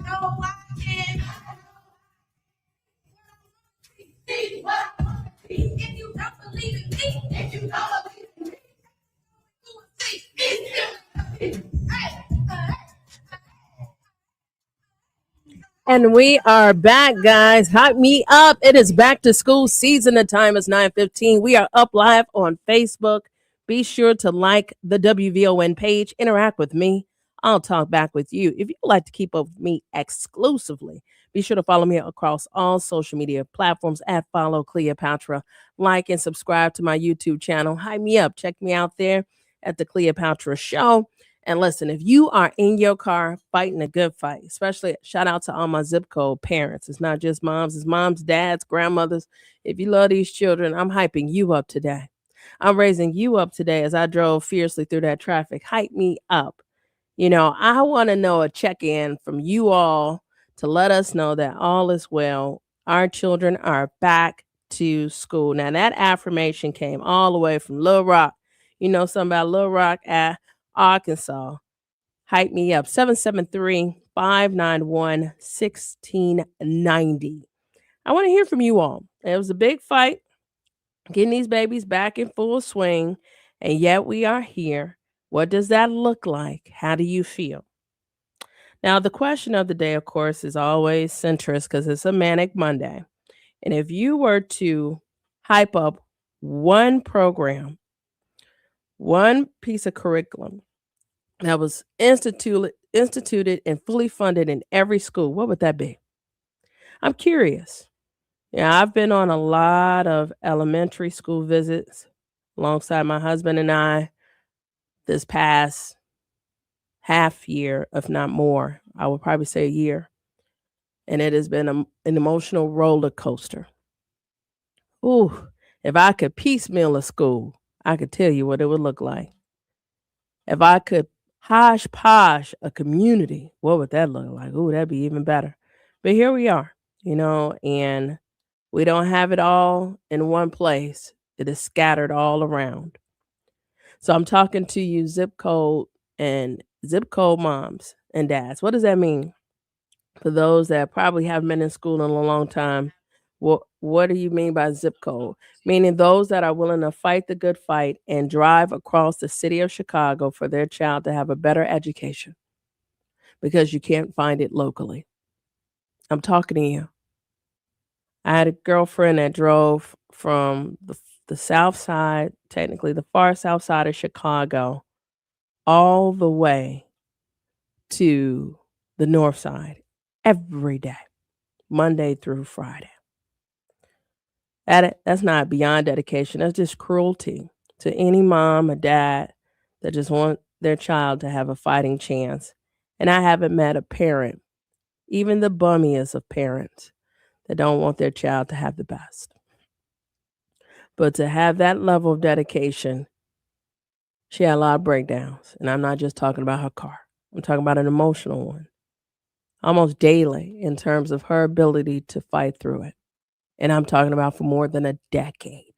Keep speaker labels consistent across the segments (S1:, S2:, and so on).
S1: know I can. See what I want to see. If you don't believe in me, if you don't believe in me, you will see. And we are back, guys. Hype me up. It is back to school season. The time is 9:15. We are up live on Facebook. Be sure to like the WVON page. Interact with me. I'll talk back with you. If you'd like to keep up with me exclusively, be sure to follow me across all social media platforms at Follow Cleopatra. Like and subscribe to my YouTube channel. Hype me up. Check me out there at the Cleopatra Show. And listen, if you are in your car fighting a good fight, especially shout out to all my zip code parents. It's not just moms, it's moms, dads, grandmothers. If you love these children, I'm hyping you up today. I'm raising you up today as I drove fiercely through that traffic. Hype me up. I want to know a check-in from you all to let us know that all is well. Our children are back to school. Now, that affirmation came all the way from Little Rock. You know something about Little Rock, Arkansas. Hype me up. 773-591-1690. I want to hear from you all. It was a big fight getting these babies back in full swing, and yet we are here. What does that look like? How do you feel? Now, the question of the day, of course, is always centrist because it's a Manic Monday. And if you were to hype up one program, one piece of curriculum that was instituted and fully funded in every school, what would that be? I'm curious. Yeah, I've been on a lot of elementary school visits alongside my husband and I this past half year, if not more. I would probably say a year. And it has been an emotional roller coaster. Ooh, if I could piecemeal a school, I could tell you what it would look like. If I could hodgepodge a community, what would that look like? Ooh, that'd be even better. But here we are, and we don't have it all in one place. It is scattered all around. So I'm talking to you zip code moms and dads. What does that mean? For those that probably haven't been in school in a long time, what do you mean by zip code? Meaning those that are willing to fight the good fight and drive across the city of Chicago for their child to have a better education because you can't find it locally. I'm talking to you. I had a girlfriend that drove from the south side, technically the far south side of Chicago, all the way to the north side every day, Monday through Friday. That's not beyond dedication. That's just cruelty to any mom or dad that just want their child to have a fighting chance. And I haven't met a parent, even the bummiest of parents, that don't want their child to have the best. But to have that level of dedication, she had a lot of breakdowns. And I'm not just talking about her car. I'm talking about an emotional one. Almost daily in terms of her ability to fight through it. And I'm talking about for more than a decade.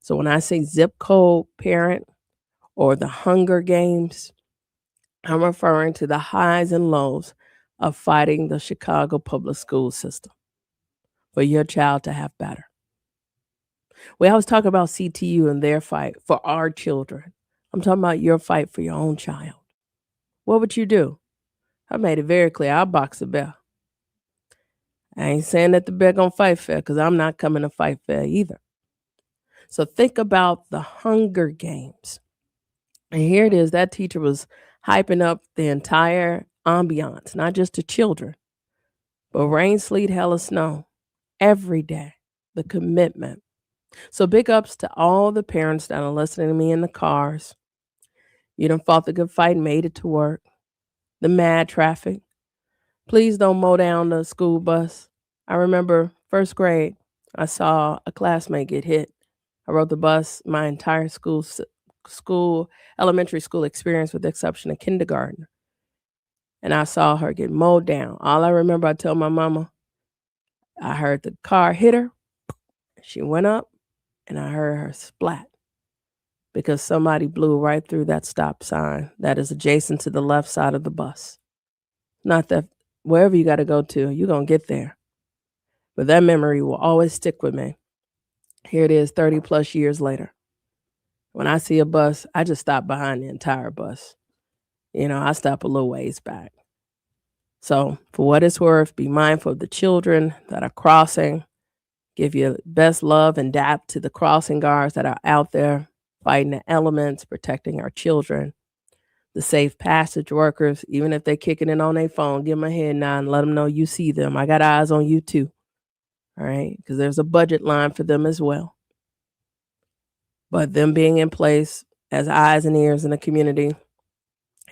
S1: So when I say zip code parent or the Hunger Games, I'm referring to the highs and lows of fighting the Chicago public school system for your child to have better. We always talk about CTU and their fight for our children. I'm talking about your fight for your own child. What would you do? I made it very clear. I'll box a bear. I ain't saying that the bear gonna fight fair because I'm not coming to fight fair either. So think about the Hunger Games. And here it is. That teacher was hyping up the entire ambiance, not just the children, but rain, sleet, hell, or snow every day, the commitment. So big ups to all the parents that are listening to me in the cars. You done fought the good fight and made it to work. The mad traffic. Please don't mow down the school bus. I remember first grade, I saw a classmate get hit. I rode the bus my entire elementary school experience with the exception of kindergarten. And I saw her get mowed down. All I remember, I told my mama, I heard the car hit her. She went up and I heard her splat because somebody blew right through that stop sign that is adjacent to the left side of the bus. Not that wherever you got to go to, you're going to get there. But that memory will always stick with me. Here it is 30 plus years later. When I see a bus, I just stop behind the entire bus. I stop a little ways back. So for what it's worth, be mindful of the children that are crossing. Give your best love and dap to the crossing guards that are out there fighting the elements, protecting our children. The safe passage workers, even if they're kicking it on their phone, give them a head nod and let them know you see them. I got eyes on you too. All right, because there's a budget line for them as well. But them being in place as eyes and ears in the community,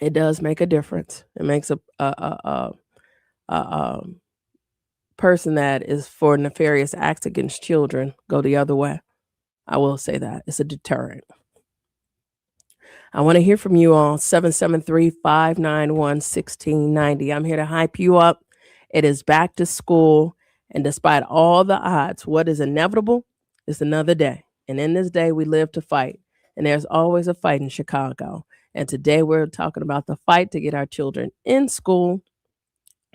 S1: it does make a difference. It makes a person that is for nefarious acts against children go the other way. I will say that. It's a deterrent. I want to hear from you all. 773-591-1690. I'm here to hype you up. It is back to school. And despite all the odds, what is inevitable is another day. And in this day, we live to fight. And there's always a fight in Chicago. And today we're talking about the fight to get our children in school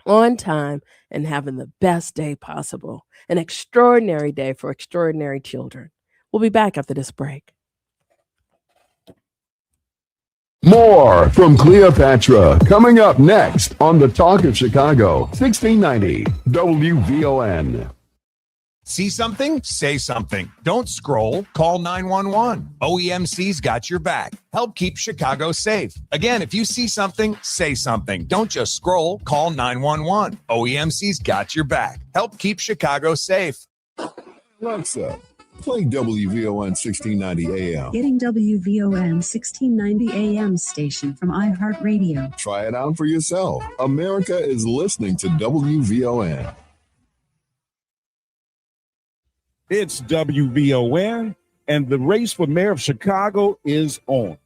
S1: on time and having the best day possible. An extraordinary day for extraordinary children. We'll be back after this break.
S2: More from Cleopatra coming up next on the Talk of Chicago, 1690 WVON.
S3: See something? Say something. Don't scroll. Call 911. OEMC's got your back. Help keep Chicago safe. Again, if you see something, say something. Don't just scroll. Call 911. OEMC's got your back. Help keep Chicago safe.
S2: Alexa, play WVON 1690 AM.
S4: Getting WVON 1690 AM station from iHeartRadio.
S2: Try it out for yourself. America is listening to WVON.
S5: It's WVON, and the race for mayor of Chicago is on.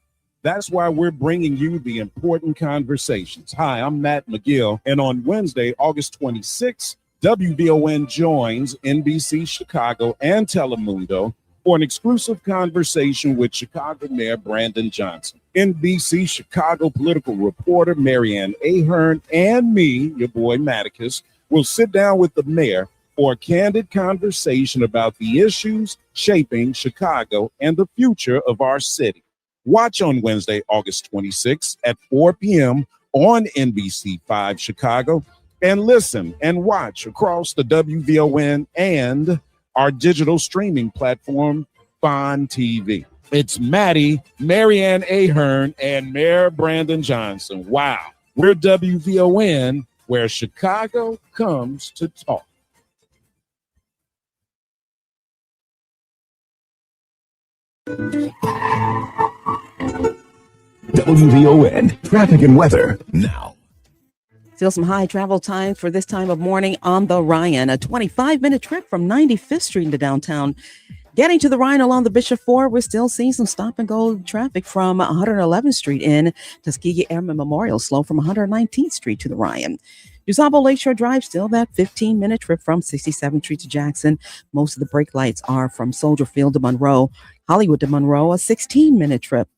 S5: That's why we're bringing you the important conversations. Hi, I'm Matt McGill, and on Wednesday, August 26th, WVON joins NBC Chicago and Telemundo for an exclusive conversation with Chicago Mayor Brandon Johnson. NBC Chicago political reporter Marianne Ahern and me, your boy Maticus, will sit down with the mayor for a candid conversation about the issues shaping Chicago and the future of our city. Watch on Wednesday, August 26th at 4 p.m. on NBC5 Chicago, and listen and watch across the WVON and our digital streaming platform, Fon TV. It's Maddie, Marianne Ahern, and Mayor Brandon Johnson. Wow, we're WVON, where Chicago comes to talk.
S2: WVON, traffic and weather now.
S6: Still some high travel time for this time of morning on the Ryan. A 25-minute trip from 95th Street into downtown. Getting to the Ryan along the Bishop Ford, we're still seeing some stop-and-go traffic from 111th Street in Tuskegee Airmen Memorial, slow from 119th Street to the Ryan. DuSable Lakeshore Drive, still that 15-minute trip from 67th Street to Jackson. Most of the brake lights are from Soldier Field to Monroe. Hollywood to Monroe, a 16-minute trip.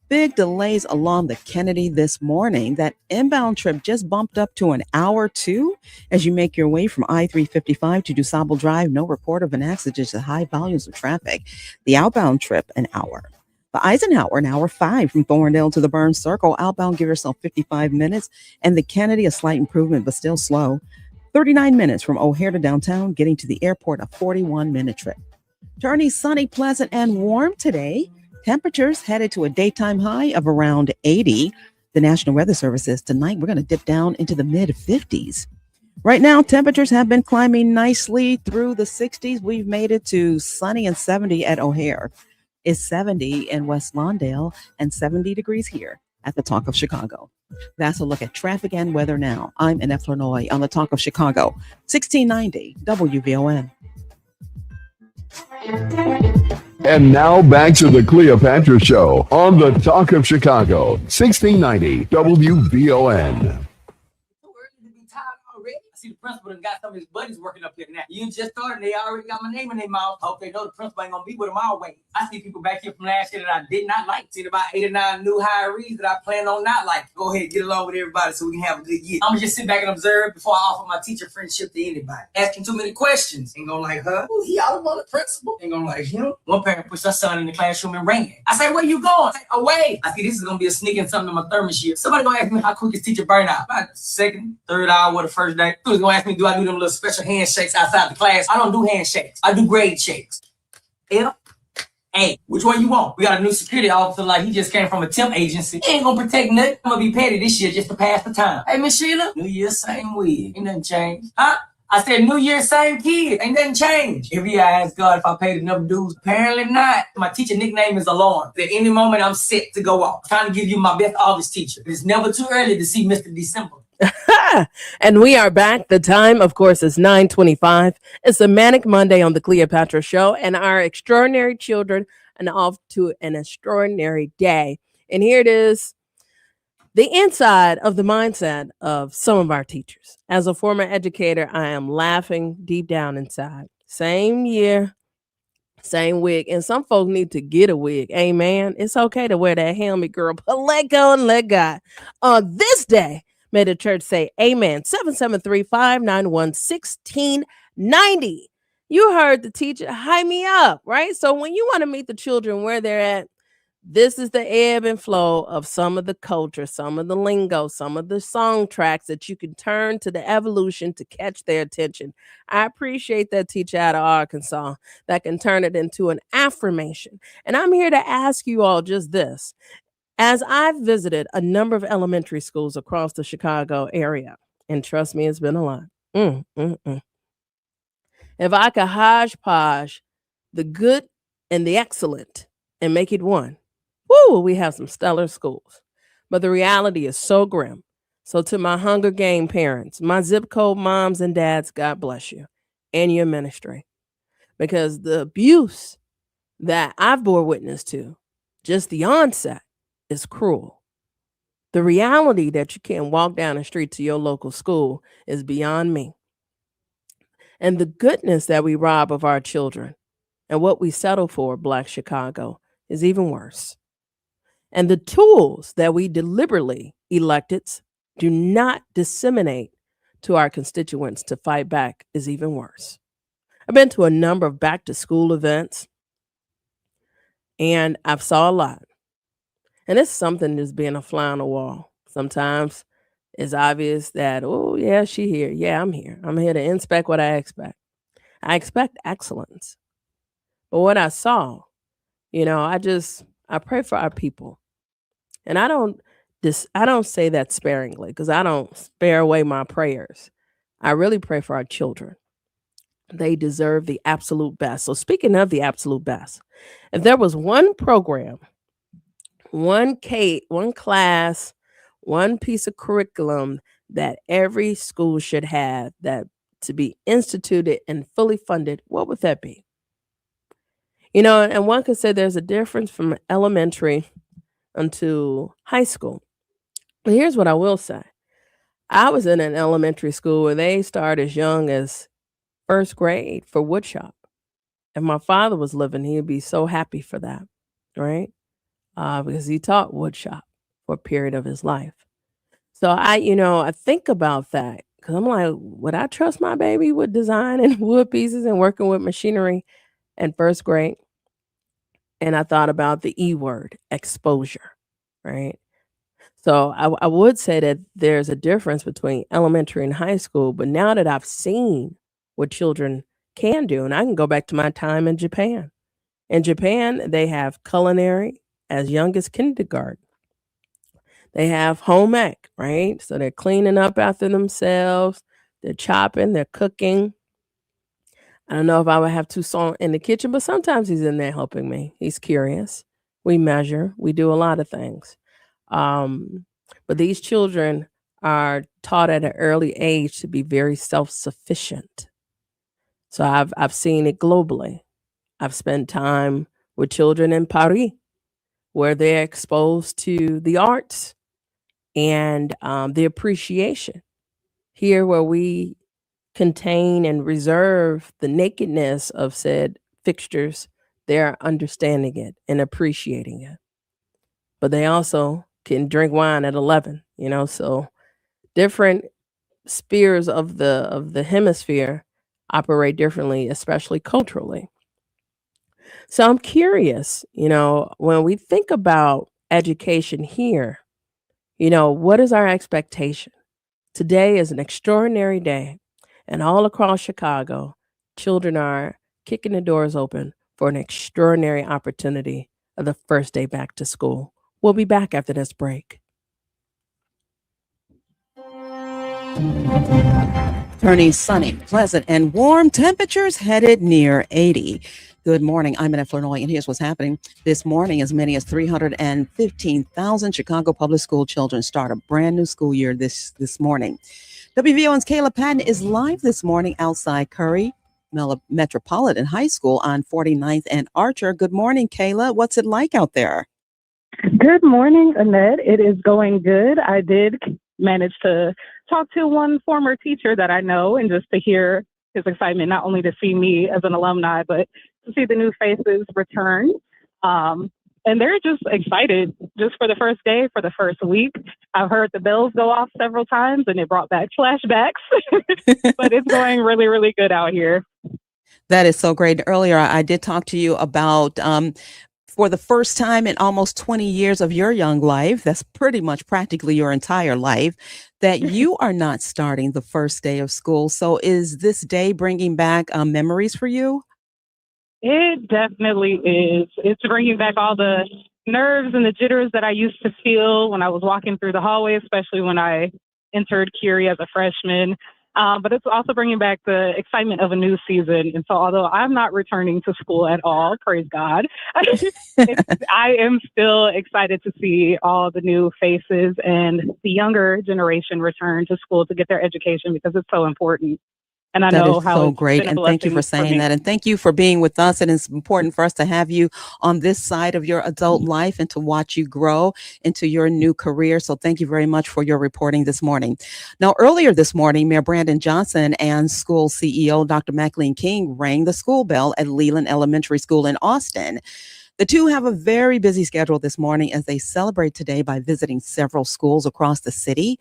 S6: Big delays along the Kennedy this morning. That inbound trip just bumped up to an hour too as you make your way from I-355 to DuSable Drive. No report of an accident, just high volumes of traffic. The outbound trip, an hour. The Eisenhower, an hour 5 from Thorndale to the Burns Circle. Outbound, give yourself 55 minutes. And the Kennedy, a slight improvement, but still slow. 39 minutes from O'Hare to downtown, getting to the airport, a 41-minute trip. Turning sunny, pleasant, and warm today. Temperatures headed to a daytime high of around 80. The National Weather Service says tonight we're going to dip down into the mid-50s. Right now, temperatures have been climbing nicely through the 60s. We've made it to sunny and 70 at O'Hare. It's 70 in West Lawndale and 70 degrees here at the Talk of Chicago. That's a look at traffic and weather now. I'm Annette Flournoy on the Talk of Chicago, 1690 WVON.
S2: And now back to the Cleopatra Show on the Talk of Chicago, 1690 WVON.
S7: See, the principal done got some of his buddies working up here now. You just started, they already got my name in their mouth. I hope they know the principal ain't gonna be with them always. I see people back here from last year that I did not like. Seen about 8 or 9 new hirees that I plan on not like. Go ahead, get along with everybody so we can have a good year. I'm gonna just sit back and observe before I offer my teacher friendship to anybody. Asking too many questions. Ain't gonna like her. He all about the principal. Ain't gonna like him. One parent pushed her son in the classroom and ran. I say, where you going? I say, away. I see this is gonna be a sneaking something to my thermos year. Somebody gonna ask me how quick is teacher burnout. About the second, third hour of the first day. Who's gonna ask me, do I do them little special handshakes outside the class? I don't do handshakes. I do grade shakes. F, A. Which one you want? We got a new security officer like he just came from a temp agency. He ain't gonna protect nothing. I'm gonna be petty this year just to pass the time. Hey, Miss Sheila, New Year, same wig. Ain't nothing changed. Huh? I said, New Year, same kid. Ain't nothing changed. Every year I ask God if I paid enough dues. Apparently not. My teacher nickname is Alarm. At any moment, I'm set to go off. Trying to give you my best August teacher. It's never too early to see Mr. December.
S1: And we are back. The time, of course, is 9:25. It's a Manic Monday on the Cleopatra Show, and our extraordinary children are off to an extraordinary day. And here it is, the inside of the mindset of some of our teachers. As a former educator, I am laughing deep down inside. Same year, same wig. And some folks need to get a wig. Amen. It's okay to wear that helmet, girl, but let go and let God. On this day, may the church say amen. 773-591-1690. You heard the teacher, high me up, right? So when you want to meet the children where they're at, this is the ebb and flow of some of the culture, some of the lingo, some of the song tracks that you can turn to the evolution to catch their attention. I appreciate that teacher out of Arkansas that can turn it into an affirmation. And I'm here to ask you all just this. As I've visited a number of elementary schools across the Chicago area, and trust me, it's been a lot. If I could hodgepodge the good and the excellent and make it one, woo, we have some stellar schools. But the reality is so grim. So to my Hunger Game parents, my zip code moms and dads, God bless you and your ministry. Because the abuse that I've bore witness to, just the onset, is cruel. The reality that you can't walk down the street to your local school is beyond me. And the goodness that we rob of our children and what we settle for, Black Chicago, is even worse. And the tools that we deliberately elected do not disseminate to our constituents to fight back is even worse. I've been to a number of back to school events and I've saw a lot. And it's something that's being a fly on the wall. Sometimes it's obvious that, oh, yeah, she here. Yeah, I'm here. I'm here to inspect what I expect. I expect excellence. But what I saw, I pray for our people. And I don't say that sparingly because I don't spare away my prayers. I really pray for our children. They deserve the absolute best. So speaking of the absolute best, if there was one program, one class, one piece of curriculum that every school should have that to be instituted and fully funded, what would that be? And one could say there's a difference from elementary until high school. But here's what I will say. I was in an elementary school where they start as young as first grade for woodshop. If my father was living, he'd be so happy for that, right? Because he taught woodshop for a period of his life. So I think about that because I'm like, would I trust my baby with designing wood pieces and working with machinery in first grade? And I thought about the E word, exposure, right? So I would say that there's a difference between elementary and high school. But now that I've seen what children can do, and I can go back to my time in Japan. In Japan, they have culinary as young as kindergarten. They have home ec, right? So they're cleaning up after themselves. They're chopping, they're cooking. I don't know if I would have Toussaint in the kitchen, but sometimes he's in there helping me. He's curious. We measure. We do a lot of things. But these children are taught at an early age to be very self-sufficient. So I've seen it globally. I've spent time with children in Paris where they're exposed to the arts and the appreciation. Here where we contain and reserve the nakedness of said fixtures, they're understanding it and appreciating it. But they also can drink wine at 11, so different spheres of the hemisphere operate differently, especially culturally. So I'm curious, when we think about education here, what is our expectation? Today is an extraordinary day, and all across Chicago, children are kicking the doors open for an extraordinary opportunity of the first day back to school. We'll be back after this break.
S6: Turning sunny, pleasant, and warm, temperatures headed near 80. Good morning. I'm Annette Flournoy, and here's what's happening this morning. As many as 315,000 Chicago public school children start a brand new school year this morning. WVON's Kayla Patton is live this morning outside Curry Metropolitan High School on 49th and Archer. Good morning, Kayla. What's it like out there?
S8: Good morning, Annette. It is going good. I did manage to talk to one former teacher that I know, and just to hear his excitement, not only to see me as an alumni, but to see the new faces return. And they're just excited just for the first day, for the first week. I've heard the bells go off several times, and it brought back flashbacks, but it's going really, really good out here.
S6: That is so great. Earlier, I did talk to you about for the first time in almost 20 years of your young life, that's pretty much practically your entire life, that you are not starting the first day of school. So is this day bringing back memories for you?
S8: It definitely is. It's bringing back all the nerves and the jitters that I used to feel when I was walking through the hallway, especially when I entered Curie as a freshman. But it's also bringing back the excitement of a new season. And so although I'm not returning to school at all, praise God, I am still excited to see all the new faces and the younger generation return to school to get their education, because it's so important. And I know how
S6: so great. And thank you for saying that. And thank you for being with us. And it's important for us to have you on this side of your adult life and to watch you grow into your new career. So thank you very much for your reporting this morning. Now, earlier this morning, Mayor Brandon Johnson and school CEO Dr. Maclean King rang the school bell at Leland Elementary School in Austin. The two have a very busy schedule this morning as they celebrate today by visiting several schools across the city.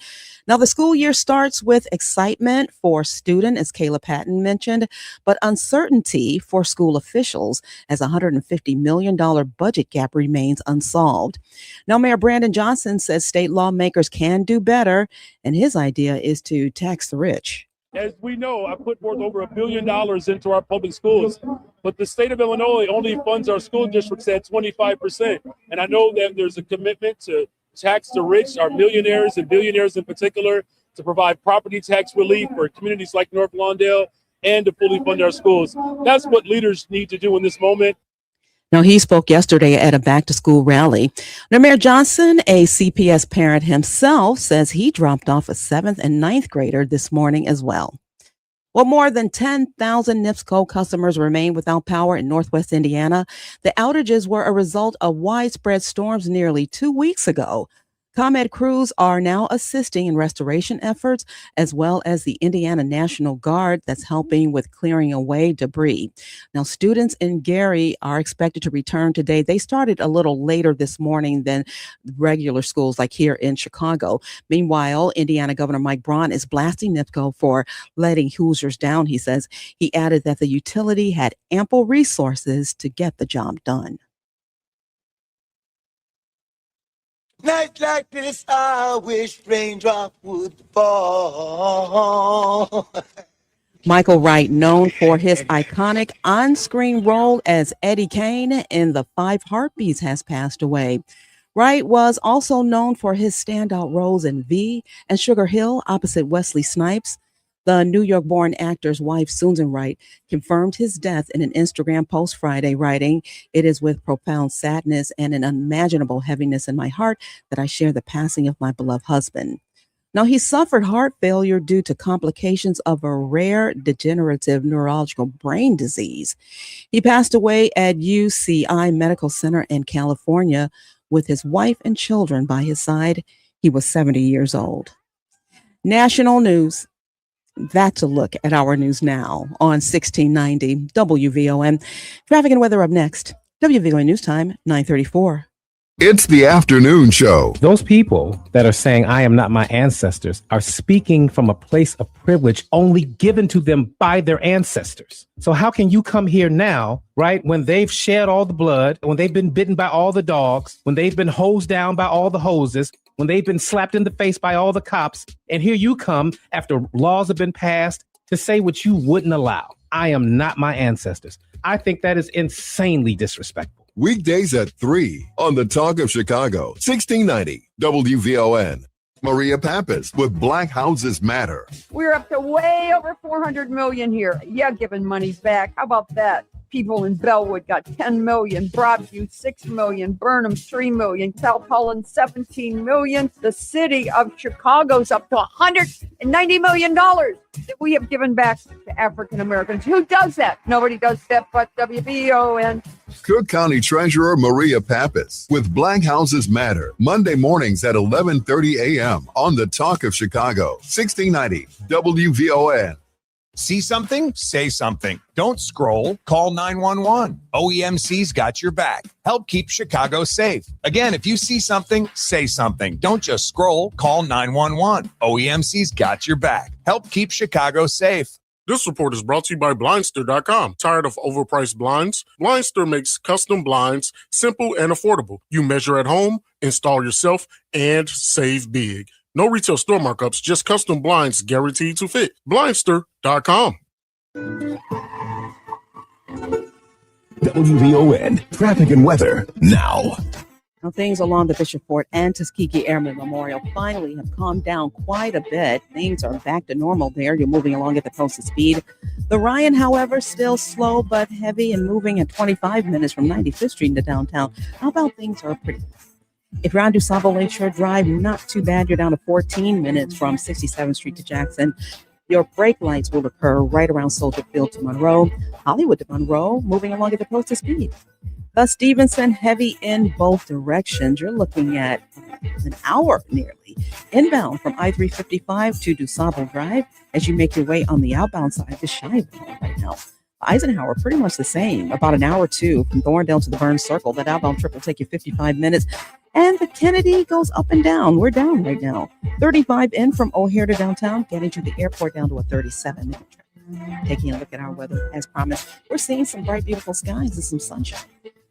S6: Now, the school year starts with excitement for students, as Kayla Patton mentioned, but uncertainty for school officials as a $150 million budget gap remains unsolved. Now, Mayor Brandon Johnson says state lawmakers can do better, and his idea is to tax the rich.
S9: As we know, I put forth over $1 billion into our public schools, but the state of Illinois only funds our school districts at 25%. And I know that there's a commitment to tax the rich, our millionaires and billionaires in particular, to provide property tax relief for communities like North Lawndale and to fully fund our schools. That's what leaders need to do in this moment.
S6: Now, he spoke yesterday at a back-to-school rally. Now, Mayor Johnson, a CPS parent himself, says he dropped off a 7th and 9th grader this morning as well. Well, more than 10,000 NIPSCO customers remain without power in Northwest Indiana. The outages were a result of widespread storms nearly 2 weeks ago. ComEd crews are now assisting in restoration efforts, as well as the Indiana National Guard that's helping with clearing away debris. Now, students in Gary are expected to return today. They started a little later this morning than regular schools like here in Chicago. Meanwhile, Indiana Governor Mike Braun is blasting NIPSCO for letting Hoosiers down, he says. He added that the utility had ample resources to get the job done.
S10: Night like this, I wish raindrop would fall.
S6: Michael Wright, known for his iconic on-screen role as Eddie Kane in The Five Heartbeats, has passed away. Wright was also known for his standout roles in V and Sugar Hill opposite Wesley Snipes. The New York-born actor's wife, Susan Wright, confirmed his death in an Instagram post Friday, writing, "It is with profound sadness and an unimaginable heaviness in my heart that I share the passing of my beloved husband." Now, he suffered heart failure due to complications of a rare degenerative neurological brain disease. He passed away at UCI Medical Center in California with his wife and children by his side. He was 70 years old. National news. That's a look at our news now on 1690 WVON. Traffic and weather up next. WVON News Time, 9:34.
S2: It's the afternoon show.
S11: Those people that are saying, I am not my ancestors, are speaking from a place of privilege only given to them by their ancestors. So how can you come here now, right, when they've shed all the blood, when they've been bitten by all the dogs, when they've been hosed down by all the hoses, when they've been slapped in the face by all the cops, and here you come after laws have been passed to say what you wouldn't allow. I am not my ancestors. I think that is insanely disrespectful.
S2: Weekdays at 3 on the Talk of Chicago, 1690 WVON. Maria Pappas with Black Houses Matter.
S12: We're up to way over 400 million here. Yeah, giving money back. How about that? People in Bellwood got 10 million, Broadview 6 million, Burnham 3 million, South Holland 17 million. The city of Chicago's up to $190 million that we have given back to African Americans. Who does that? Nobody does that but WBON.
S2: Cook County Treasurer Maria Pappas with Black Houses Matter, Monday mornings at 11:30 a.m. on the Talk of Chicago, 1690 WVON.
S3: See something? Say something. Don't scroll. Call 911. OEMC's got your back. Help keep Chicago safe. Again, if you see something, say something. Don't just scroll. Call 911. OEMC's got your back. Help keep Chicago safe.
S13: This report is brought to you by Blindster.com. Tired of overpriced blinds? Blindster makes custom blinds simple and affordable. You measure at home, install yourself, and save big. No retail store markups, just custom blinds guaranteed to fit. Blindster.com.
S2: WVON traffic and weather now.
S6: Now, things along the Bishop Fort and Tuskegee Airmen Memorial finally have calmed down quite a bit. Things are back to normal there. You're moving along at the coast of speed. The Ryan, however, still slow but heavy and moving at 25 minutes from 95th Street into downtown. How about things are pretty? If you're on DuSable Lakeshore Drive, not too bad. You're down to 14 minutes from 67th Street to Jackson. Your brake lights will occur right around Soldier Field to Monroe. Hollywood to Monroe, moving along at the coast of speed. Thus, Stevenson, heavy in both directions. You're looking at an hour nearly inbound from I-355 to DuSable Drive as you make your way on the outbound side to Shiloh right now. Eisenhower, pretty much the same, about an hour or two from Thorndale to the Burns Circle. That outbound trip will take you 55 minutes. And the Kennedy goes up and down. We're down right now. 35 in from O'Hare to downtown, getting to the airport down to a 37-minute trip. Taking a look at our weather, as promised, we're seeing some bright, beautiful skies and some sunshine.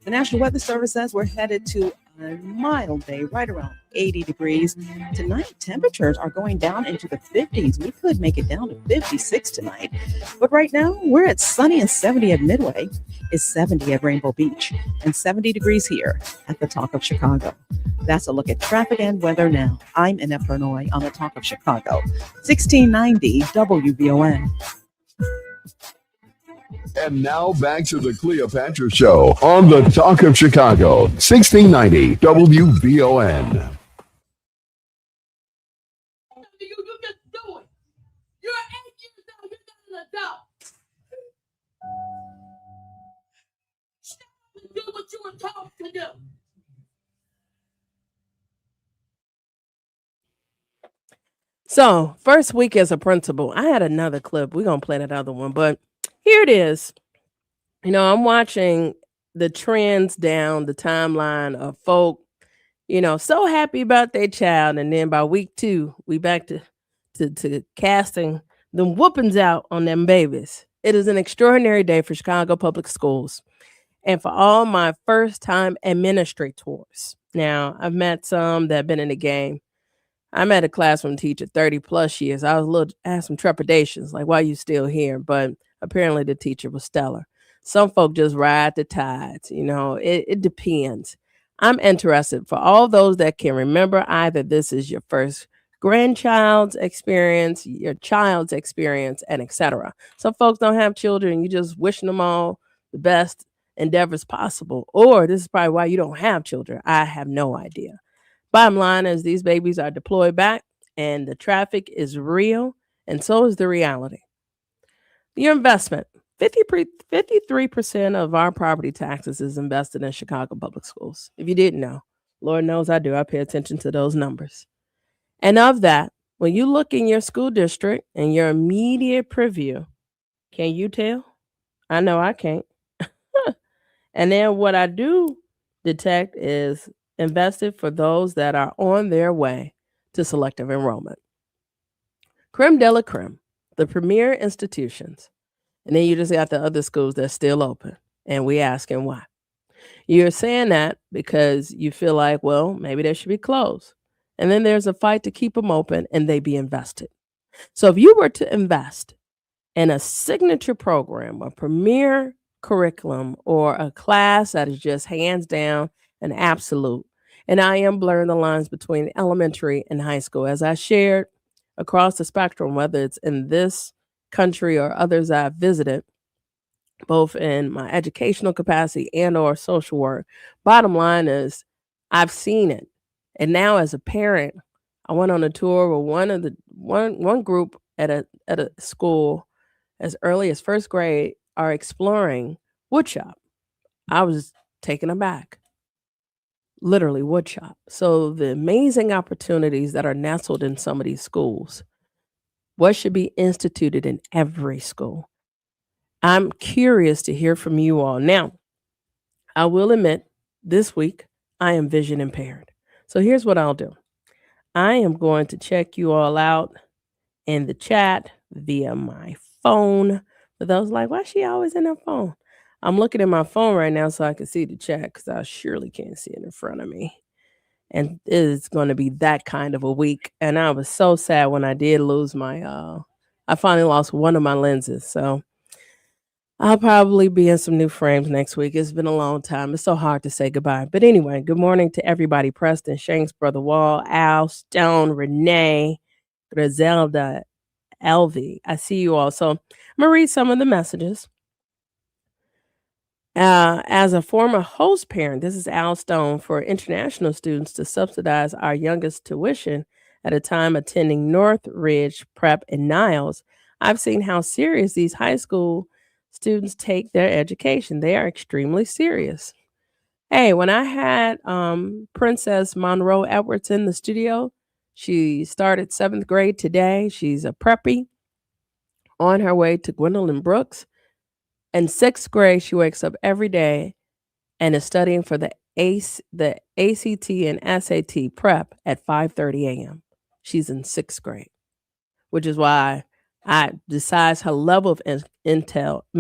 S6: The National Weather Service says we're headed to a mild day, right around 80 degrees. Tonight, temperatures are going down into the 50s. We could make it down to 56 tonight. But right now, we're at sunny and 70 at Midway. It's 70 at Rainbow Beach and 70 degrees here at the Talk of Chicago. That's a look at traffic and weather now. I'm Annette Bernoy on the Talk of Chicago, 1690 WVON.
S2: And now back to the Cleopatra Show on the Talk of Chicago, 1690 WVON.
S14: You just do it. You're 8 years old. You're not an adult. Stop and do what you were told to do.
S1: So, first week as a principal, I had another clip. We're going to play that other one, but here it is. You know, I'm watching the trends down the timeline of folk, you know, so happy about their child. And then by week 2, we back to casting them whoopings out on them babies. It is an extraordinary day for Chicago Public Schools and for all my first-time administrators. Now, I've met some that have been in the game. I met a classroom teacher 30 plus years. I had some trepidations, like, why are you still here? But apparently the teacher was stellar. Some folk just ride the tides, you know, it depends. I'm interested for all those that can remember either this is your first grandchild's experience, your child's experience, and etc. Some folks don't have children. You just wishing them all the best endeavors possible. Or this is probably why you don't have children. I have no idea. Bottom line is these babies are deployed back and the traffic is real, and so is the reality. Your investment, 53% of our property taxes is invested in Chicago Public Schools. If you didn't know, Lord knows I do. I pay attention to those numbers. And of that, When you look in your school district and your immediate preview, can you tell? I know I can't. And then what I do detect is invested for those that are on their way to selective enrollment. Creme de la creme, the premier institutions. And then you just got the other schools that's still open. And we asking why. You're saying that because you feel like, well, maybe they should be closed. And then there's a fight to keep them open and they be invested. So if you were to invest in a signature program, a premier curriculum, or a class that is just hands down an absolute, and I am blurring the lines between elementary and high school, as I shared across the spectrum, whether it's in this country or others I've visited, both in my educational capacity and or social work. Bottom line is I've seen it. And now as a parent, I went on a tour with one group at a school as early as first grade are exploring woodshop. I was taken aback. Literally woodshop. So the amazing opportunities that are nestled in some of these schools, what should be instituted in every school? I'm curious to hear from you all. Now, I will admit this week I am vision impaired. So here's what I'll do. I am going to check you all out in the chat via my phone. For those like, why is she always in her phone? I'm looking at my phone right now so I can see the chat because I surely can't see it in front of me. And it is going to be that kind of a week. And I was so sad when I did lose my, I finally lost one of my lenses. So I'll probably be in some new frames next week. It's been a long time. It's so hard to say goodbye. But anyway, good morning to everybody. Preston, Shanks, Brother Wall, Al, Stone, Renee, Griselda, Elvie. I see you all. So I'm going to read some of the messages. As a former host parent, this is Al Stone, for international students to subsidize our youngest tuition at a time attending Northridge Prep in Niles. I've seen how serious these high school students take their education. They are extremely serious. Hey, when I had Princess Monroe Edwards in the studio, she started 7th grade today. She's a preppy on her way to Gwendolyn Brooks. In 6th grade, she wakes up every day and is studying for the ACT and SAT prep at 5:30 a.m. She's in 6th grade, which is why besides her level of intelligence,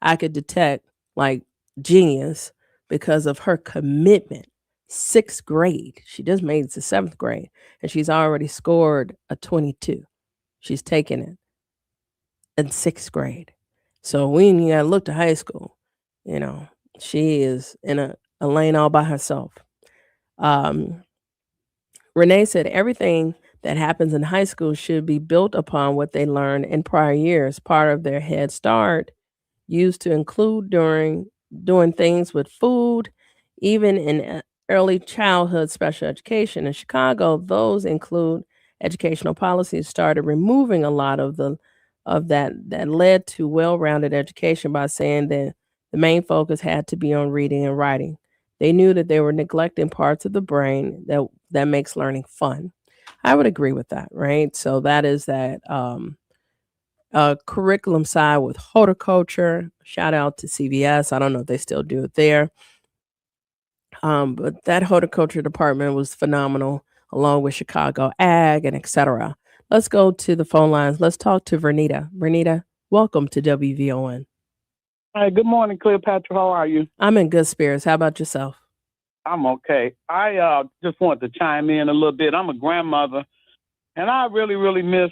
S1: I could detect like genius because of her commitment. 6th grade. She just made it to 7th grade and she's already scored a 22. She's taken it in 6th grade. So when you gotta look to high school, she is in a lane all by herself. Renee said everything that happens in high school should be built upon what they learned in prior years. Part of their Head Start used to include doing things with food, even in early childhood special education. In Chicago, those include educational policies started removing a lot of that led to well-rounded education by saying that the main focus had to be on reading and writing. They knew that they were neglecting parts of the brain that makes learning fun. I would agree with that, right? So that is that curriculum side with horticulture. Shout out to CVS. I don't know if they still do it there. But that horticulture department was phenomenal, along with Chicago Ag and etc. Let's go to the phone lines. Let's talk to Vernita. Vernita, welcome to WVON.
S15: Hi, good morning, Cleopatra. How are you?
S1: I'm in good spirits. How about yourself?
S15: I'm okay. I just wanted to chime in a little bit. I'm a grandmother, and I really, really miss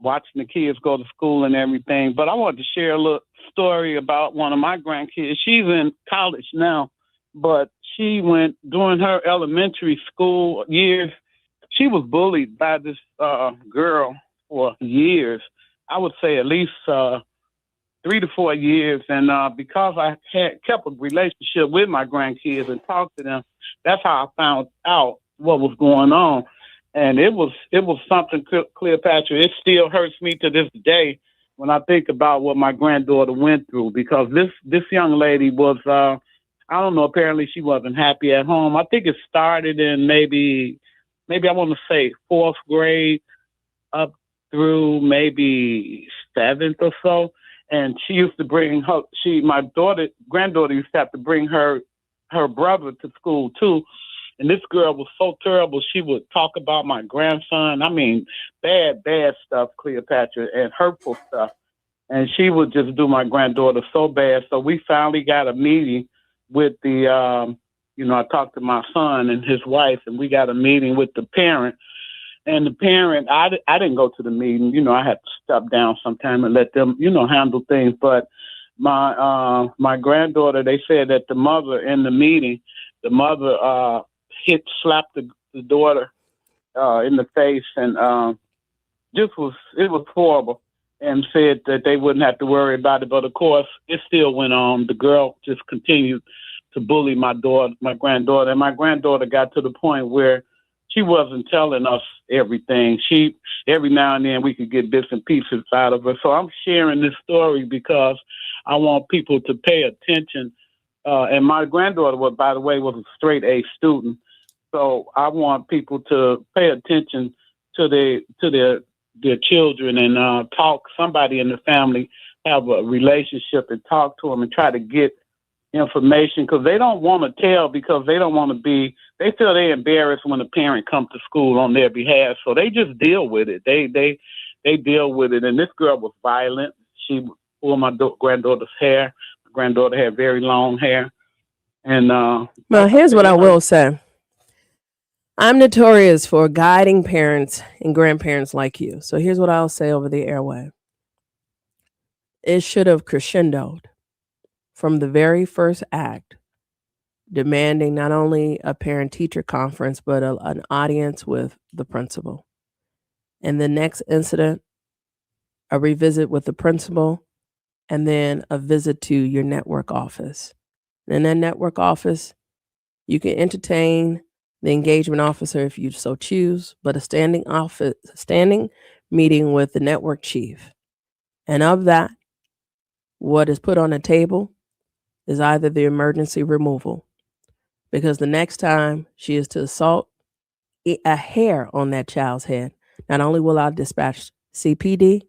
S15: watching the kids go to school and everything. But I wanted to share a little story about one of my grandkids. She's in college now, but she went during her elementary school years. She was bullied by this girl for years. I would say at least 3 to 4 years. And because I had kept a relationship with my grandkids and talked to them, that's how I found out what was going on. And it was something, Cleopatra. It still hurts me to this day when I think about what my granddaughter went through, because this young lady was, I don't know, apparently she wasn't happy at home. I think it started in maybe maybe I want to say 4th grade up through maybe 7th or so. And she used to bring my granddaughter used to have to bring her brother to school too. And this girl was so terrible. She would talk about my grandson. I mean, bad stuff, Cleopatra, and hurtful stuff. And she would just do my granddaughter so bad. So we finally got a meeting with the, I talked to my son and his wife, and we got a meeting with the parent. And the parent, I didn't go to the meeting. I had to step down sometime and let them, handle things. But my granddaughter, they said that the mother in the meeting, the mother slapped the daughter in the face, and it was horrible, and said that they wouldn't have to worry about it. But of course, it still went on. The girl just continued to bully my granddaughter, and my granddaughter got to the point where she wasn't telling us everything. Every now and then we could get bits and pieces out of her. So I'm sharing this story because I want people to pay attention. And my granddaughter, by the way, was a straight A student. So I want people to pay attention to their children and talk. Somebody in the family have a relationship and talk to them and try to get information, because they don't want to tell, because they don't want to be, they feel they're embarrassed when a parent comes to school on their behalf. So they just deal with it. They deal with it. And this girl was violent. She pulled my granddaughter's hair. My granddaughter had very long hair. And
S1: well, here's what I will say. I'm notorious for guiding parents and grandparents like you. So here's what I'll say over the airway. It should have crescendoed from the very first act, demanding not only a parent-teacher conference, but an audience with the principal. And the next incident, a revisit with the principal, and then a visit to your network office. And in that network office, you can entertain the engagement officer if you so choose, but a standing meeting with the network chief. And of that, what is put on the table is either the emergency removal, because the next time she is to assault a hair on that child's head, not only will I dispatch CPD,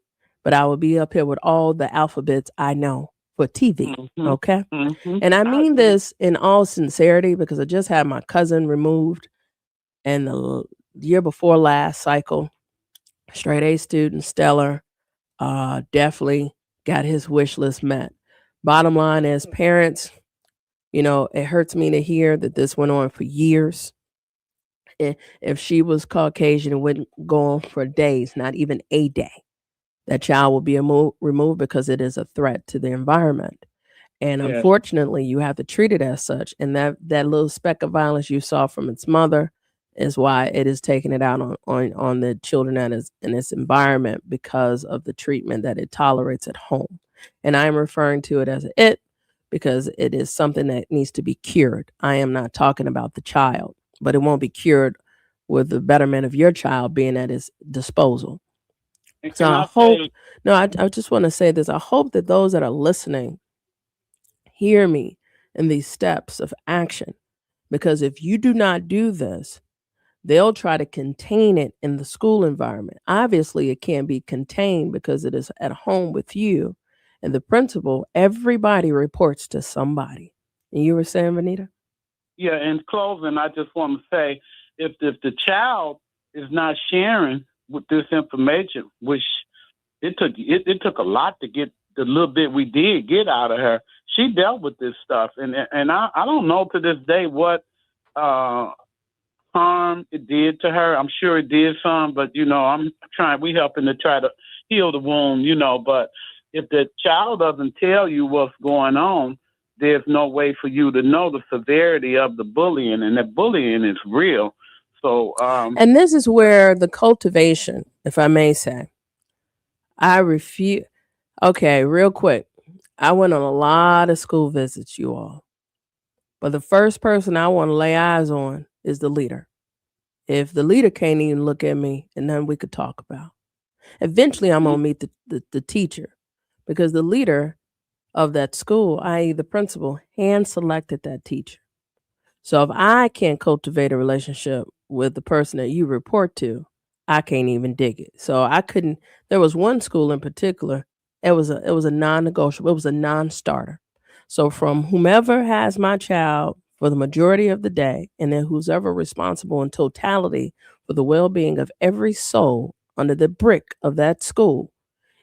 S1: but I will be up here with all the alphabets I know for TV.
S15: Mm-hmm.
S1: Okay.
S15: Mm-hmm.
S1: And I mean this in all sincerity, because I just had my cousin removed, and the year before last cycle, straight A student, stellar, definitely got his wish list met. Bottom line is, parents, it hurts me to hear that this went on for years. If she was Caucasian, it wouldn't go on for days, not even a day. That child will be removed because it is a threat to the environment. And
S15: Yes.
S1: unfortunately, you have to treat it as such. And that little speck of violence you saw from its mother is why it is taking it out on the children that is in its environment, because of the treatment that it tolerates at home. And I am referring to it as it, because it is something that needs to be cured. I am not talking about the child, but it won't be cured with the betterment of your child being at his disposal.
S15: And
S1: So
S15: can
S1: I
S15: I
S1: hope,
S15: say-
S1: no, I just want to say this. I hope that those that are listening hear me in these steps of action, because if you do not do this, they'll try to contain it in the school environment. Obviously, it can't be contained because it is at home with you and the principal. Everybody reports to somebody. And you were saying, Vanita?
S15: Yeah, in closing, I just want to say, if the child is not sharing with this information, which it took a lot to get the little bit we did get out of her, she dealt with this stuff, and I don't know to this day what harm it did to her. I'm sure it did some, but we helping to try to heal the wound, but if the child doesn't tell you what's going on, there's no way for you to know the severity of the bullying, and that bullying is real. So,
S1: and this is where the cultivation, if I may say, I refuse. Okay, real quick. I went on a lot of school visits, you all. But the first person I want to lay eyes on is the leader. If the leader can't even look at me, and then we could talk about. Eventually, I'm going to meet the teacher, because the leader of that school, i.e. the principal, hand-selected that teacher. So if I can't cultivate a relationship with the person that you report to, I can't even dig it. So I couldn't. There was one school in particular. It was a non-negotiable. It was a non-starter. So from whomever has my child for the majority of the day, and then who's ever responsible in totality for the well-being of every soul under the brick of that school,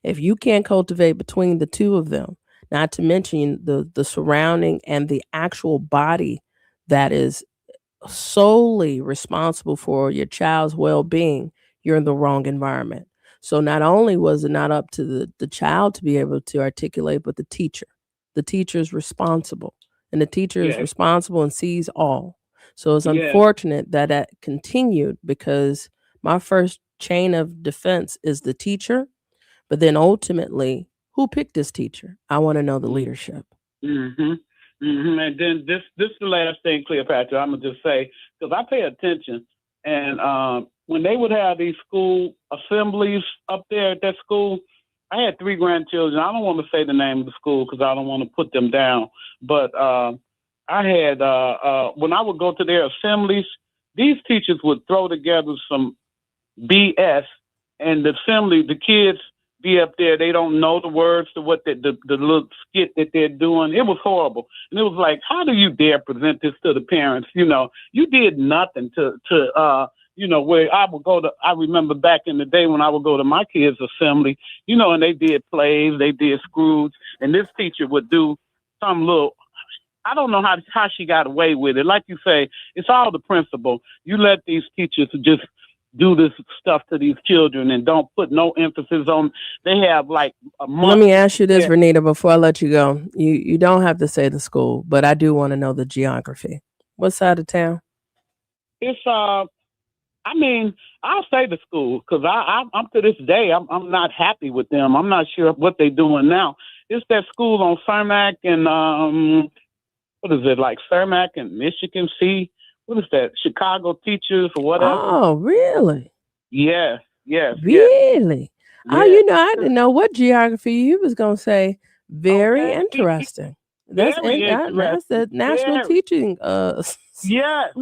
S1: if you can't cultivate between the two of them, not to mention the surrounding and the actual body that is solely responsible for your child's well-being, you're in the wrong environment. So not only was it not up to the child to be able to articulate, but the teacher. The teacher is responsible, and the teacher is
S15: Yes.
S1: responsible and sees all. So it's
S15: Yes.
S1: unfortunate that that continued, because my first chain of defense is the teacher, but then ultimately, who picked this teacher? I want to know the leadership.
S15: Mm-hmm. Mm-hmm. And then this is the last thing, Cleopatra, I'm gonna just say, because I pay attention, and when they would have these school assemblies up there at that school, I had 3 grandchildren. I don't want to say the name of the school because I don't want to put them down, but I had when I would go to their assemblies, these teachers would throw together some BS, and the assembly, the kids be up there, they don't know the words to what the little skit that they're doing. It was horrible. And it was like, how do you dare present this to the parents? You know, you did nothing to where I would go to, I remember back in the day when I would go to my kids' assembly, and they did plays, they did Scrooge, and this teacher would do some little, I don't know how she got away with it. Like you say, it's all the principle. You let these teachers just do this stuff to these children and don't put no emphasis on. They have like a month.
S1: Let me ask you this, Renita, before I let you go. You don't have to say the school, but I do want to know the geography. What side of town?
S15: It's I mean, I'll say the school because I'm to this day I'm not happy with them. I'm not sure what they're doing now. It's that school on Cermak and what is it, like Cermak and Michigan C? What is that? Chicago teachers or whatever.
S1: Oh, really?
S15: Yes.
S1: Really?
S15: Yeah.
S1: Oh, I didn't know what geography you was gonna say. Very interesting. That's the National
S15: Very.
S1: Teaching
S15: Yes.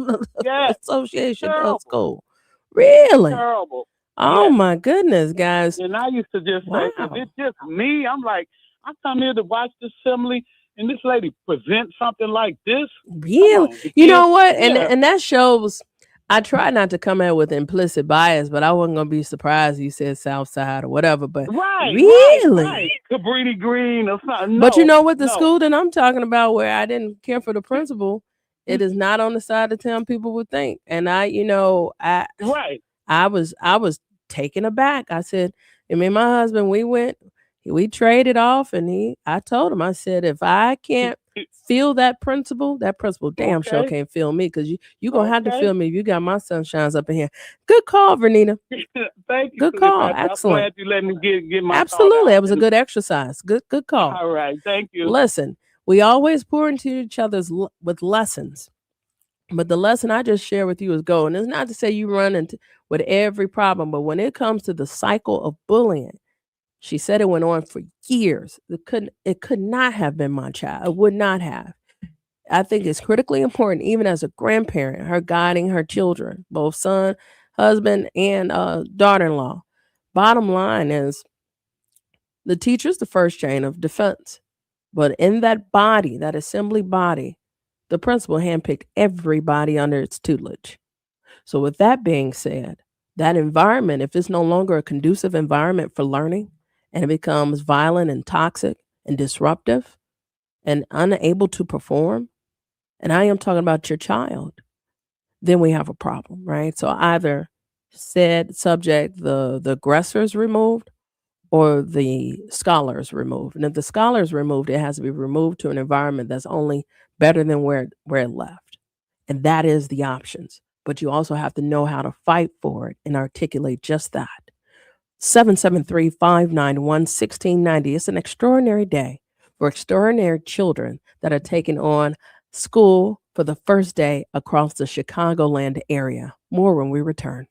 S1: Association
S15: Terrible.
S1: of School. Really?
S15: Terrible.
S1: Oh
S15: Yes.
S1: my goodness, guys.
S15: And I used to just say,
S1: Wow.
S15: if it's just me, I'm like, I come here to watch the assembly, and this lady presents something like this.
S1: Really? You know what? And that shows. I try not to come out with implicit bias, but I wasn't gonna be surprised if you said South Side or whatever. But really,
S15: right. Cabrini Green or something.
S1: But you know what? The
S15: no.
S1: school that I'm talking about, where I didn't care for the principal, it is not on the side of town people would think. And I was taken aback. I said, and me and my husband, we traded off, and I told him, I said, if I can't feel that principal damn sure can't feel me, because you gonna have to feel me if you got my sunshines up in here. Good call, Vernita.
S15: Thank you.
S1: Good call.
S15: I'm
S1: Excellent.
S15: glad you let me get my
S1: Absolutely. That was a good exercise. Good call.
S15: All right. Thank you.
S1: Listen, we always pour into each other's with lessons. But the lesson I just shared with you is go. And it's not to say you run into with every problem, but when it comes to the cycle of bullying, she said it went on for years. It could not have been my child. It would not have. I think it's critically important, even as a grandparent, her guiding her children, both son, husband, and daughter-in-law. Bottom line is the teacher's the first chain of defense. But in that body, that assembly body, the principal handpicked everybody under its tutelage. So with that being said, that environment, if it's no longer a conducive environment for learning, and it becomes violent and toxic and disruptive and unable to perform, and I am talking about your child, then we have a problem, right? So either said subject, the aggressor is removed, or the scholar is removed. And if the scholar is removed, it has to be removed to an environment that's only better than where it left. And that is the options. But you also have to know how to fight for it and articulate just that. 773-591-1690. It's an extraordinary day for extraordinary children that are taking on school for the first day across the Chicagoland area. More when we return.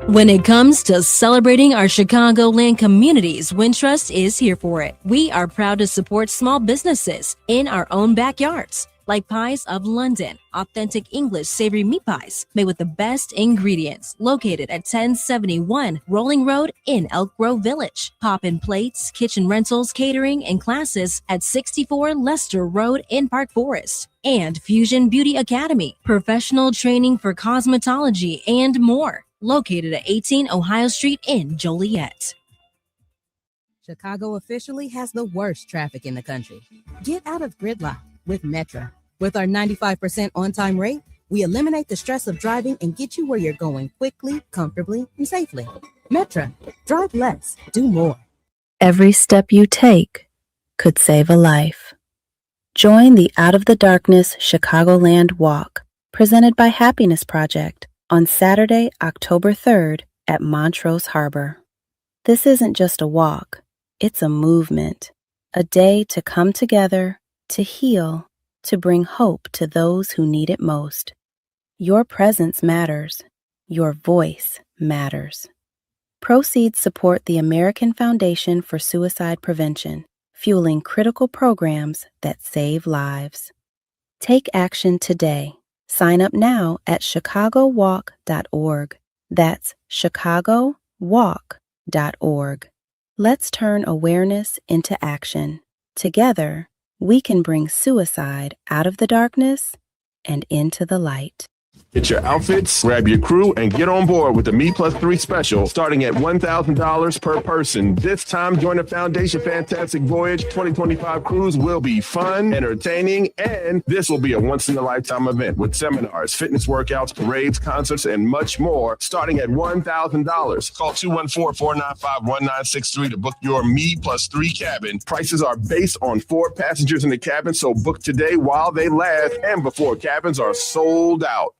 S16: When it comes to celebrating our Chicagoland communities, Wintrust is here for it. We are proud to support small businesses in our own backyards. like Pies of London, authentic English savory meat pies made with the best ingredients, located at 1071 Rolling Road in Elk Grove Village. Pop-in plates, kitchen rentals, catering, and classes at 64 Leicester Road in Park Forest. And Fusion Beauty Academy, professional training for cosmetology and more, located at 18 Ohio Street in Joliet.
S17: Chicago officially has the worst traffic in the country. Get out of gridlock with Metra. With our 95% on-time rate, we eliminate the stress of driving and get you where you're going quickly, comfortably, and safely. Metra. Drive less, do more.
S18: Every step you take could save a life. Join the Out of the Darkness Chicagoland Walk, presented by Happiness Project, on Saturday, October 3rd at Montrose Harbor. This isn't just a walk, it's a movement, a day to come together, to heal, to bring hope to those who need it most. Your presence matters. Your voice matters. Proceeds support the American Foundation for Suicide Prevention, fueling critical programs that save lives. Take action today. Sign up now at chicagowalk.org. That's chicagowalk.org. Let's turn awareness into action. Together, we can bring suicide out of the darkness and into the light.
S19: Get your outfits, grab your crew, and get on board with the Me Plus 3 special starting at $1,000 per person. This time, join the Foundation Fantastic Voyage 2025 cruise will be fun, entertaining, and this will be a once-in-a-lifetime event with seminars, fitness workouts, parades, concerts, and much more starting at $1,000. Call 214-495-1963 to book your Me Plus 3 cabin. Prices are based on 4 passengers in the cabin, so book today while they last and before cabins are sold out.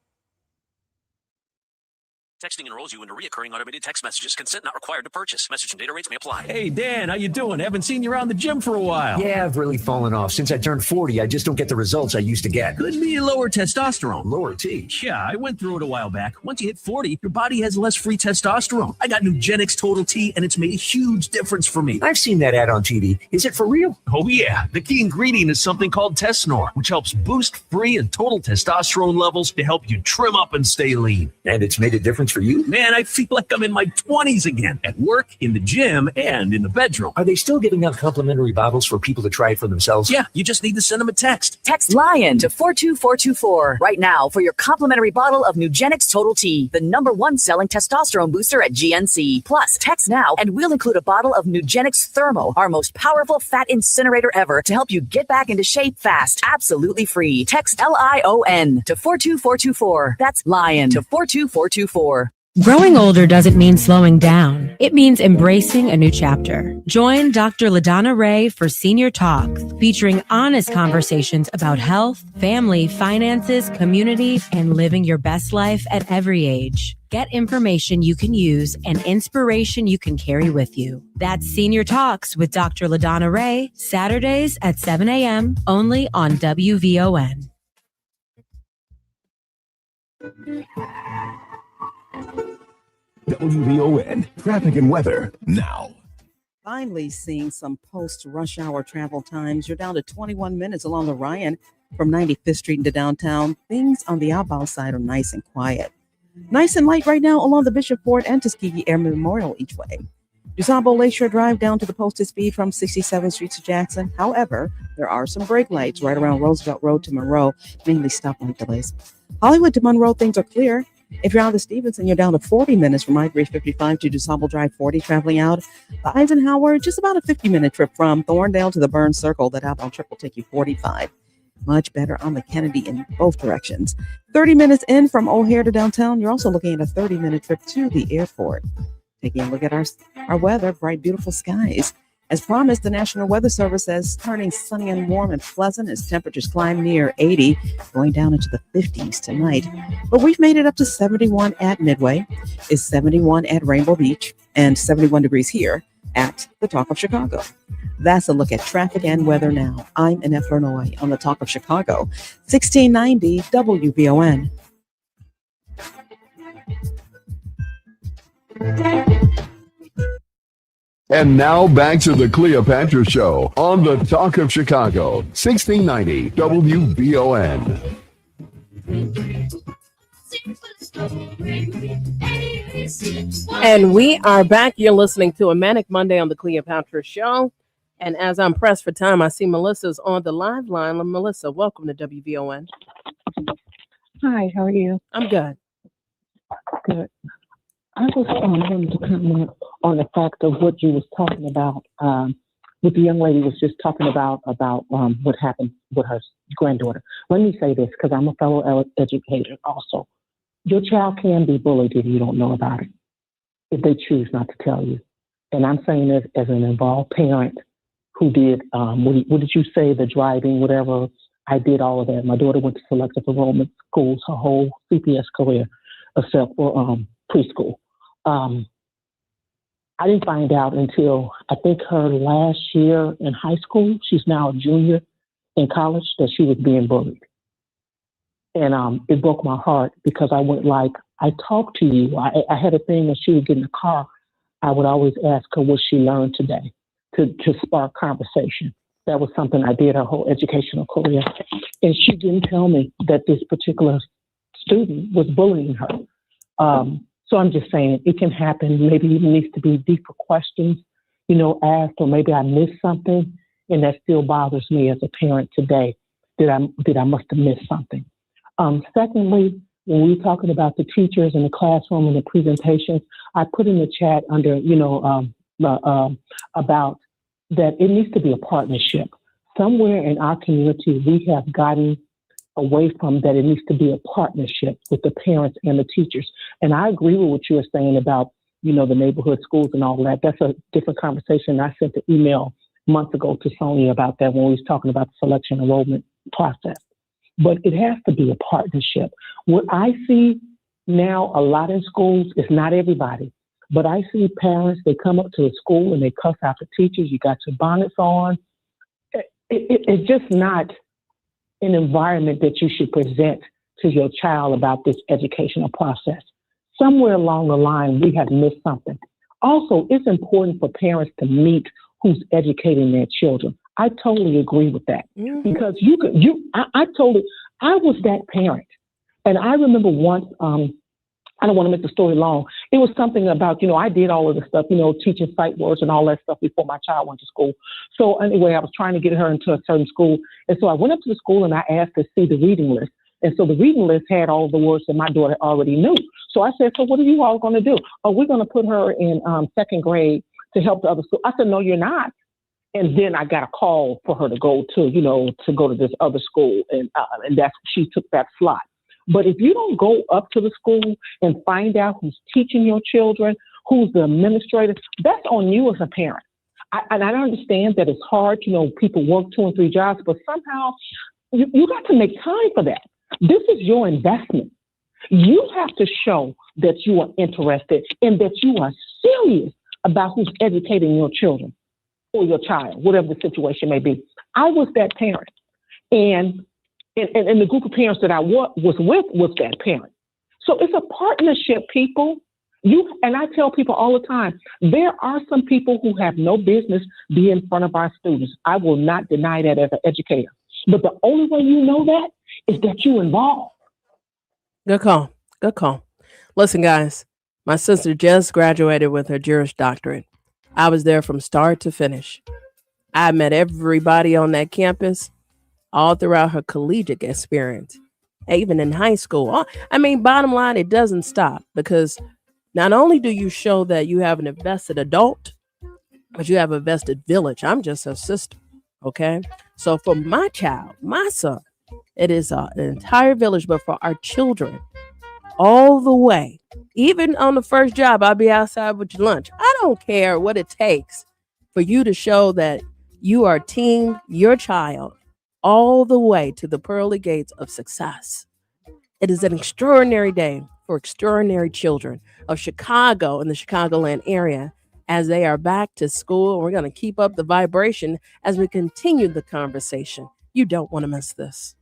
S20: Texting enrolls you into recurring automated text messages. Consent not required to purchase. Message and data rates may apply.
S21: Hey, Dan, how you doing? Haven't seen you around the gym for a while.
S22: Yeah, I've really fallen off. Since I turned 40, I just don't get the results I used to get.
S21: Could be lower testosterone.
S22: Lower T.
S21: Yeah, I went through it a while back. Once you hit 40, your body has less free testosterone. I got Nugenix Total T, and it's made a huge difference for me.
S22: I've seen that ad on TV. Is it for real?
S21: Oh, yeah. The key ingredient is something called Tesnor, which helps boost free and total testosterone levels to help you trim up and stay lean.
S22: And it's made a difference for you?
S21: Man, I feel like I'm in my 20s again, at work, in the gym, and in the bedroom.
S22: Are they still giving out complimentary bottles for people to try it for themselves?
S21: Yeah, you just need to send them a text.
S23: Text LION to 42424 right now for your complimentary bottle of Nugenix Total T, the #1 selling testosterone booster at GNC. Plus, text now and we'll include a bottle of Nugenix Thermo, our most powerful fat incinerator ever, to help you get back into shape fast, absolutely free. Text LION to 42424. That's LION to 42424.
S24: Growing older doesn't mean slowing down. It means embracing a new chapter. Join Dr. LaDonna Ray for Senior Talks, featuring honest conversations about health, family, finances, community, and living your best life at every age. Get information you can use and inspiration you can carry with you. That's Senior Talks with Dr. LaDonna Ray, Saturdays at 7 a.m., only on WVON.
S25: WVON traffic and weather now.
S6: Finally seeing some post-rush hour travel times. You're down to 21 minutes along the Ryan from 95th Street into downtown. Things on the outbound side are nice and quiet. Nice and light right now along the Bishop Ford and Tuskegee Air Memorial each way. DuSable Lakeshore Drive down to the posted speed from 67th Street to Jackson. However, there are some brake lights right around Roosevelt Road to Monroe, mainly stoplight delays. Hollywood to Monroe, things are clear. If you're out of Stevenson, you're down to 40 minutes from I-355 to DuSable Drive 40 traveling out. The Eisenhower, just about a 50-minute trip from Thorndale to the Burn Circle. That outbound trip will take you 45. Much better on the Kennedy in both directions. 30 minutes in from O'Hare to downtown. You're also looking at a 30-minute trip to the airport. Taking a look at our weather, bright, beautiful skies. As promised, the National Weather Service says turning sunny and warm and pleasant as temperatures climb near 80, going down into the 50s tonight. But we've made it up to 71 at Midway, is 71 at Rainbow Beach, and 71 degrees here at the Talk of Chicago. That's a look at traffic and weather now. I'm Annette Vernoy on the Talk of Chicago, 1690 WVON.
S2: And now back to the Cleopatra Show on the Talk of Chicago, 1690 WVON.
S1: And we are back. You're listening to a Manic Monday on the Cleopatra Show. And as I'm pressed for time, I see Melissa's on the live line. Melissa, welcome to WVON.
S4: Hi, how are you?
S1: I'm good.
S4: Good. I was wanting to comment on the fact of what you was talking about. What the young lady was just talking about what happened with her granddaughter. Let me say this, because I'm a fellow educator also. Your child can be bullied if you don't know about it, if they choose not to tell you. And I'm saying this as an involved parent who did, what did you say, the driving, whatever. I did all of that. My daughter went to selective enrollment schools her whole CPS career, except for preschool. I didn't find out until I think her last year in high school. She's now a junior in college, that she was being bullied. And it broke my heart because I went like, I talked to you. I had a thing when she would get in the car, I would always ask her what she learned today to spark conversation. That was something I did her whole educational career. And she didn't tell me that this particular student was bullying her. So I'm just saying it can happen. Maybe it needs to be deeper questions, asked, or maybe I missed something. And that still bothers me as a parent today, that I must have missed something. Secondly, when we're talking about the teachers in the classroom and the presentations, I put in the chat under, about that it needs to be a partnership. Somewhere in our community, we have gotten away from that. It needs to be a partnership with the parents and the teachers. And I agree with what you were saying about, the neighborhood schools and all that. That's a different conversation. I sent an email months ago to Sonya about that when we was talking about the selection enrollment process. But it has to be a partnership. What I see now a lot in schools is not everybody, but I see parents, they come up to the school and they cuss out the teachers. You got your bonnets on. It's just not an environment that you should present to your child about this educational process. Somewhere along the line, we have missed something. Also, it's important for parents to meet who's educating their children. I totally agree with that. Because I was that parent. And I remember once, I don't want to make the story long. It was something about, I did all of the stuff, teaching sight words and all that stuff before my child went to school. So anyway, I was trying to get her into a certain school. And so I went up to the school and I asked to see the reading list. And so the reading list had all the words that my daughter already knew. So I said, so what are you all going to do? Oh, we're going to put her in second grade to help the other school. I said, no, you're not. And then I got a call for her to go to this other school. And she took that slot. But if you don't go up to the school and find out who's teaching your children, who's the administrator, that's on you as a parent. I understand that it's hard, people work 2 and 3 jobs, but somehow you got to make time for that. This is your investment. You have to show that you are interested and that you are serious about who's educating your children or your child, whatever the situation may be. I was that parent. And the group of parents that I was with was that parent. So it's a partnership, people. And I tell people all the time, there are some people who have no business being in front of our students. I will not deny that as an educator. But the only way you know that is that you're involved.
S1: Good call. Good call. Listen, guys, my sister just graduated with her Juris Doctorate. I was there from start to finish. I met everybody on that campus all throughout her collegiate experience, even in high school. Bottom line, it doesn't stop, because not only do you show that you have an invested adult, but you have a vested village. I'm just her sister, okay? So for my child, my son, it is an entire village, but for our children, all the way, even on the first job, I'll be outside with your lunch. I don't care what it takes for you to show that you are team your child all the way to the pearly gates of success. It is an extraordinary day for extraordinary children of Chicago and the Chicagoland area as they are back to school. We're going to keep up the vibration as we continue the conversation. You don't want to miss this.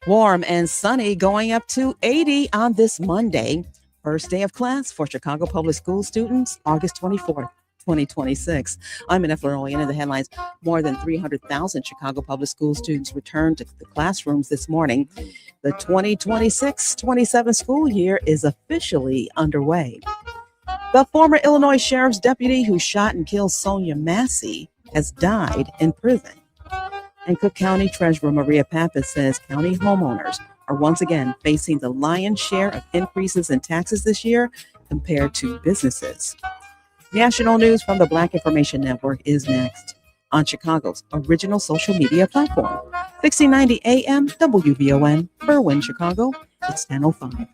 S6: Warm and sunny, going up to 80 on this Monday. First day of class for Chicago Public School students, August 24th, 2026. I'm Annette Florian in the headlines. More than 300,000 Chicago Public School students returned to the classrooms this morning. The 2026-27 school year is officially underway. The former Illinois Sheriff's deputy who shot and killed Sonya Massey has died in prison. And Cook County Treasurer Maria Pappas says county homeowners are once again facing the lion's share of increases in taxes this year compared to businesses. National news from the Black Information Network is next on Chicago's original social media platform. 1690 AM WVON, Berwyn, Chicago. It's 10:05.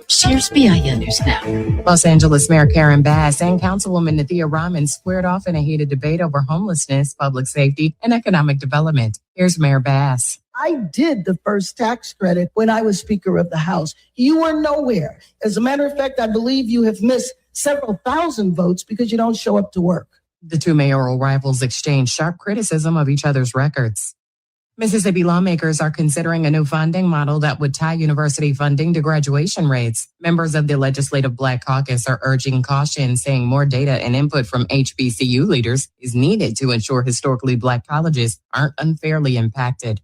S5: Here's BIN News Now. Los Angeles Mayor Karen Bass and Councilwoman Nathia Rahman squared off in a heated debate over homelessness, public safety, and economic development. Here's Mayor Bass.
S7: I did the first tax credit when I was Speaker of the House. You were nowhere. As a matter of fact, I believe you have missed several thousand votes because you don't show up to work.
S5: The two mayoral rivals exchanged sharp criticism of each other's records. Mississippi lawmakers are considering a new funding model that would tie university funding to graduation rates. Members of the Legislative Black Caucus are urging caution, saying more data and input from HBCU leaders is needed to ensure historically Black colleges aren't unfairly impacted.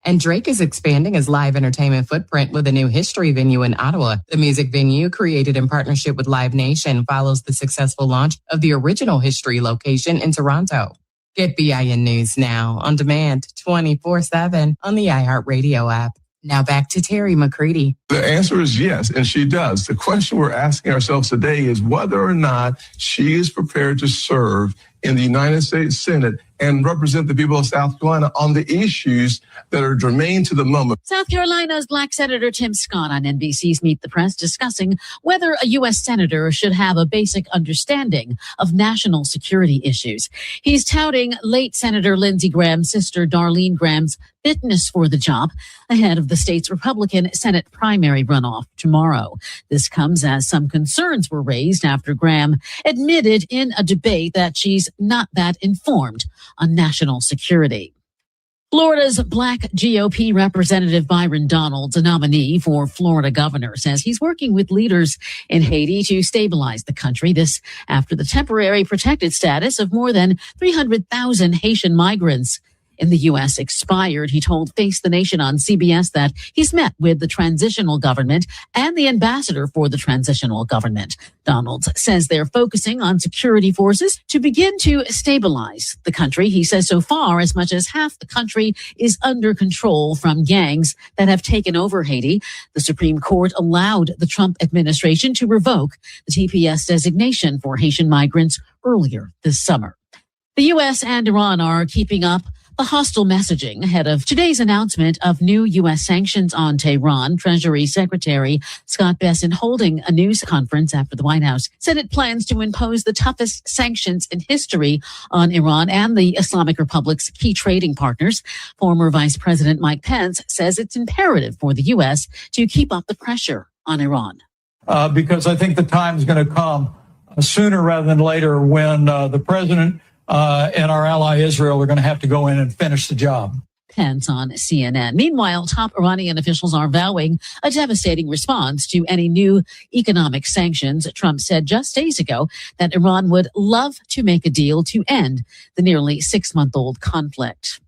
S5: And Drake is expanding his live entertainment footprint with a new history venue in Ottawa. The music venue, created in partnership with Live Nation, follows the successful launch of the original history location in Toronto. Get BIN News Now on demand 24/7 on the iHeartRadio app. Now back to Terry McCready.
S19: The answer is yes, and she does. The question we're asking ourselves today is whether or not she is prepared to serve in the United States Senate and represent the people of South Carolina on the issues that are germane to the moment.
S8: South Carolina's Black Senator Tim Scott on NBC's Meet the Press discussing whether a U.S. senator should have a basic understanding of national security issues. He's touting late Senator Lindsey Graham's sister Darlene Graham's fitness for the job ahead of the state's Republican Senate primary runoff tomorrow. This comes as some concerns were raised after Graham admitted in a debate that she's not that informed on national security. Florida's Black GOP Representative Byron Donalds, a nominee for Florida governor, says he's working with leaders in Haiti to stabilize the country. This after the temporary protected status of more than 300,000 Haitian migrants in the U.S. expired. He told Face the Nation on CBS that he's met with the transitional government and the ambassador for the transitional government. Donalds says they're focusing on security forces to begin to stabilize the country. He says so far, as much as half the country is under control from gangs that have taken over Haiti. The Supreme Court allowed the Trump administration to revoke the TPS designation for Haitian migrants earlier this summer. The U.S. and Iran are keeping up the hostile messaging ahead of today's announcement of new U.S. sanctions on Tehran. Treasury Secretary Scott Bessent holding a news conference after the White House said it plans to impose the toughest sanctions in history on Iran and the Islamic Republic's key trading partners. Former Vice President Mike Pence says it's imperative for the U.S. to keep up the pressure on Iran.
S9: Because I think the time is going to come sooner rather than later when the president and our ally Israel are going to have to go in and finish the job.
S8: Pence on CNN. Meanwhile, top Iranian officials are vowing a devastating response to any new economic sanctions. Trump said just days ago that Iran would love to make a deal to end the nearly 6-month-old conflict.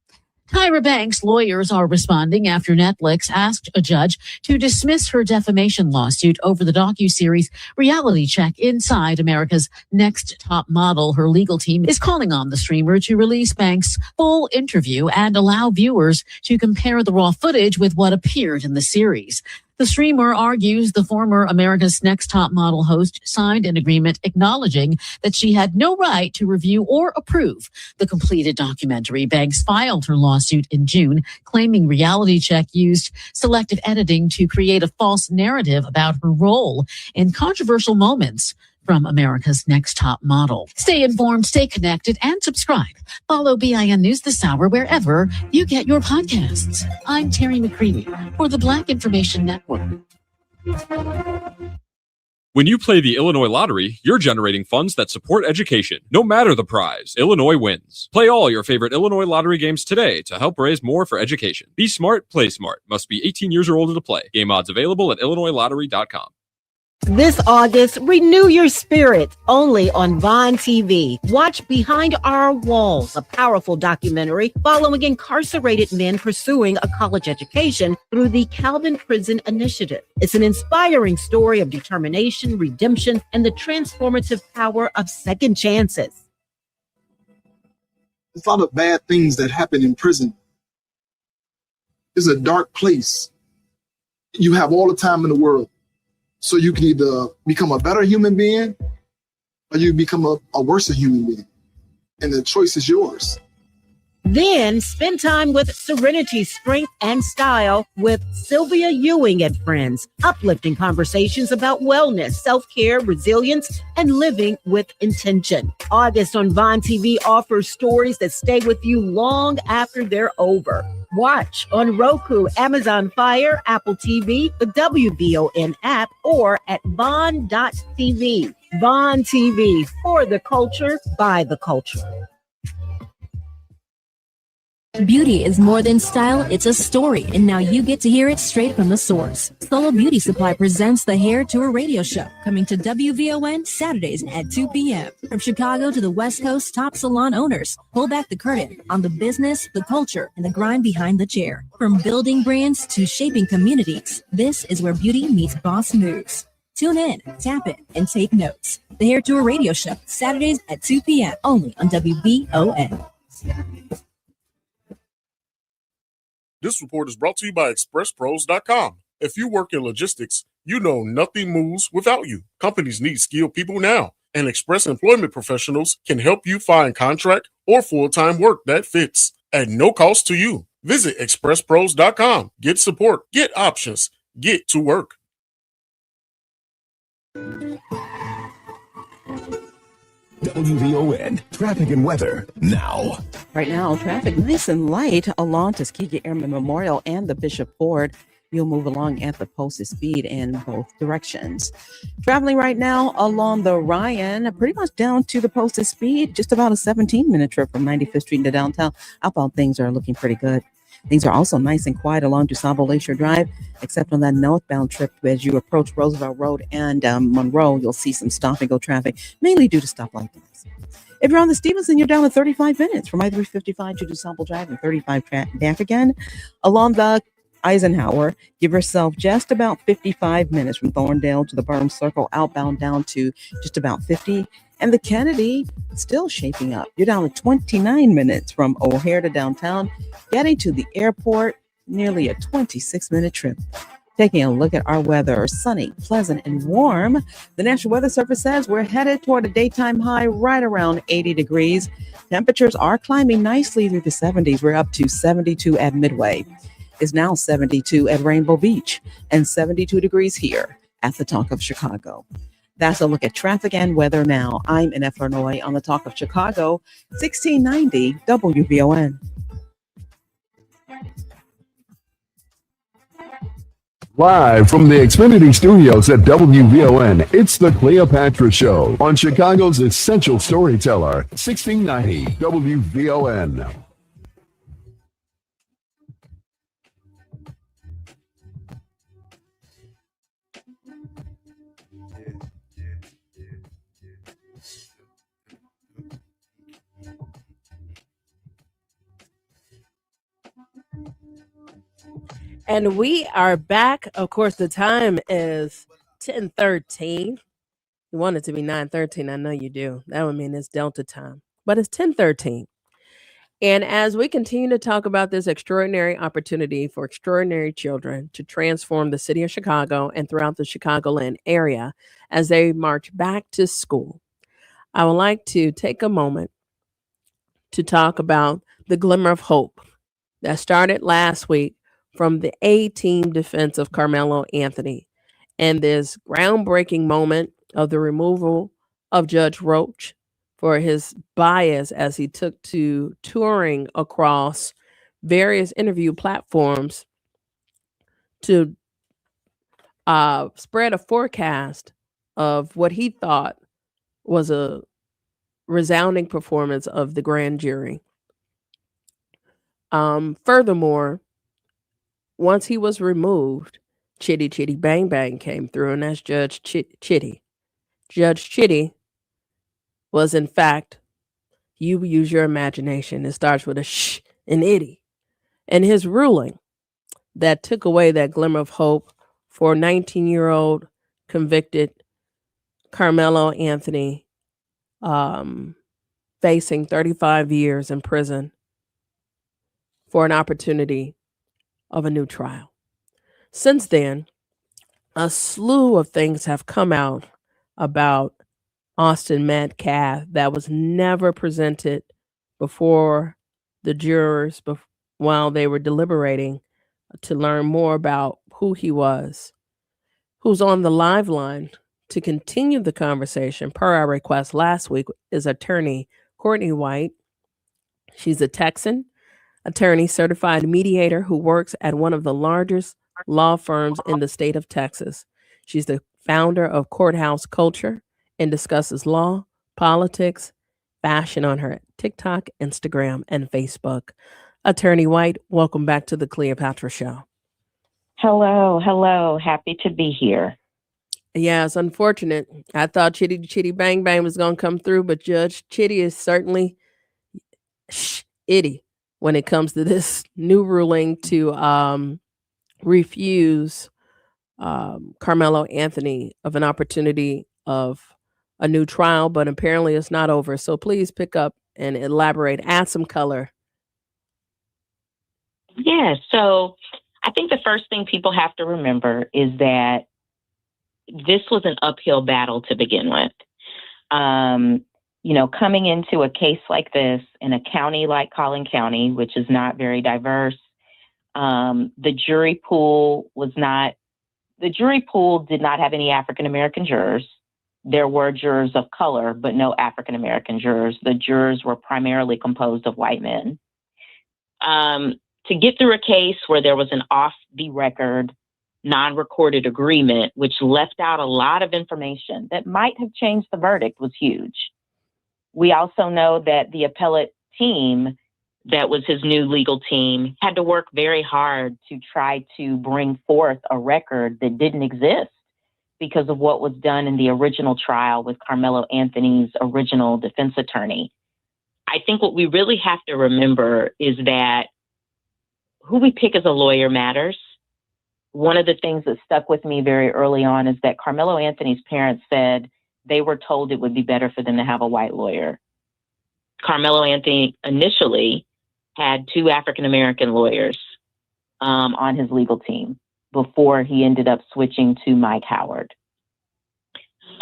S8: Tyra Banks' lawyers are responding after Netflix asked a judge to dismiss her defamation lawsuit over the docuseries Reality Check Inside America's Next Top Model. Her legal team is calling on the streamer to release Banks' full interview and allow viewers to compare the raw footage with what appeared in the series. The streamer argues the former America's Next Top Model host signed an agreement acknowledging that she had no right to review or approve the completed documentary. Banks filed her lawsuit in June, claiming Reality Check used selective editing to create a false narrative about her role in controversial moments from America's Next Top Model. Stay informed, stay connected, and subscribe. Follow BIN News this hour wherever you get your podcasts. I'm Terry McCready for the Black Information Network.
S10: When you play the Illinois Lottery, you're generating funds that support education. No matter the prize, Illinois wins. Play all your favorite Illinois Lottery games today to help raise more for education. Be smart, play smart. Must be 18 years or older to play. Game odds available at IllinoisLottery.com.
S3: This August, renew your spirit only on Vaughn TV. Watch Behind Our Walls, a powerful documentary following incarcerated men pursuing a college education through the Calvin Prison Initiative. It's an inspiring story of determination, redemption, and the transformative power of second chances.
S11: There's a lot of bad things that happen in prison. It's a dark place. You have all the time in the world. So you can either become a better human being or you become a worse human being. And the choice is yours.
S3: Then spend time with Serenity, Strength, and Style with Sylvia Ewing and friends. Uplifting conversations about wellness, self-care, resilience, and living with intention. August on Vaughn TV offers stories that stay with you long after they're over. Watch on Roku, Amazon Fire, Apple TV, the WVON app, or at Vaughn.tv. Vaughn TV, for the culture, by the culture.
S16: Beauty is more than style, it's a story, and now you get to hear it straight from the source. Solo Beauty Supply presents the Hair Tour radio show, coming to WVON Saturdays at 2 p.m. From Chicago to the West Coast, top salon owners pull back the curtain on the business, the culture, and the grind behind the chair. From building brands to shaping communities, this is where beauty meets boss moves. Tune in, tap in, and take notes. The Hair Tour radio show, Saturdays at 2 p.m. only on WVON.
S12: This report is brought to you by ExpressPros.com. If you work in logistics, you know nothing moves without you. Companies need skilled people now, and Express Employment Professionals can help you find contract or full-time work that fits at no cost to you. Visit ExpressPros.com. Get support, get options, get to work.
S25: WVON traffic and weather now.
S6: Right now, traffic nice and light along Tuskegee Airmen Memorial and the Bishop Ford. You'll move along at the posted speed in both directions. Traveling right now along the Ryan, pretty much down to the posted speed, just about a 17-minute trip from 95th Street to downtown. Outbound things are looking pretty good. Things are also nice and quiet along DuSable Lakeshore Drive, except on that northbound trip as you approach Roosevelt Road and Monroe, you'll see some stop-and-go traffic, mainly due to stoplight delays. If you're on the Stevenson, you're down to 35 minutes from I-355 to DuSable Drive and 35 back again. Along the Eisenhower, give yourself just about 55 minutes from Thorndale to the Burn Circle, outbound down to just about 50. And the Kennedy still shaping up. You're down to 29 minutes from O'Hare to downtown, getting to the airport, nearly a 26-minute trip. Taking a look at our weather, sunny, pleasant, and warm. The National Weather Service says we're headed toward a daytime high right around 80 degrees. Temperatures are climbing nicely through the 70s. We're up to 72 at Midway. It's now 72 at Rainbow Beach and 72 degrees here at the Talk of Chicago. That's a look at traffic and weather now. I'm Annette Flournoy on the Talk of Chicago, 1690 WVON.
S2: Live from the Xfinity Studios at WVON, it's the Cleopatra Show on Chicago's essential storyteller, 1690 WVON.
S1: And we are back. Of course, the time is 10:13. You want it to be 9:13. I know you do. That would mean it's Delta time. But it's 10:13. And as we continue to talk about this extraordinary opportunity for extraordinary children to transform the city of Chicago and throughout the Chicagoland area as they march back to school, I would like to take a moment to talk about the Glimmer of Hope that started last week from the A-team defense of Karmelo Anthony and this groundbreaking moment of the removal of Judge Roach for his bias as he took to touring across various interview platforms to spread a forecast of what he thought was a resounding performance of the grand jury. Furthermore, once he was removed, Chitty Chitty Bang Bang came through, and that's Judge Chitty. Judge Chitty was, in fact, you use your imagination. It starts with a sh and itty. And his ruling that took away that glimmer of hope for 19-year-old convicted Karmelo Anthony, facing 35 years in prison for an opportunity of a new trial. Since then, a slew of things have come out about Austin Metcalf that was never presented before the jurors while they were deliberating to learn more about who he was. Who's on the live line to continue the conversation per our request last week is attorney Courtney White. She's a Texan attorney, certified mediator who works at one of the largest law firms in the state of Texas. She's the founder of Courthouse Culture and discusses law, politics, fashion on her TikTok, Instagram, and Facebook. Attorney White, welcome back to the Cleopatra Show.
S13: Hello. Happy to be here.
S1: Yeah, it's unfortunate. I thought Chitty Chitty Bang Bang was going to come through, but Judge Chitty is certainly itty when it comes to this new ruling to refuse Karmelo Anthony of an opportunity of a new trial, but apparently it's not over. So please pick up and elaborate, add some color.
S13: Yeah, so I think the first thing people have to remember is that this was an uphill battle to begin with. Coming into a case like this in a county like Collin County, which is not very diverse, the jury pool did not have any African-American jurors. There were jurors of color, but no African-American jurors. The jurors were primarily composed of white men. To get through a case where there was an off-the-record, non-recorded agreement, which left out a lot of information that might have changed the verdict, was huge. We also know that the appellate team, that was his new legal team, had to work very hard to try to bring forth a record that didn't exist because of what was done in the original trial with Karmelo Anthony's original defense attorney. I think what we really have to remember is that who we pick as a lawyer matters. One of the things that stuck with me very early on is that Karmelo Anthony's parents said they were told it would be better for them to have a white lawyer. Karmelo Anthony initially had 2 African-American lawyers on his legal team before he ended up switching to Mike Howard.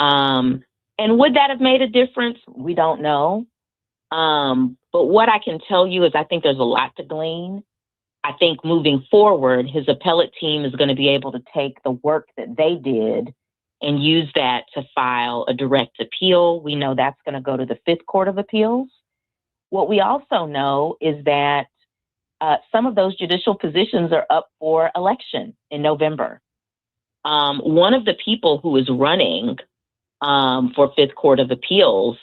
S13: And would that have made a difference? We don't know. But what I can tell you is I think there's a lot to glean. I think moving forward, his appellate team is going to be able to take the work that they did and use that to file a direct appeal. We know that's going to go to the 5th Court of Appeals. What we also know is that some of those judicial positions are up for election in November. One of the people who is running for 5th Court of Appeals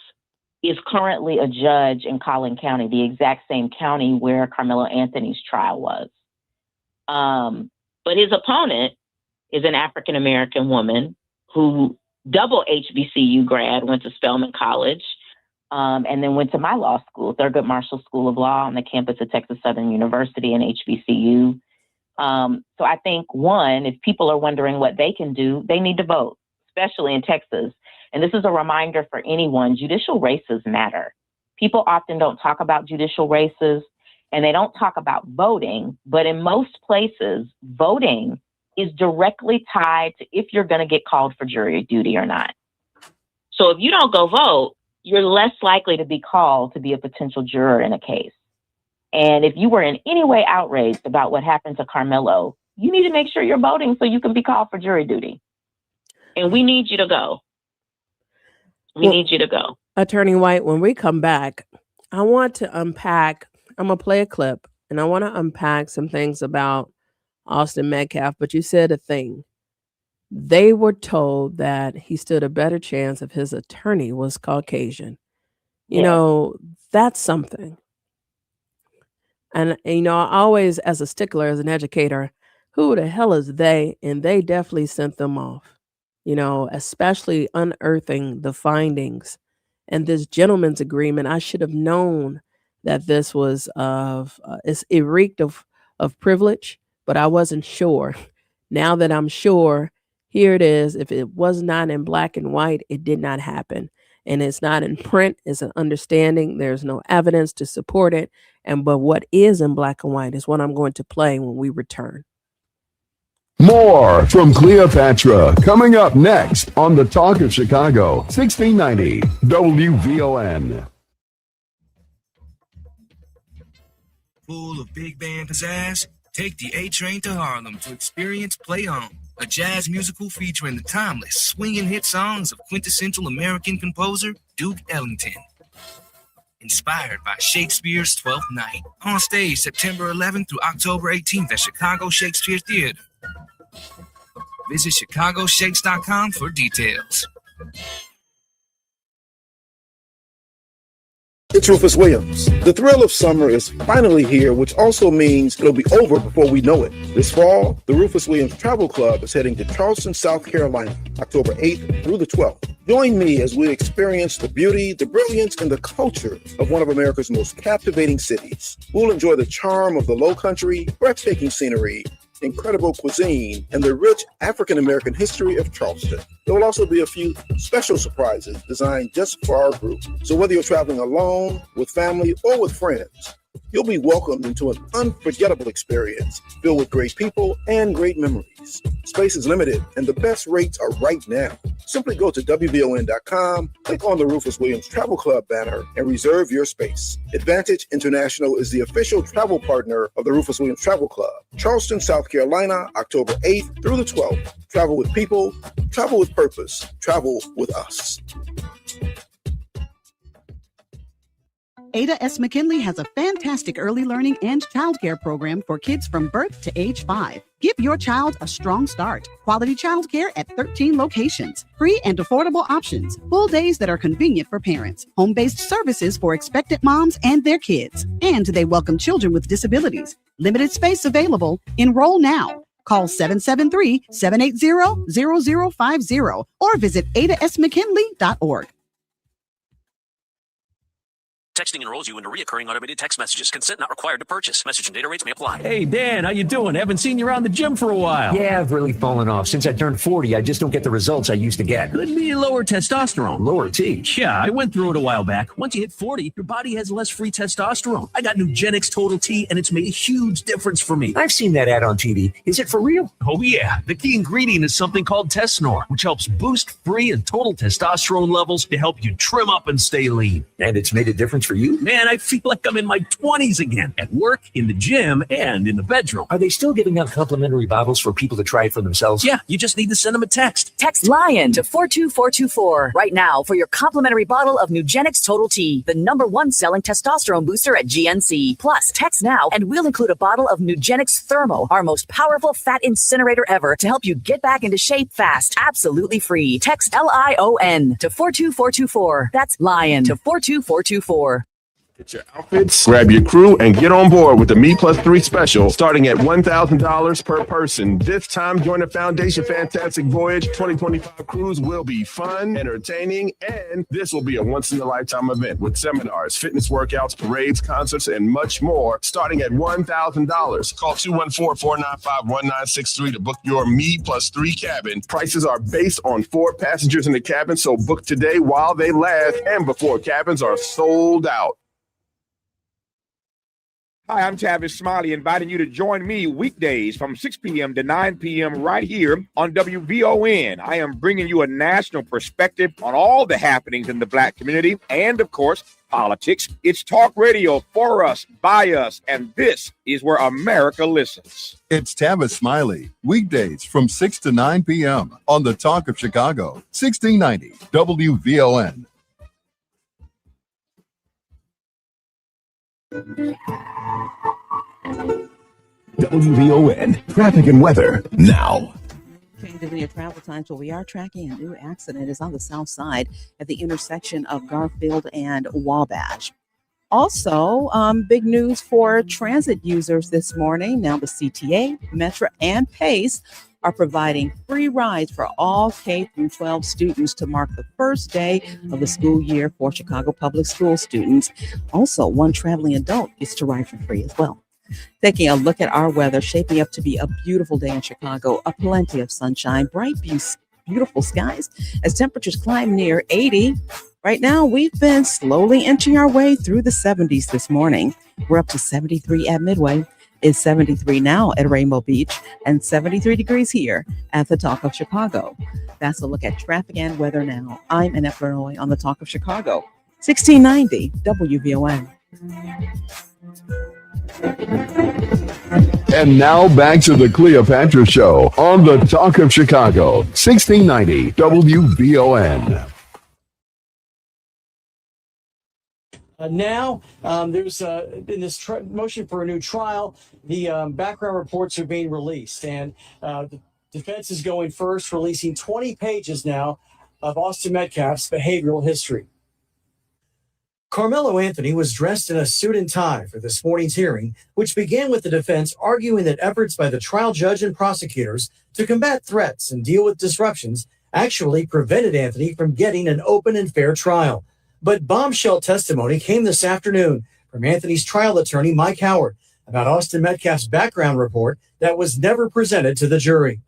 S13: is currently a judge in Collin County, the exact same county where Karmelo Anthony's trial was. But his opponent is an African-American woman who double HBCU grad, went to Spelman College, and then went to my law school, Thurgood Marshall School of Law on the campus of Texas Southern University and HBCU. So I think, one, if people are wondering what they can do, they need to vote, especially in Texas. And this is a reminder for anyone, judicial races matter. People often don't talk about judicial races and they don't talk about voting, but in most places, voting is directly tied to if you're going to get called for jury duty or not. So if you don't go vote, you're less likely to be called to be a potential juror in a case. And if you were in any way outraged about what happened to Karmelo, you need to make sure you're voting so you can be called for jury duty. And we need you to go. We need you to go.
S1: Attorney White, when we come back, I want to unpack, I'm going to play a clip, and I want to unpack some things about Austin Metcalf, but you said a thing. They were told that he stood a better chance if his attorney was Caucasian. You know, that's something. And, I always, as a stickler, as an educator, who the hell is they? And they definitely sent them off, especially unearthing the findings and this gentleman's agreement. I should have known that this was it reeked of privilege, but I wasn't sure. Now that I'm sure, here it is. If it was not in black and white, it did not happen. And it's not in print, it's an understanding. There's no evidence to support it. But what is in black and white is what I'm going to play when we return.
S2: More from Cleopatra coming up next on the Talk of Chicago, 1690 WVON.
S14: Full of big band pizzazz? Take the A Train to Harlem to experience Play On, a jazz musical featuring the timeless swinging hit songs of quintessential American composer Duke Ellington. Inspired by Shakespeare's Twelfth Night. On stage September 11th through October 18th at Chicago Shakespeare Theater. Visit chicagoshakes.com for details.
S15: It's Rufus Williams. The thrill of summer is finally here, which also means it'll be over before we know it. This fall, the Rufus Williams Travel Club is heading to Charleston, South Carolina, October 8th through the 12th. Join me as we experience the beauty, the brilliance, and the culture of one of America's most captivating cities. We'll enjoy the charm of the Lowcountry, breathtaking scenery, incredible cuisine, and the rich African-American history of Charleston. There will also be a few special surprises designed just for our group. So whether you're traveling alone, with family, or with friends, you'll be welcomed into an unforgettable experience filled with great people and great memories. Space is limited, and the best rates are right now. Simply go to WVON.com, click on the Rufus Williams Travel Club banner, and reserve your space. Advantage International is the official travel partner of the Rufus Williams Travel Club. Charleston, South Carolina, October 8th through the 12th. Travel with people, travel with purpose, travel with us.
S17: Ada S. McKinley has a fantastic early learning and childcare program for kids from birth to age 5. Give your child a strong start. Quality childcare at 13 locations. Free and affordable options. Full days that are convenient for parents. Home-based services for expectant moms and their kids. And they welcome children with disabilities. Limited space available. Enroll now. Call 773-780-0050 or visit adasmckinley.org.
S21: Texting enrolls you into recurring automated text messages. Consent not required to purchase. Message and data rates may apply.
S22: Hey, Dan, how you doing? Haven't seen you around the gym for a while.
S21: Yeah, I've really fallen off. Since I turned 40, I just don't get the results I used to get.
S22: Could be lower testosterone.
S21: Lower T.
S22: Yeah, I went through it a while back. Once you hit 40, your body has less free testosterone. I got Nugenix Total T, and it's made a huge difference for me.
S21: I've seen that ad on TV. Is it for real?
S22: Oh, yeah.
S21: The key ingredient is something called Tesnor, which helps boost free and total testosterone levels to help you trim up and stay lean. And it's made a difference for you?
S22: Man, I feel like I'm in my 20s again, at work, in the gym, and in the bedroom.
S21: Are they still giving out complimentary bottles for people to try it for themselves?
S22: Yeah, you just need to send them a text.
S23: Text LION to 42424 right now for your complimentary bottle of Nugenix Total T, the #1 selling testosterone booster at GNC. Plus, text now and we'll include a bottle of Nugenix Thermo, our most powerful fat incinerator ever, to help you get back into shape fast. Absolutely free. Text LION to 42424. That's LION to 42424.
S19: Get your outfits, grab your crew, and get on board with the Me+3 special starting at $1,000 per person. This time, join the Foundation Fantastic Voyage 2025 cruise will be fun, entertaining, and this will be a once-in-a-lifetime event with seminars, fitness workouts, parades, concerts, and much more starting at $1,000. Call 214-495-1963 to book your Me+3 cabin. Prices are based on 4 passengers in the cabin, so book today while they last and before cabins are sold out.
S18: Hi, I'm Tavis Smiley, inviting you to join me weekdays from 6 p.m. to 9 p.m. right here on WVON. I am bringing you a national perspective on all the happenings in the Black community and, of course, politics. It's talk radio for us, by us, and this is where America listens.
S2: It's Tavis Smiley, weekdays from 6 to 9 p.m. on the Talk of Chicago, 1690 WVON.
S25: WVON traffic and weather now.
S6: Changing your travel time, so we are tracking a new accident. It's on the south side at the intersection of Garfield and Wabash. Also, big news for transit users this morning. Now the CTA, Metra, and PACE are providing free rides for all K through 12 students to mark the first day of the school year for Chicago Public School students. Also, one traveling adult gets to ride for free as well. Taking a look at our weather, shaping up to be a beautiful day in Chicago, a plenty of sunshine, bright, beautiful skies as temperatures climb near 80. Right now, we've been slowly inching our way through the 70s this morning. We're up to 73 at Midway. It's 73 now at Rainbow Beach and 73 degrees here at the Talk of Chicago. That's a look at traffic and weather now. I'm Annette Bernoy on the Talk of Chicago, 1690 WVON.
S2: And now back to the Cleopatra Show on the Talk of Chicago, 1690 WVON.
S4: Now, there's in this motion for a new trial, the background reports are being released, and the defense is going first, releasing 20 pages now of Austin Metcalf's behavioral history. Karmelo Anthony was dressed in a suit and tie for this morning's hearing, which began with the defense arguing that efforts by the trial judge and prosecutors to combat threats and deal with disruptions actually prevented Anthony from getting an open and fair trial. But bombshell testimony came this afternoon from Anthony's trial attorney, Mike Howard, about Austin Metcalf's background report that was never presented to the jury.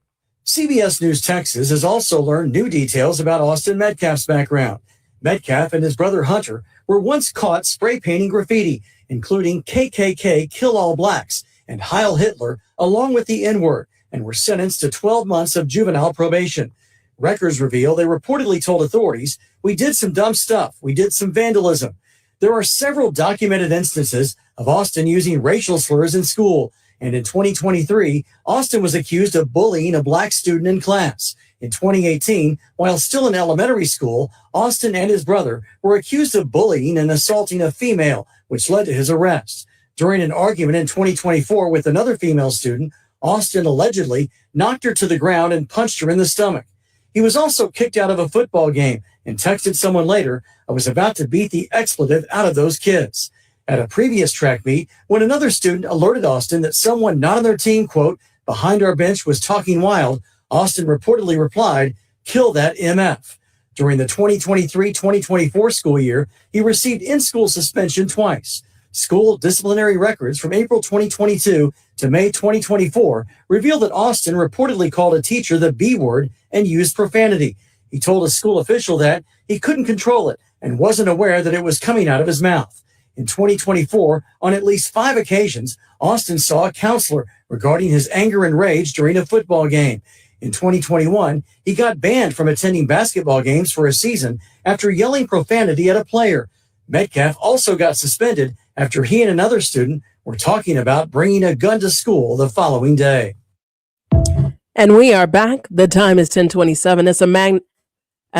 S4: CBS News Texas has also learned new details about Austin Metcalf's background. Metcalf and his brother Hunter were once caught spray painting graffiti, including KKK Kill All Blacks and Heil Hitler, along with the N-word, and were sentenced to 12 months of juvenile probation. Records reveal they reportedly told authorities, "We did some dumb stuff. We did some vandalism." There are several documented instances of Austin using racial slurs in school. And in 2023, Austin was accused of bullying a black student in class. In 2018, while still in elementary school, Austin and his brother were accused of bullying and assaulting a female, which led to his arrest. During an argument in 2024 with another female student, Austin allegedly knocked her to the ground and punched her in the stomach. He was also kicked out of a football game and texted someone later, "I was about to beat the expletive out of those kids." At a previous track meet, when another student alerted Austin that someone not on their team, quote, "behind our bench was talking wild," Austin reportedly replied, "Kill that MF." During the 2023-2024 school year, he received in-school suspension twice. School disciplinary records from April 2022 to May 2024 reveal that Austin reportedly called a teacher the B word and used profanity. He told a school official that he couldn't control it and wasn't aware that it was coming out of his mouth. In 2024, on at least 5 occasions, Austin saw a counselor regarding his anger and rage during a football game. In 2021, he got banned from attending basketball games for a season after yelling profanity at a player. Metcalf also got suspended after he and another student were talking about bringing a gun to school the following day.
S1: And we are back. The time is 10:27. It's a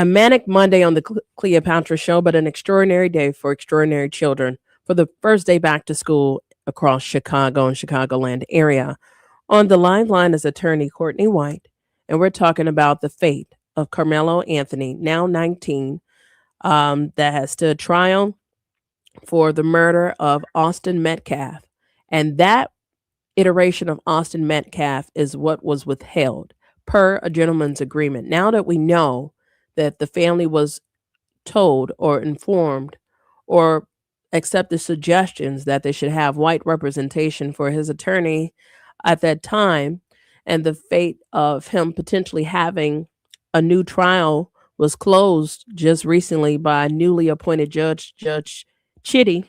S1: manic Monday on the Cleopatra Show, but an extraordinary day for extraordinary children for the first day back to school across Chicago and Chicagoland area. On the live line is attorney Courtney White, and we're talking about the fate of Karmelo Anthony, now 19, that has stood trial for the murder of Austin Metcalf. And that iteration of Austin Metcalf is what was withheld per a gentleman's agreement. Now that we know that the family was told or informed or accepted suggestions that they should have white representation for his attorney at that time, and the fate of him potentially having a new trial was closed just recently by newly appointed Judge Chitty.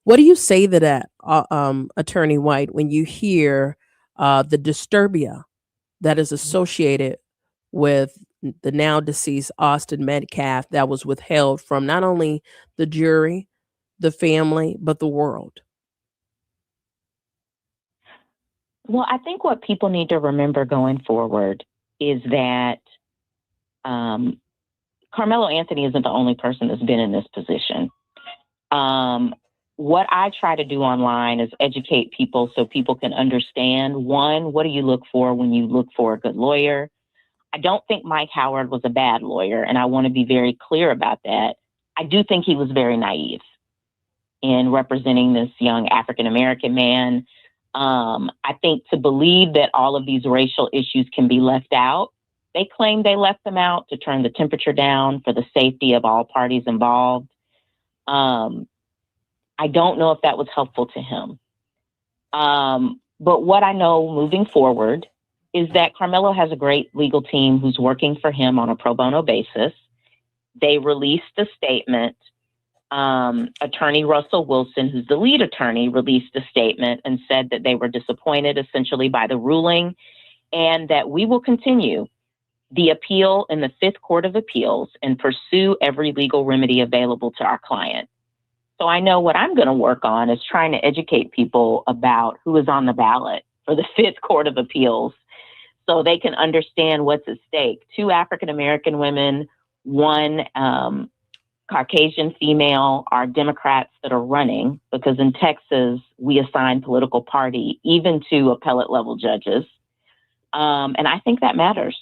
S1: What do you say to that, Attorney White, when you hear the disturbia that is associated with the now deceased Austin Metcalf that was withheld from not only the jury, the family, but the world?
S13: Well, I think what people need to remember going forward is that Karmelo Anthony isn't the only person that's been in this position. What I try to do online is educate people so people can understand, one, what do you look for when you look for a good lawyer? I don't think Mike Howard was a bad lawyer, and I want to be very clear about that. I do think he was very naive. in representing this young African-American man. I think to believe that all of these racial issues can be left out, they claim they left them out to turn the temperature down for the safety of all parties involved. I don't know if that was helpful to him. But what I know moving forward is that Karmelo has a great legal team who's working for him on a pro bono basis. They released a statement. Attorney Russell Wilson, who's the lead attorney, released a statement and said that they were disappointed essentially by the ruling and that we will continue the appeal in the Fifth Court of Appeals and pursue every legal remedy available to our client. So I know what I'm going to work on is trying to educate people about who is on the ballot for the Fifth Court of Appeals so they can understand what's at stake. 2 African-American women, 1 Caucasian female are Democrats that are running, because in Texas, we assign political party even to appellate level judges. And I think that matters.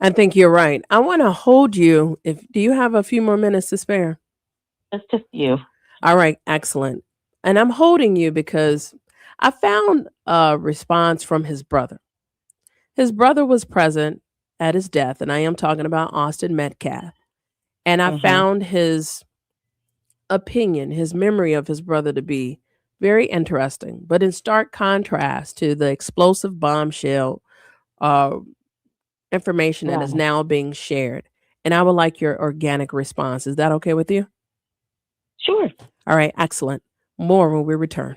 S1: I think you're right. I want to hold you. Do you have a few more minutes to spare?
S13: Just a few.
S1: All right. Excellent. And I'm holding you because I found a response from his brother. His brother was present at his death, and I am talking about Austin Metcalf. And I found his opinion, his memory of his brother to be very interesting, but in stark contrast to the explosive bombshell information that is now being shared. And I would like your organic response. Is that okay with you?
S13: Sure.
S1: All right. Excellent. More when we return.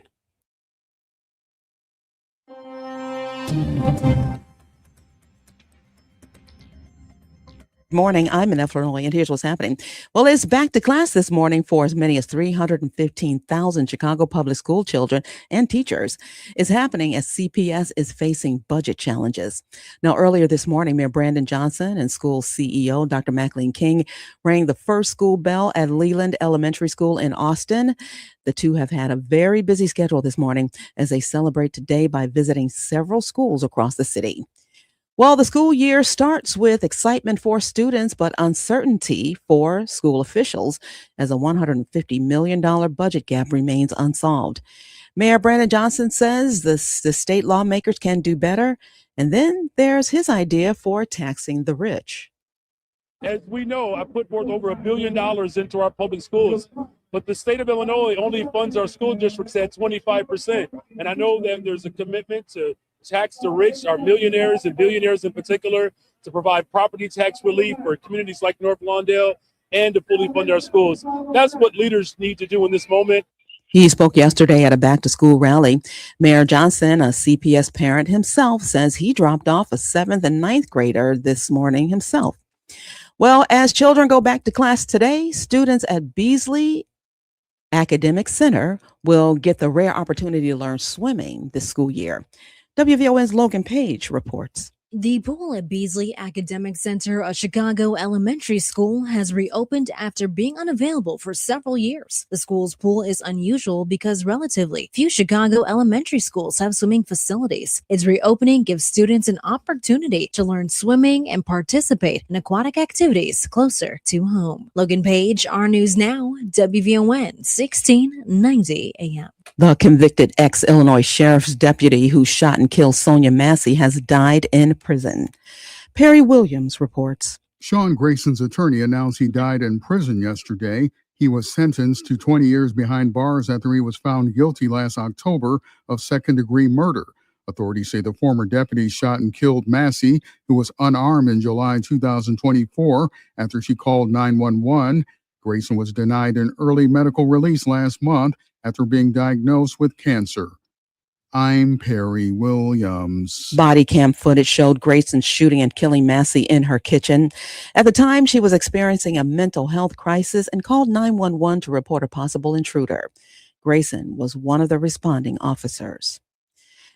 S6: Morning, I'm in Illinois, and here's what's happening. Well, it's back to class this morning for as many as 315,000 Chicago public school children and teachers. It's happening as CPS is facing budget challenges. Now, earlier this morning, Mayor Brandon Johnson and school CEO Dr. Maclean King rang the first school bell at Leland Elementary School in Austin. The two have had a very busy schedule this morning as they celebrate today by visiting several schools across the city. Well, the school year starts with excitement for students, but uncertainty for school officials as a $150 million budget gap remains unsolved. Mayor Brandon Johnson says the state lawmakers can do better. And then there's his idea for taxing the rich.
S5: As we know, I put forth over $1 billion into our public schools, but the state of Illinois only funds our school districts at 25%. And I know that there's a commitment to tax the rich, our millionaires and billionaires in particular, to provide property tax relief for communities like North Lawndale and to fully fund our schools. That's what leaders need to do in this moment.
S6: He spoke yesterday at a back-to-school rally. Mayor Johnson, a CPS parent himself, says he dropped off a 7th and 9th grader this morning himself. Well, as children go back to class today, students at Beasley Academic Center will get the rare opportunity to learn swimming this school year. WVON's Logan Page reports.
S16: The pool at Beasley Academic Center, a Chicago elementary school, has reopened after being unavailable for several years. The school's pool is unusual because relatively few Chicago elementary schools have swimming facilities. Its reopening gives students an opportunity to learn swimming and participate in aquatic activities closer to home. Logan Page, our News Now, WVON 1690 AM.
S6: The convicted ex-Illinois sheriff's deputy who shot and killed Sonya Massey has died in prison. Perry Williams reports.
S7: Sean Grayson's attorney announced he died in prison yesterday. He was sentenced to 20 years behind bars after he was found guilty last October of second-degree murder. Authorities say the former deputy shot and killed Massey, who was unarmed in July 2024 after she called 911. Grayson was denied an early medical release last month after being diagnosed with cancer. I'm Perry Williams.
S6: Body cam footage showed Grayson shooting and killing Massey in her kitchen. At the time, she was experiencing a mental health crisis and called 911 to report a possible intruder. Grayson was one of the responding officers.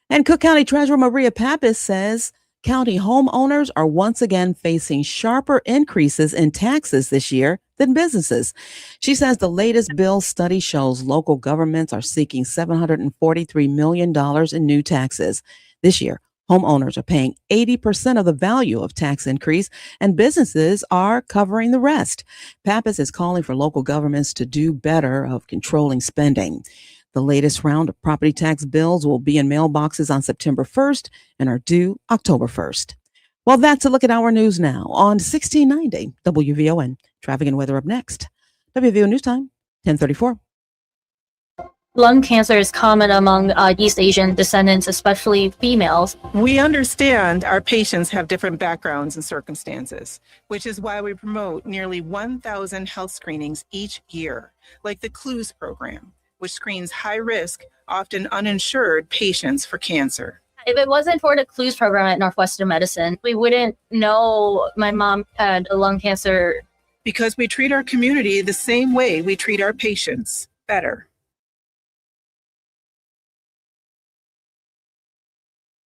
S6: And Cook County Treasurer Maria Pappas says county homeowners are once again facing sharper increases in taxes this year than businesses. She says the latest bill study shows local governments are seeking $743 million in new taxes. This year, Homeowners are paying 80% of the value of tax increase, and businesses are covering the rest. Pappas is calling for local governments to do better of controlling spending. The latest round of property tax bills will be in mailboxes on September 1st and are due October 1st. Well, that's a look at our news now on 1690 WVON. Traffic and weather up next. WVO News Time, 10:34.
S8: Lung cancer is common among East Asian descendants, especially females.
S9: We understand our patients have different backgrounds and circumstances, which is why we promote nearly 1,000 health screenings each year, like the CLUES program, which screens high-risk, often uninsured patients for cancer.
S8: If it wasn't for the CLUES program at Northwestern Medicine, we wouldn't know my mom had lung cancer.
S9: Because we treat our community the same way we treat our patients, better.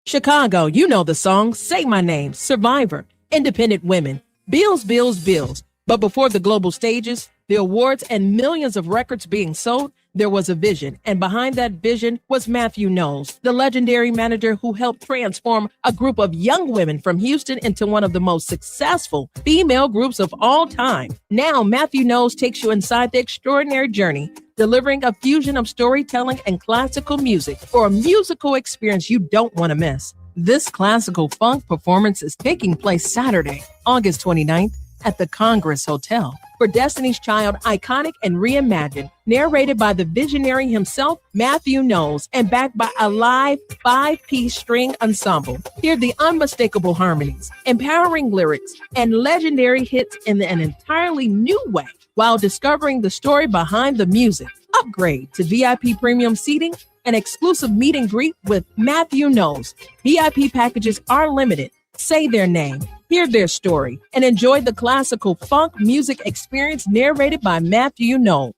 S1: Chicago, you know the song, Say My Name, Survivor, Independent Women, Bills, Bills, Bills. But before the global stages, the awards, and millions of records being sold, there was a vision. And behind that vision was Matthew Knowles, the legendary manager who helped transform a group of young women from Houston into one of the most successful female groups of all time. Now, Matthew Knowles takes you inside the extraordinary journey, delivering a fusion of storytelling and classical music for a musical experience you don't want to miss. This classical funk performance is taking place Saturday, August 29th at the Congress Hotel. For Destiny's Child, iconic and reimagined, narrated by the visionary himself, Matthew Knowles, and backed by a live 5-piece string ensemble. Hear the unmistakable harmonies, empowering lyrics, and legendary hits in an entirely new way, while discovering the story behind the music. Upgrade to VIP premium seating and exclusive meet and greet with Matthew Knowles. VIP packages are limited. Say their name, hear their story, and enjoy the classical funk music experience narrated by Matthew Knowles.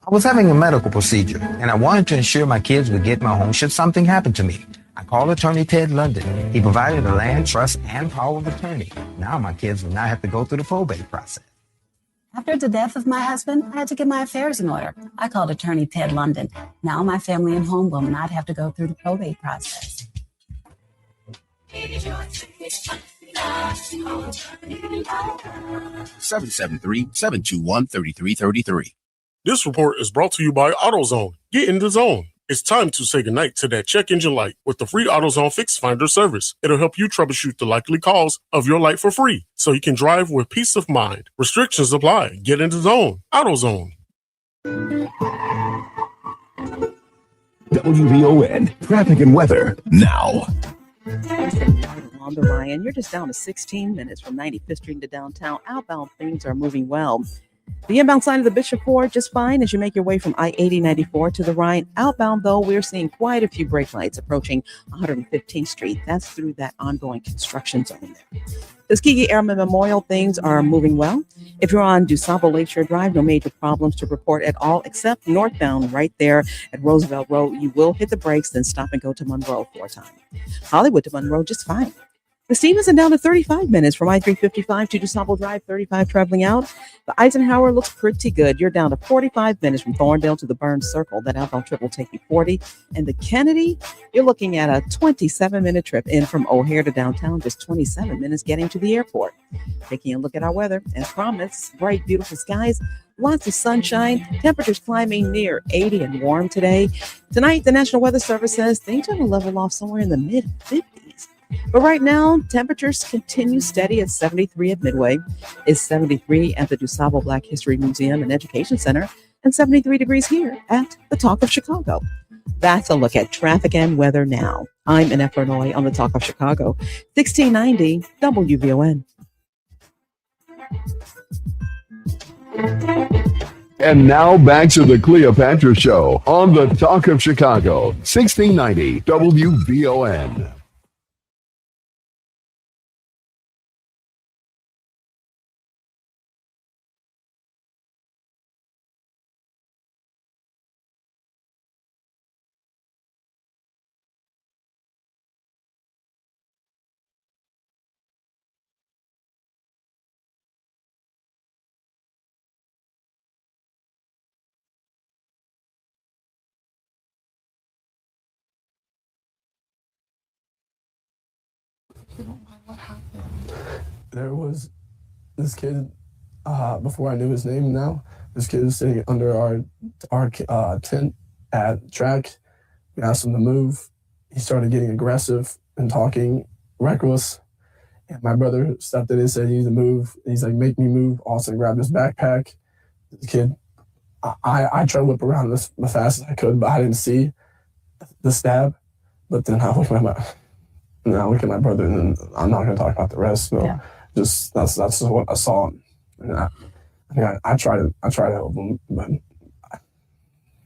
S10: I was having a medical procedure, and I wanted to ensure my kids would get my home should something happen to me. I called attorney Ted London. He provided the land, trust, and power of attorney. Now my kids will not have to go through the probate process.
S20: After the death of my husband, I had to get my affairs in order. I called attorney Ted London. Now my family and home will not have to go through the probate process.
S25: 773-721-3333.
S12: This report is brought to you by AutoZone. Get in the zone. It's time to say goodnight to that check engine light with the free AutoZone Fix Finder service. It'll help you troubleshoot the likely cause of your light for free, so you can drive with peace of mind. Restrictions apply. Get in the zone. AutoZone.
S25: WVON, traffic and weather now.
S6: On the Ryan, you're just down to 16 minutes from 95th Street to downtown. Outbound things are moving well. The inbound side of the Bishop Ford just fine as you make your way from I-80-94 to the Ryan. Outbound, though, we're seeing quite a few brake lights approaching 115th Street. That's through that ongoing construction zone there. The Tuskegee Airmen Memorial, things are moving well. If you're on DuSable Lakeshore Drive, no major problems to report at all, except northbound right there at Roosevelt Road. You will hit the brakes, then stop and go to Monroe for a time. Hollywood to Monroe, just fine. The Stevenson down to 35 minutes from I-355 to DuSable Drive, 35 traveling out. The Eisenhower looks pretty good. You're down to 45 minutes from Thorndale to the Burns Circle. That outbound trip will take you 40. And the Kennedy, you're looking at a 27-minute trip in from O'Hare to downtown, just 27 minutes getting to the airport. Taking a look at our weather, as promised, bright, beautiful skies. Lots of sunshine, temperatures climbing near 80 and warm today. Tonight, the National Weather Service says things are going to level off somewhere in the mid-50s. But right now, temperatures continue steady at 73 at Midway, is 73 at the DuSable Black History Museum and Education Center, and 73 degrees here at the Talk of Chicago. That's a look at traffic and weather now. I'm Annette Bernoy on the Talk of Chicago, 1690 WVON.
S2: And now back to the Cleopatra Show on the Talk of Chicago, 1690 WVON.
S3: There was this kid, before I knew his name now, this kid was sitting under our tent at track. We asked him to move. He started getting aggressive and talking reckless. And my brother stepped in and said, "You need to move." And he's like, "Make me move." Austin grabbed his backpack. The kid, I tried to whip around as fast as I could, but I didn't see the stab. But then I look at my brother, and then I'm not going to talk about the rest. So just that's what I saw. And I tried to help him, but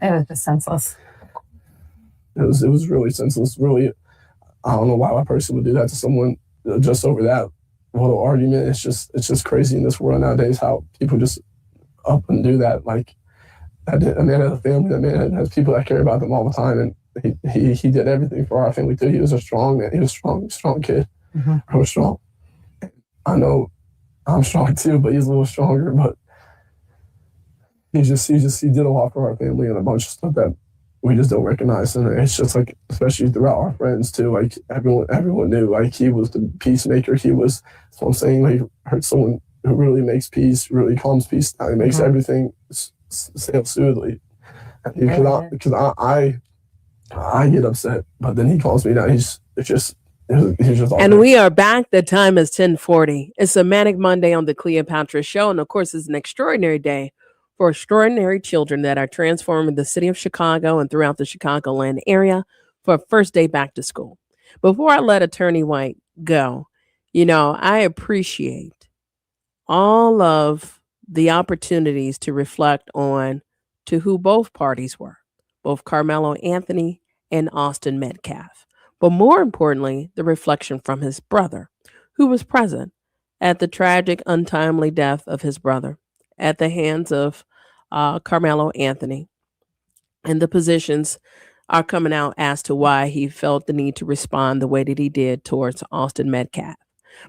S11: it was just senseless.
S3: It was really senseless. Really, I don't know why a person would do that to someone just over that little argument. It's just crazy in this world nowadays how people just up and do that. Like a man has a family. That man has people that care about them all the time, and he did everything for our family too. He was a strong man. He was a strong kid. I was strong. I know I'm strong too, but he's a little stronger. But he did a lot for our family and a bunch of stuff that we just don't recognize. And it's just like, especially throughout our friends too, like everyone knew, like he was the peacemaker. That's what I'm saying, like hurt someone who really makes peace, really calms peace down. He makes everything sail smoothly. Because I get upset, but then he calms me down. He's just all
S1: And we are back. The time is 10:40. It's a Manic Monday on the Cleopatra Show. And of course, it's an extraordinary day for extraordinary children that are transforming the city of Chicago and throughout the Chicagoland area for first day back to school. Before I let Attorney White go, I appreciate all of the opportunities to reflect on to who both parties were, both Karmelo Anthony and Austin Metcalf. But more importantly, the reflection from his brother, who was present at the tragic, untimely death of his brother at the hands of Karmelo Anthony. And the positions are coming out as to why he felt the need to respond the way that he did towards Austin Metcalf.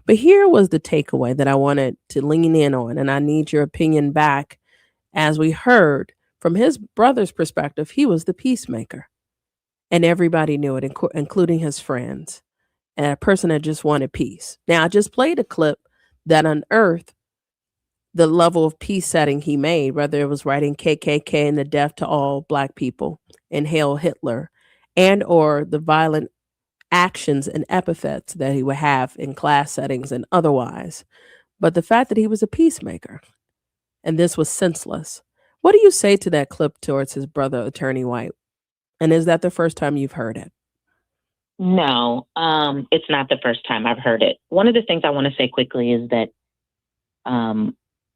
S1: But here was the takeaway that I wanted to lean in on, and I need your opinion back. As we heard from his brother's perspective, he was the peacemaker. And everybody knew it, including his friends, and a person that just wanted peace. Now, I just played a clip that unearthed the level of peace setting he made, whether it was writing KKK and the death to all Black people and Hail Hitler, and or the violent actions and epithets that he would have in class settings and otherwise. But the fact that he was a peacemaker, and this was senseless. What do you say to that clip towards his brother, Attorney White? And is that the first time you've heard it?
S13: No, it's not the first time I've heard it. One of the things I want to say quickly is that,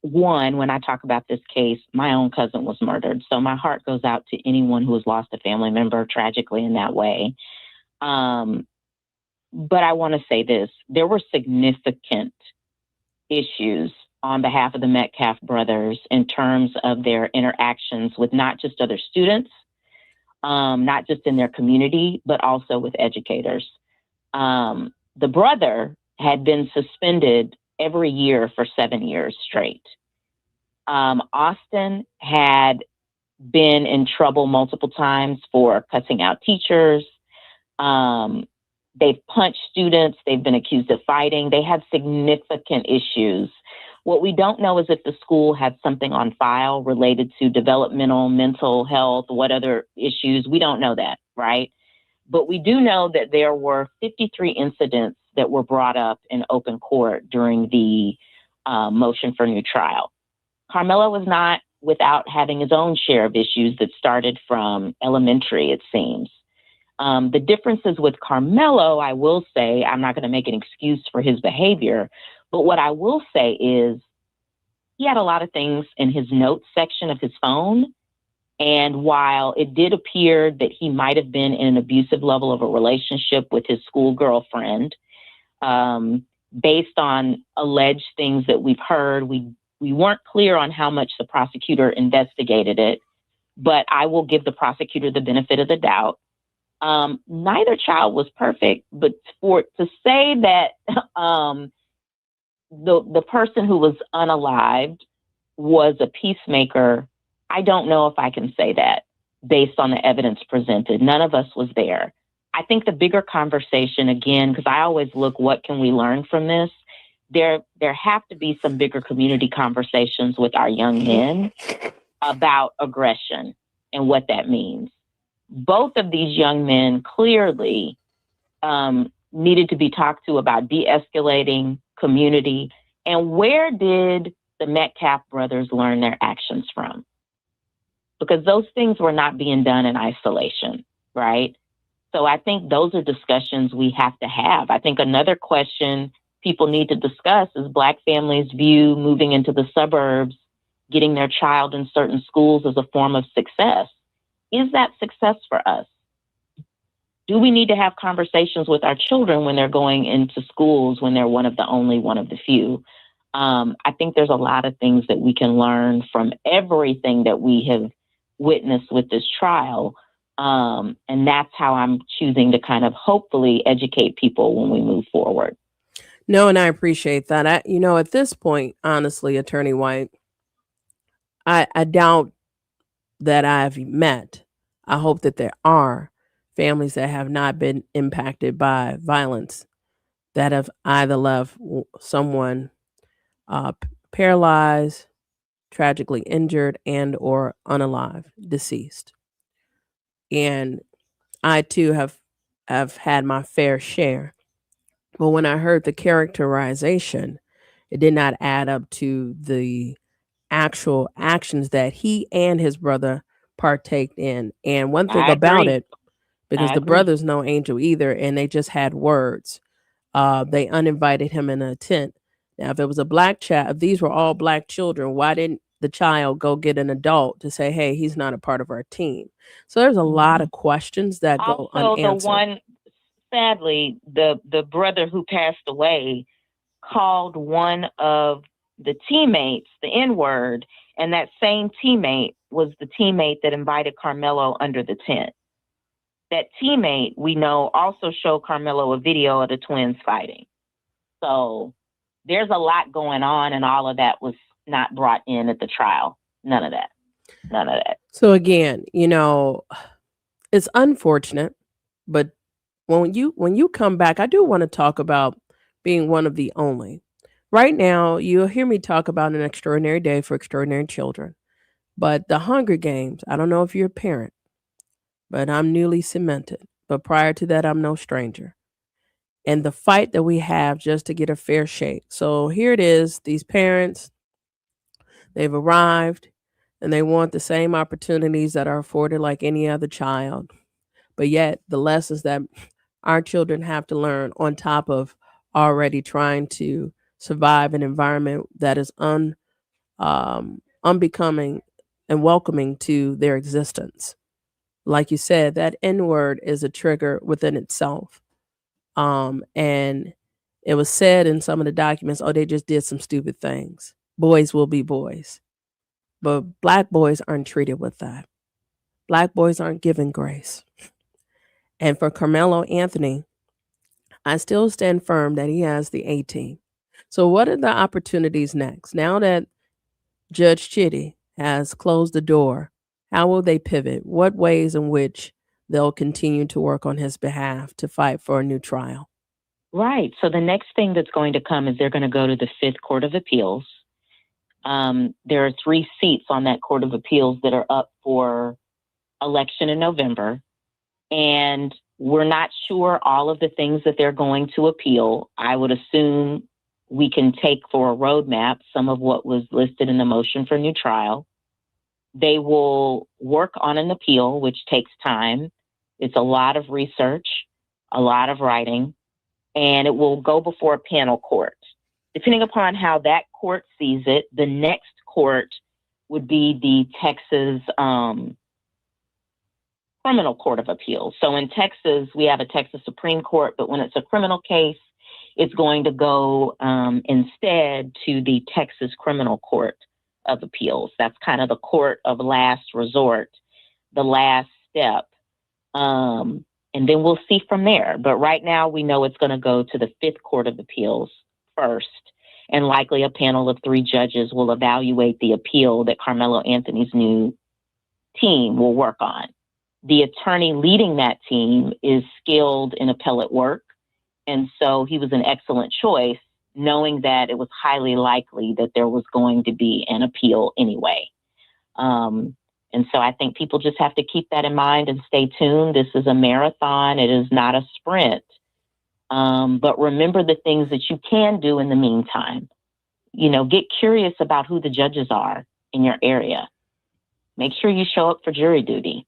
S13: one, when I talk about this case, my own cousin was murdered. So my heart goes out to anyone who has lost a family member tragically in that way. But I want to say this. There were significant issues on behalf of the Metcalf brothers in terms of their interactions with not just other students, not just in their community, but also with educators. The brother had been suspended every year for 7 years straight. Austin had been in trouble multiple times for cussing out teachers. They've punched students. They've been accused of fighting. They had significant issues. What we don't know is if the school had something on file related to developmental, mental health, what other issues. We don't know that, right? But we do know that there were 53 incidents that were brought up in open court during the motion for new trial. Karmelo was not without having his own share of issues that started from elementary, it seems. The differences with Karmelo, I will say, I'm not going to make an excuse for his behavior, but what I will say is he had a lot of things in his notes section of his phone. And while it did appear that he might have been in an abusive level of a relationship with his school girlfriend, based on alleged things that we've heard, we weren't clear on how much the prosecutor investigated it, but I will give the prosecutor the benefit of the doubt. Neither child was perfect, but to say that the person who was unalived was a peacemaker, I don't know if I can say that based on the evidence presented. None of us was there. I think the bigger conversation, again, because I always look, what can we learn from this? There have to be some bigger community conversations with our young men about aggression and what that means. Both of these young men clearly needed to be talked to about de-escalating community. And where did the Metcalf brothers learn their actions from? Because those things were not being done in isolation, right? So I think those are discussions we have to have. I think another question people need to discuss is Black families view moving into the suburbs, getting their child in certain schools as a form of success. Is that success for us? Do we need to have conversations with our children when they're going into schools, when they're one of the few? I think there's a lot of things that we can learn from everything that we have witnessed with this trial. And that's how I'm choosing to kind of hopefully educate people when we move forward.
S1: No, and I appreciate that. At this point, honestly, Attorney White, I doubt that I've met. I hope that there are families that have not been impacted by violence, that have either left someone paralyzed, tragically injured, and or unalive, deceased. And I too have had my fair share. But when I heard the characterization, it did not add up to the actual actions that he and his brother partaked in. And one thing
S13: I
S1: about
S13: agree.
S1: it, because
S13: I
S1: the
S13: agree.
S1: brother's no angel either, and they just had words. They uninvited him in a tent. Now, if it was a Black child, if these were all Black children, why didn't the child go get an adult to say, hey, he's not a part of our team? So there's a lot of questions that go
S13: Also, the
S1: unanswered.
S13: one, sadly, the brother who passed away called one of the teammates the N-word, and that same teammate was the teammate that invited Karmelo under the tent. That teammate, we know, also showed Karmelo a video of the twins fighting. So there's a lot going on, and all of that was not brought in at the trial. None of that. None of that.
S1: So again, it's unfortunate, but when you come back, I do want to talk about being one of the only. Right now, you'll hear me talk about an extraordinary day for extraordinary children. But the Hunger Games, I don't know if you're a parent, but I'm newly cemented. But prior to that, I'm no stranger. And the fight that we have just to get a fair shake. So here it is, these parents, they've arrived and they want the same opportunities that are afforded like any other child. But yet the lessons that our children have to learn on top of already trying to survive an environment that is unbecoming and welcoming to their existence. Like you said, that N-word is a trigger within itself. And it was said in some of the documents, oh, they just did some stupid things. Boys will be boys. But Black boys aren't treated with that. Black boys aren't given grace. And for Karmelo Anthony, I still stand firm that he has the A team. So what are the opportunities next? Now that Judge Chitty has closed the door, how will they pivot? What ways in which they'll continue to work on his behalf to fight for a new trial?
S13: Right. So the next thing that's going to come is they're going to go to the Fifth Court of Appeals. There are 3 seats on that Court of Appeals that are up for election in November. And we're not sure all of the things that they're going to appeal. I would assume we can take for a roadmap some of what was listed in the motion for new trial. They will work on an appeal, which takes time. It's a lot of research, a lot of writing, and it will go before a panel court. Depending upon how that court sees it, the next court would be the Texas Criminal Court of Appeals. So in Texas, we have a Texas Supreme Court, but when it's a criminal case, it's going to go instead to the Texas Criminal Court of Appeals. That's kind of the court of last resort, the last step. And then we'll see from there. But right now, we know it's going to go to the Fifth Court of Appeals first. And likely a panel of 3 judges will evaluate the appeal that Karmelo Anthony's new team will work on. The attorney leading that team is skilled in appellate work. And so he was an excellent choice, knowing that it was highly likely that there was going to be an appeal anyway. And so I think people just have to keep that in mind and stay tuned. This is a marathon. It is not a sprint. But remember the things that you can do in the meantime. You know, get curious about who the judges are in your area. Make sure you show up for jury duty.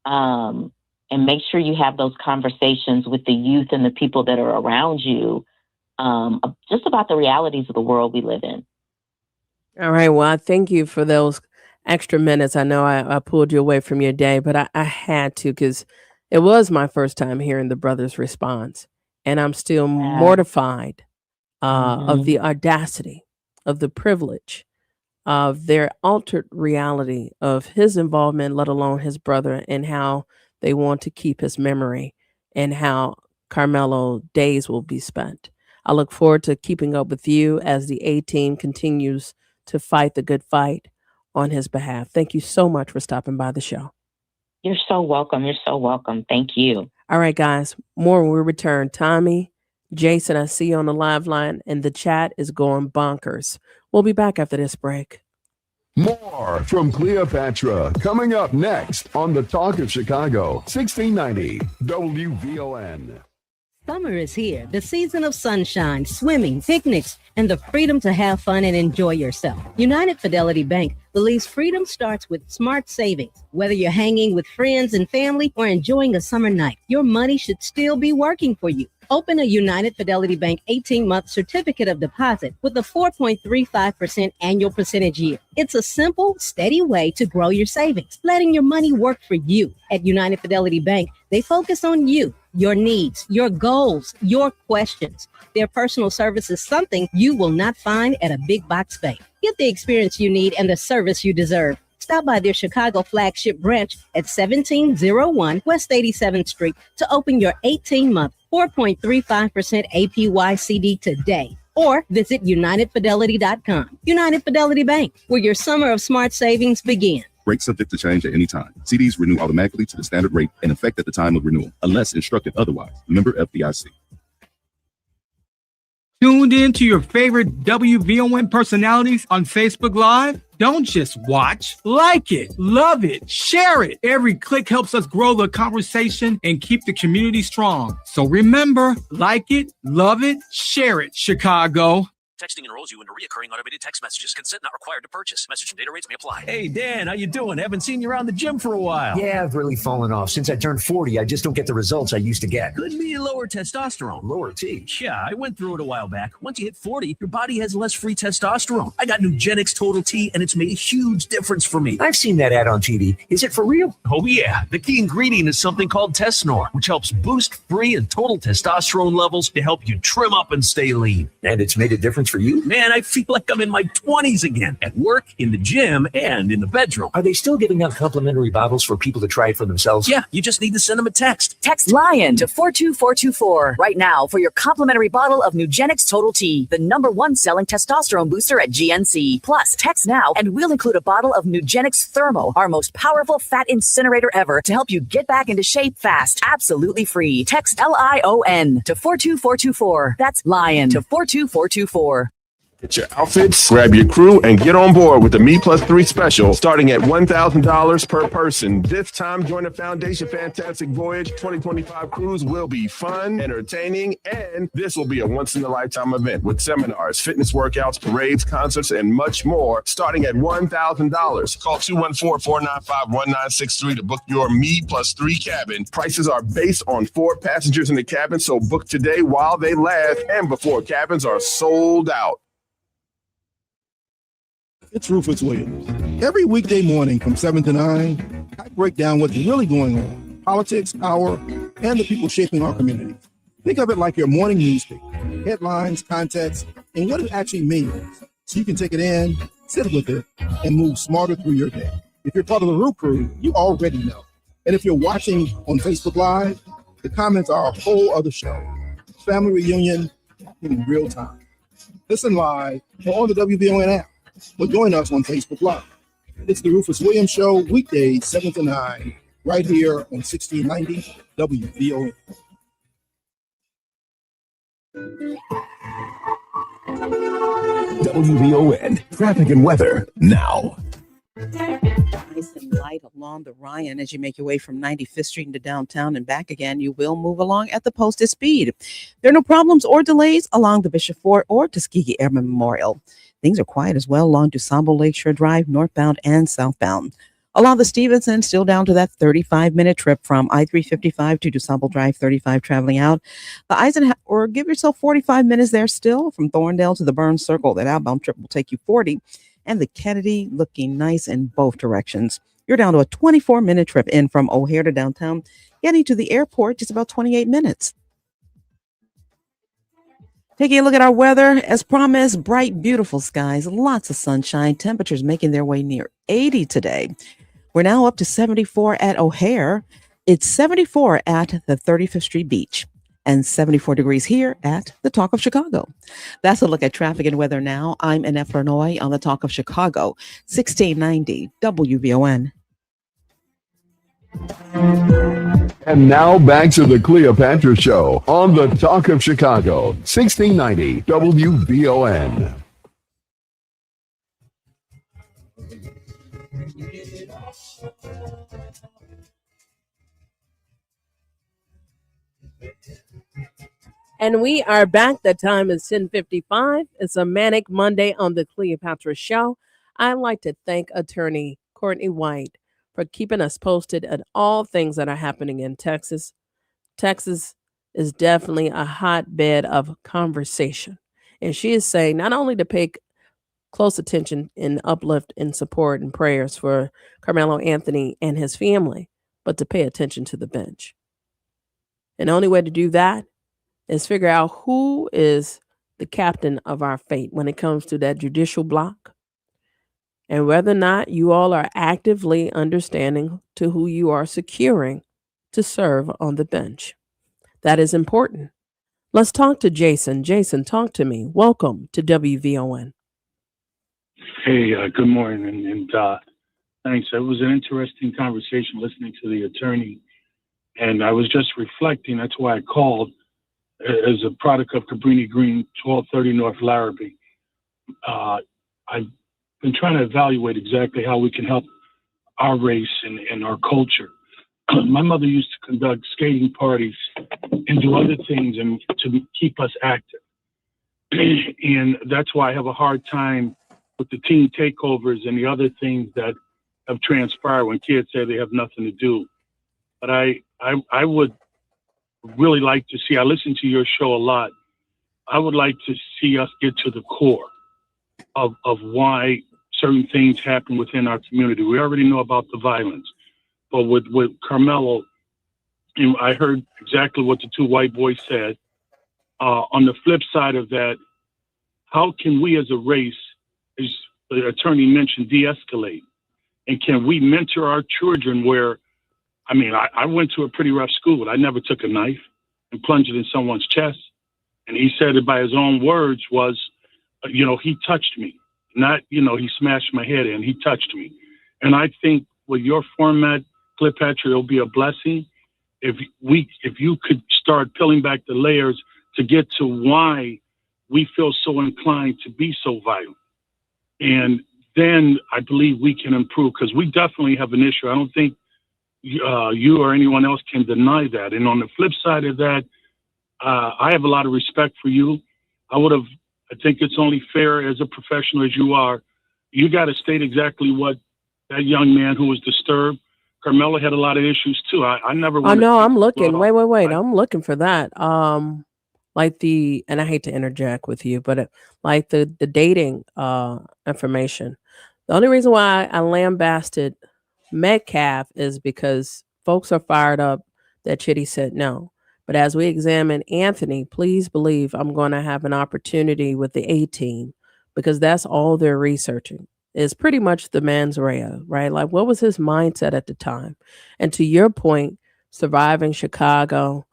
S13: And make sure you have those conversations with the youth and the people that are around you, just about the realities of the world we live in.
S1: All right. Well, I thank you for those extra minutes. I know I pulled you away from your day, but I had to, because it was my first time hearing the brother's response. And I'm still mortified of the audacity, of the privilege, of their altered reality of his involvement, let alone his brother, and how they want to keep his memory and how Karmelo days will be spent. I look forward to keeping up with you as the A-team continues to fight the good fight on his behalf. Thank you so much for stopping by the show.
S13: You're so welcome. You're so welcome. Thank you.
S1: All right, guys, more when we return. Tommy, Jason, I see you on the live line, and the chat is going bonkers. We'll be back after this break.
S2: More from Cleopatra coming up next on the Talk of Chicago, 1690 WVON.
S14: Summer is here, the season of sunshine, swimming, picnics, and the freedom to have fun and enjoy yourself. United Fidelity Bank believes freedom starts with smart savings. Whether you're hanging with friends and family or enjoying a summer night, your money should still be working for you. Open a United Fidelity Bank 18-month certificate of deposit with a 4.35% annual percentage yield. It's a simple, steady way to grow your savings, letting your money work for you. At United Fidelity Bank, they focus on you, your needs, your goals, your questions. Their personal service is something you will not find at a big box bank. Get the experience you need and the service you deserve. Stop by their Chicago flagship branch at 1701 West 87th Street to open your 18-month 4.35% APY CD today. Or visit UnitedFidelity.com. United Fidelity Bank, where your summer of smart savings begins.
S15: Rate subject to change at any time. CDs renew automatically to the standard rate in effect at the time of renewal, unless instructed otherwise. Member FDIC.
S17: Tuned in to your favorite WVON personalities on Facebook Live? Don't just watch, like it, love it, share it. Every click helps us grow the conversation and keep the community strong. So remember, like it, love it, share it, Chicago.
S22: Texting enrolls you into recurring automated text messages. Consent not required to purchase. Message and data rates may apply. Hey, Dan, how you doing? Haven't seen you around the gym for a while.
S21: Yeah, I've really fallen off. Since I turned 40, I just don't get the results I used to get.
S22: Could be lower testosterone.
S21: Lower T.
S22: Yeah, I went through it a while back. Once you hit 40, your body has less free testosterone. I got Nugenix Total T, and it's made a huge difference for me.
S21: I've seen that ad on TV. Is it for real?
S22: Oh, yeah. The key ingredient is something called Tesnor, which helps boost free and total testosterone levels to help you trim up and stay lean.
S21: And it's made a difference for you?
S22: Man, I feel like I'm in my 20s again, at work, in the gym, and in the bedroom.
S21: Are they still giving out complimentary bottles for people to try it for themselves?
S22: Yeah, you just need to send them a text.
S23: Text LION to 42424 right now for your complimentary bottle of Nugenix Total T, the #1 selling testosterone booster at GNC. Plus, text now and we'll include a bottle of Nugenix Thermo, our most powerful fat incinerator ever, to help you get back into shape fast. Absolutely free. Text LION to 42424. That's LION to 42424.
S19: Get your outfits, grab your crew, and get on board with the Me+3 special starting at $1,000 per person. This time, join the Foundation Fantastic Voyage 2025 cruise will be fun, entertaining, and this will be a once-in-a-lifetime event with seminars, fitness workouts, parades, concerts, and much more starting at $1,000. Call 214-495-1963 to book your Me+3 cabin. Prices are based on 4 passengers in the cabin, so book today while they last and before cabins are sold out.
S24: It's Rufus Williams. Every weekday morning from 7 to 9, I break down what's really going on, politics, power, and the people shaping our community. Think of it like your morning newspaper, headlines, context, and what it actually means. So you can take it in, sit with it, and move smarter through your day. If you're part of the Root Crew, you already know. And if you're watching on Facebook Live, the comments are a whole other show. Family reunion in real time. Listen live or on the WVON app. Or join us on Facebook Live. It's the Rufus Williams Show, weekdays 7 to 9, right here on 1690 WVON.
S25: WVON traffic and weather now.
S6: Nice and light along the Ryan as you make your way from 95th Street into downtown and back again. You will move along at the posted speed. There are no problems or delays along the Bishop Fort or Tuskegee Airmen Memorial. Things are quiet as well along DuSable Lakeshore Drive, northbound and southbound. Along the Stevenson, still down to that 35-minute trip from I-355 to DuSable Drive 35 traveling out. The Eisenhower, give yourself 45 minutes there still. From Thorndale to the Burns Circle, that outbound trip will take you 40. And the Kennedy looking nice in both directions. You're down to a 24-minute trip in from O'Hare to downtown. Getting to the airport, just about 28 minutes. Taking a look at our weather, as promised, bright, beautiful skies, lots of sunshine, temperatures making their way near 80 today. We're now up to 74 at O'Hare. It's 74 at the 35th Street Beach and 74 degrees here at the Talk of Chicago. That's a look at traffic and weather now. I'm Annette Vernoy on the Talk of Chicago, 1690 WVON.
S2: And now back to the Cleopatra Show on the Talk of Chicago, 1690 WVON.
S1: And we are back. The time is 10:55. It's a Manic Monday on the Cleopatra Show. I'd like to thank attorney Courtney White for keeping us posted on all things that are happening in Texas. Texas is definitely a hotbed of conversation. And she is saying not only to pay close attention and uplift and support and prayers for Karmelo Anthony and his family, but to pay attention to the bench. And the only way to do that is figure out who is the captain of our fate when it comes to that judicial block, and whether or not you all are actively understanding to who you are securing to serve on the bench. That is important. Let's talk to Jason. Jason, talk to me. Welcome to WVON.
S4: Hey, good morning, and thanks. It was an interesting conversation listening to the attorney, and I was just reflecting. That's why I called. As a product of Cabrini Green, 1230 North Larrabee. I've been trying to evaluate exactly how we can help our race and our culture. My mother used to conduct skating parties and do other things and to keep us active. And that's why I have a hard time with the teen takeovers and the other things that have transpired when kids say they have nothing to do. But I would really like to see, I listen to your show a lot. I would like to see us get to the core of why certain things happen within our community. We already know about the violence, but with Karmelo, I heard exactly what the two white boys said. On the flip side of that, how can we as a race, as the attorney mentioned, de-escalate? And can we mentor our children where, I went to a pretty rough school. I never took a knife and plunged it in someone's chest. And he said it by his own words was, he touched me. Not, he smashed my head in. He touched me. And I think with your format, Cleopatra, it'll be a blessing if you could start peeling back the layers to get to why we feel so inclined to be so violent. And then I believe we can improve, because we definitely have an issue. I don't think you or anyone else can deny that. And on the flip side of that, I have a lot of respect for you. I think it's only fair as a professional as you are, you got to state exactly what that young man who was disturbed. Karmelo had a lot of issues too. I never.
S1: Oh no, I'm looking. Wait. I'm looking for that. And I hate to interject with you, but like the dating information. The only reason why I lambasted Metcalf is because folks are fired up that Chitty said no. But as we examine Anthony, please believe I'm going to have an opportunity with the A team, because that's all they're researching is pretty much the mens rea, right? Like, what was his mindset at the time? And to your point, surviving Chicago,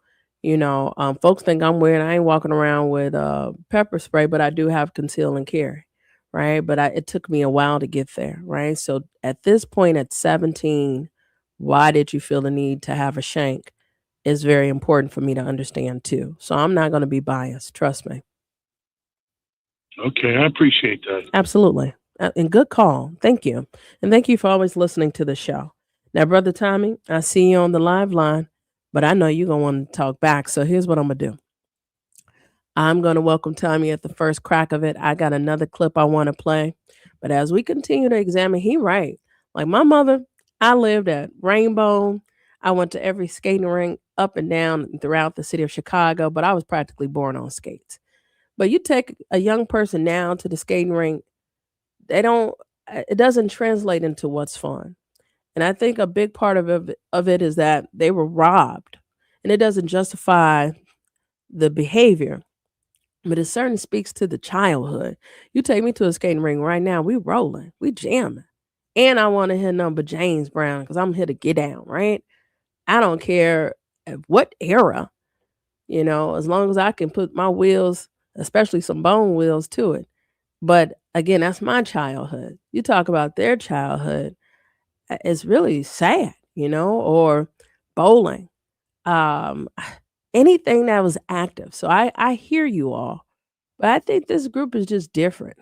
S1: folks think I'm weird. I ain't walking around with pepper spray, but I do have conceal and carry, right? But it took me a while to get there, right? So at this point, at 17, why did you feel the need to have a shank is very important for me to understand too. So I'm not going to be biased. Trust me.
S4: Okay, I appreciate that.
S1: Absolutely. And good call. Thank you. And thank you for always listening to the show. Now, Brother Tommy, I see you on the live line, but I know you're going to want to talk back. So here's what I'm going to do. I'm going to welcome Tommy at the first crack of it. I got another clip I want to play. But as we continue to examine, he right. Like my mother, I lived at Rainbow. I went to every skating rink up and down throughout the city of Chicago, but I was practically born on skates. But you take a young person now to the skating rink, it doesn't translate into what's fun. And I think a big part of it is that they were robbed. And it doesn't justify the behavior, but it certainly speaks to the childhood. You take me to a skating rink right now, we rolling, we jamming. And I want to hear number James Brown because I'm here to get down, right? I don't care at what era, as long as I can put my wheels, especially some bone wheels, to it. But again, that's my childhood. You talk about their childhood, it's really sad, or bowling, anything that was active. So I hear you all, but I think this group is just different.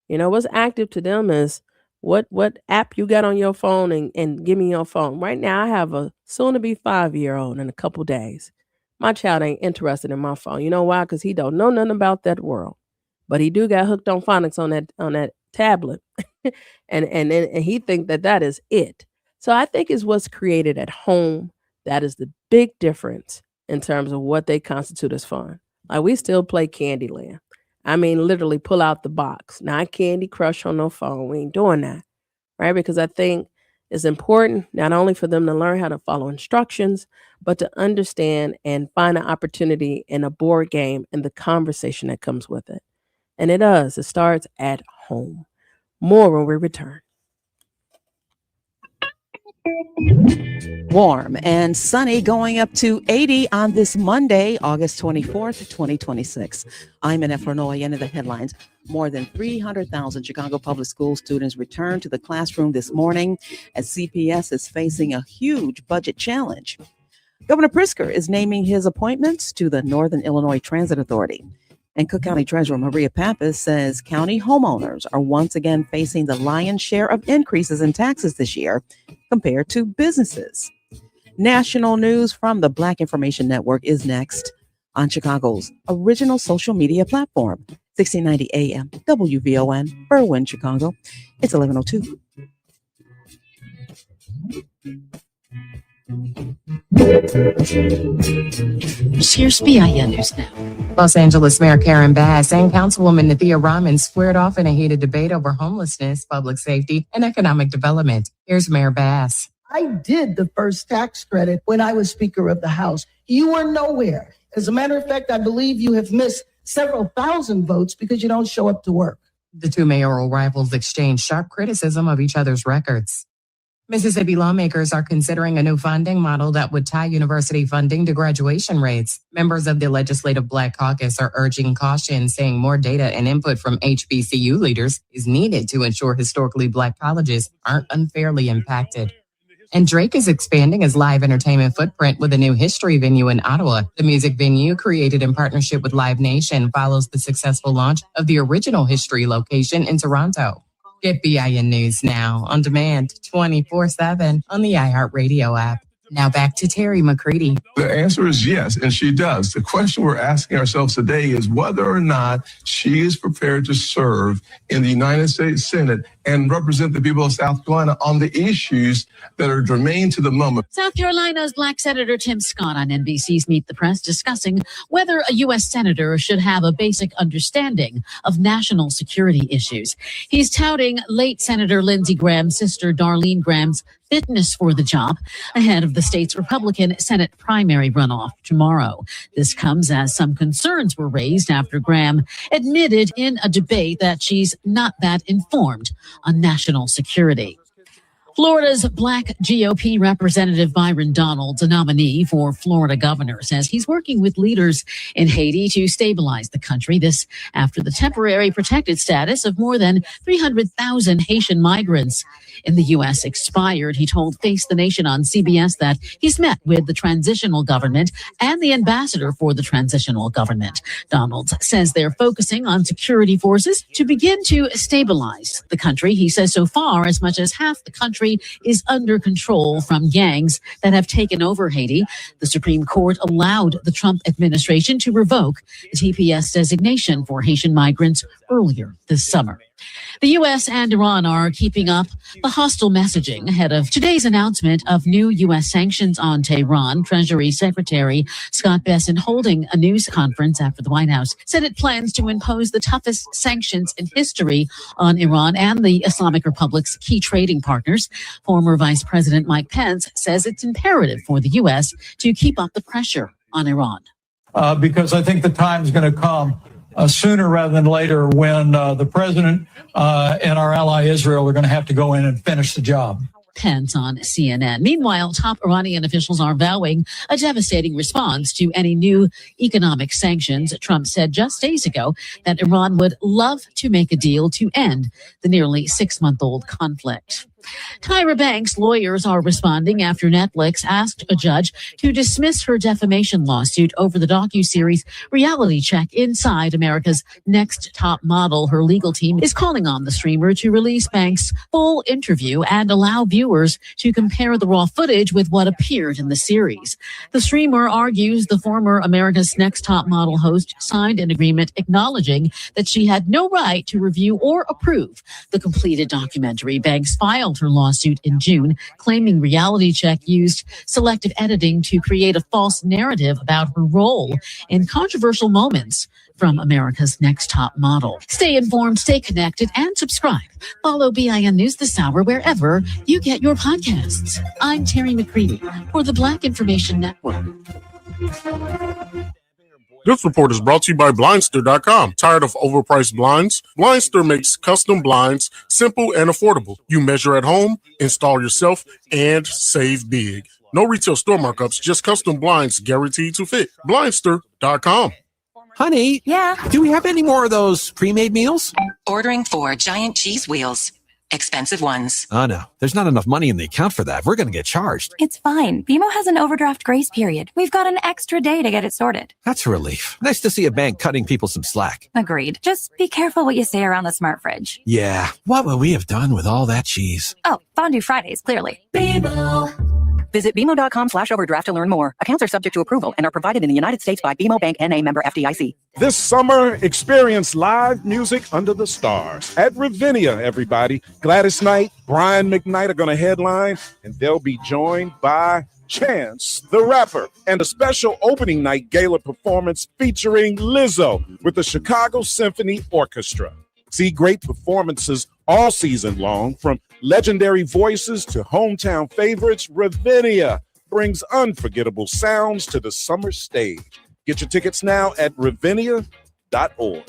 S1: What's active to them is what app you got on your phone and give me your phone. Right now, I have a soon-to-be 5-year-old in a couple days. My child ain't interested in my phone. You know why? Because he don't know nothing about that world. But he do got hooked on phonics on that tablet. and he think that is it. So I think it's what's created at home. That is the big difference in terms of what they constitute as fun. Like we still play Candyland. I mean, literally pull out the box. Not Candy Crush on no phone. We ain't doing that, right? Because I think it's important not only for them to learn how to follow instructions, but to understand and find an opportunity in a board game and the conversation that comes with it. And it does. It starts at home. More when we return.
S6: Warm and sunny, going up to 80 on this Monday, August 24th, 2026. I'm in Efranoy, and in the headlines. More than 300,000 Chicago public school students returned to the classroom this morning as CPS is facing a huge budget challenge. Governor Pritzker is naming his appointments to the Northern Illinois Transit Authority. And Cook County Treasurer Maria Pappas says county homeowners are once again facing the lion's share of increases in taxes this year compared to businesses. National news from the Black Information Network is next on Chicago's original social media platform, 1690 AM, WVON, Berwyn, Chicago. It's 11:02.
S5: Here's BIN News Now. Los Angeles Mayor Karen Bass and Councilwoman Nathia Rahman squared off in a heated debate over homelessness, public safety, and economic development. Here's Mayor Bass.
S7: I did the first tax credit when I was Speaker of the House. You were nowhere. As a matter of fact, I believe you have missed several thousand votes because you don't show up to work.
S5: The two mayoral rivals exchanged sharp criticism of each other's records. Mississippi lawmakers are considering a new funding model that would tie university funding to graduation rates. Members of the Legislative Black Caucus are urging caution, saying more data and input from HBCU leaders is needed to ensure historically Black colleges aren't unfairly impacted. And Drake is expanding his live entertainment footprint with a new history venue in Ottawa. The music venue, created in partnership with Live Nation, follows the successful launch of the original history location in Toronto. Get BIN News Now on demand 24/7 on the iHeartRadio app. Now back to Terry McCready.
S8: The answer is yes, and she does. The question we're asking ourselves today is whether or not she is prepared to serve in the United States Senate and represent the people of South Carolina on the issues that are germane to the moment.
S16: South Carolina's Black Senator Tim Scott on NBC's Meet the Press discussing whether a U.S. senator should have a basic understanding of national security issues. He's touting late Senator Lindsey Graham's sister Darlene Graham's fitness for the job ahead of the state's Republican Senate primary runoff tomorrow. This comes as some concerns were raised after Graham admitted in a debate that she's not that informed on national security. Florida's Black GOP Representative Byron Donalds, a nominee for Florida governor, says he's working with leaders in Haiti to stabilize the country. This after the temporary protected status of more than 300,000 Haitian migrants in the U.S. expired. He told Face the Nation on CBS that he's met with the transitional government and the ambassador for the transitional government. Donalds says they're focusing on security forces to begin to stabilize the country. He says so far, as much as half the country is under control from gangs that have taken over Haiti. The Supreme Court allowed the Trump administration to revoke the TPS designation for Haitian migrants earlier this summer. The U.S. and Iran are keeping up the hostile messaging ahead of today's announcement of new U.S. sanctions on Tehran. Treasury Secretary Scott Bessent, holding a news conference after the White House, said it plans to impose the toughest sanctions in history on Iran and the Islamic Republic's key trading partners. Former Vice President Mike Pence says it's imperative for the U.S. to keep up the pressure on Iran.
S9: Because I think the time is going to come sooner rather than later when the president and our ally Israel are going to have to go in and finish the job.
S16: Pence on CNN. Meanwhile, top Iranian officials are vowing a devastating response to any new economic sanctions. Trump said just days ago that Iran would love to make a deal to end the nearly 6-month-old conflict. Tyra Banks' lawyers are responding after Netflix asked a judge to dismiss her defamation lawsuit over the docuseries Reality Check Inside America's Next Top Model. Her legal team is calling on the streamer to release Banks' full interview and allow viewers to compare the raw footage with what appeared in the series. The streamer argues the former America's Next Top Model host signed an agreement acknowledging that she had no right to review or approve the completed documentary. Banks filed her lawsuit in June, claiming Reality Check used selective editing to create a false narrative about her role in controversial moments from America's Next Top Model. Stay informed, stay connected, and subscribe. Follow BIN News this hour wherever you get your podcasts. I'm Terry McCready for the Black Information Network.
S10: This report is brought to you by Blindster.com. Tired of overpriced blinds? Blindster makes custom blinds simple and affordable. You measure at home, install yourself, and save big. No retail store markups, just custom blinds guaranteed to fit. Blindster.com.
S12: Honey,
S18: yeah,
S12: do we have any more of those pre-made meals?
S18: Ordering 4 giant cheese wheels. Expensive ones.
S12: Oh, no. There's not enough money in the account for that. We're going to get charged.
S18: It's fine. BMO has an overdraft grace period. We've got an extra day to get it sorted.
S12: That's a relief. Nice to see a bank cutting people some slack.
S18: Agreed. Just be careful what you say around the smart fridge.
S12: Yeah. What would we have done with all that cheese?
S18: Oh, Fondue Fridays, clearly.
S23: BMO. Visit BMO.com/overdraft to learn more. Accounts are subject to approval and are provided in the United States by BMO Bank N.A. member FDIC.
S20: This summer, experience live music under the stars at Ravinia, everybody. Gladys Knight, Brian McKnight are going to headline, and they'll be joined by Chance the Rapper and a special opening night gala performance featuring Lizzo with the Chicago Symphony Orchestra. See great performances all season long, from legendary voices to hometown favorites. Ravinia brings unforgettable sounds to the summer stage. Get your tickets now at ravinia.org.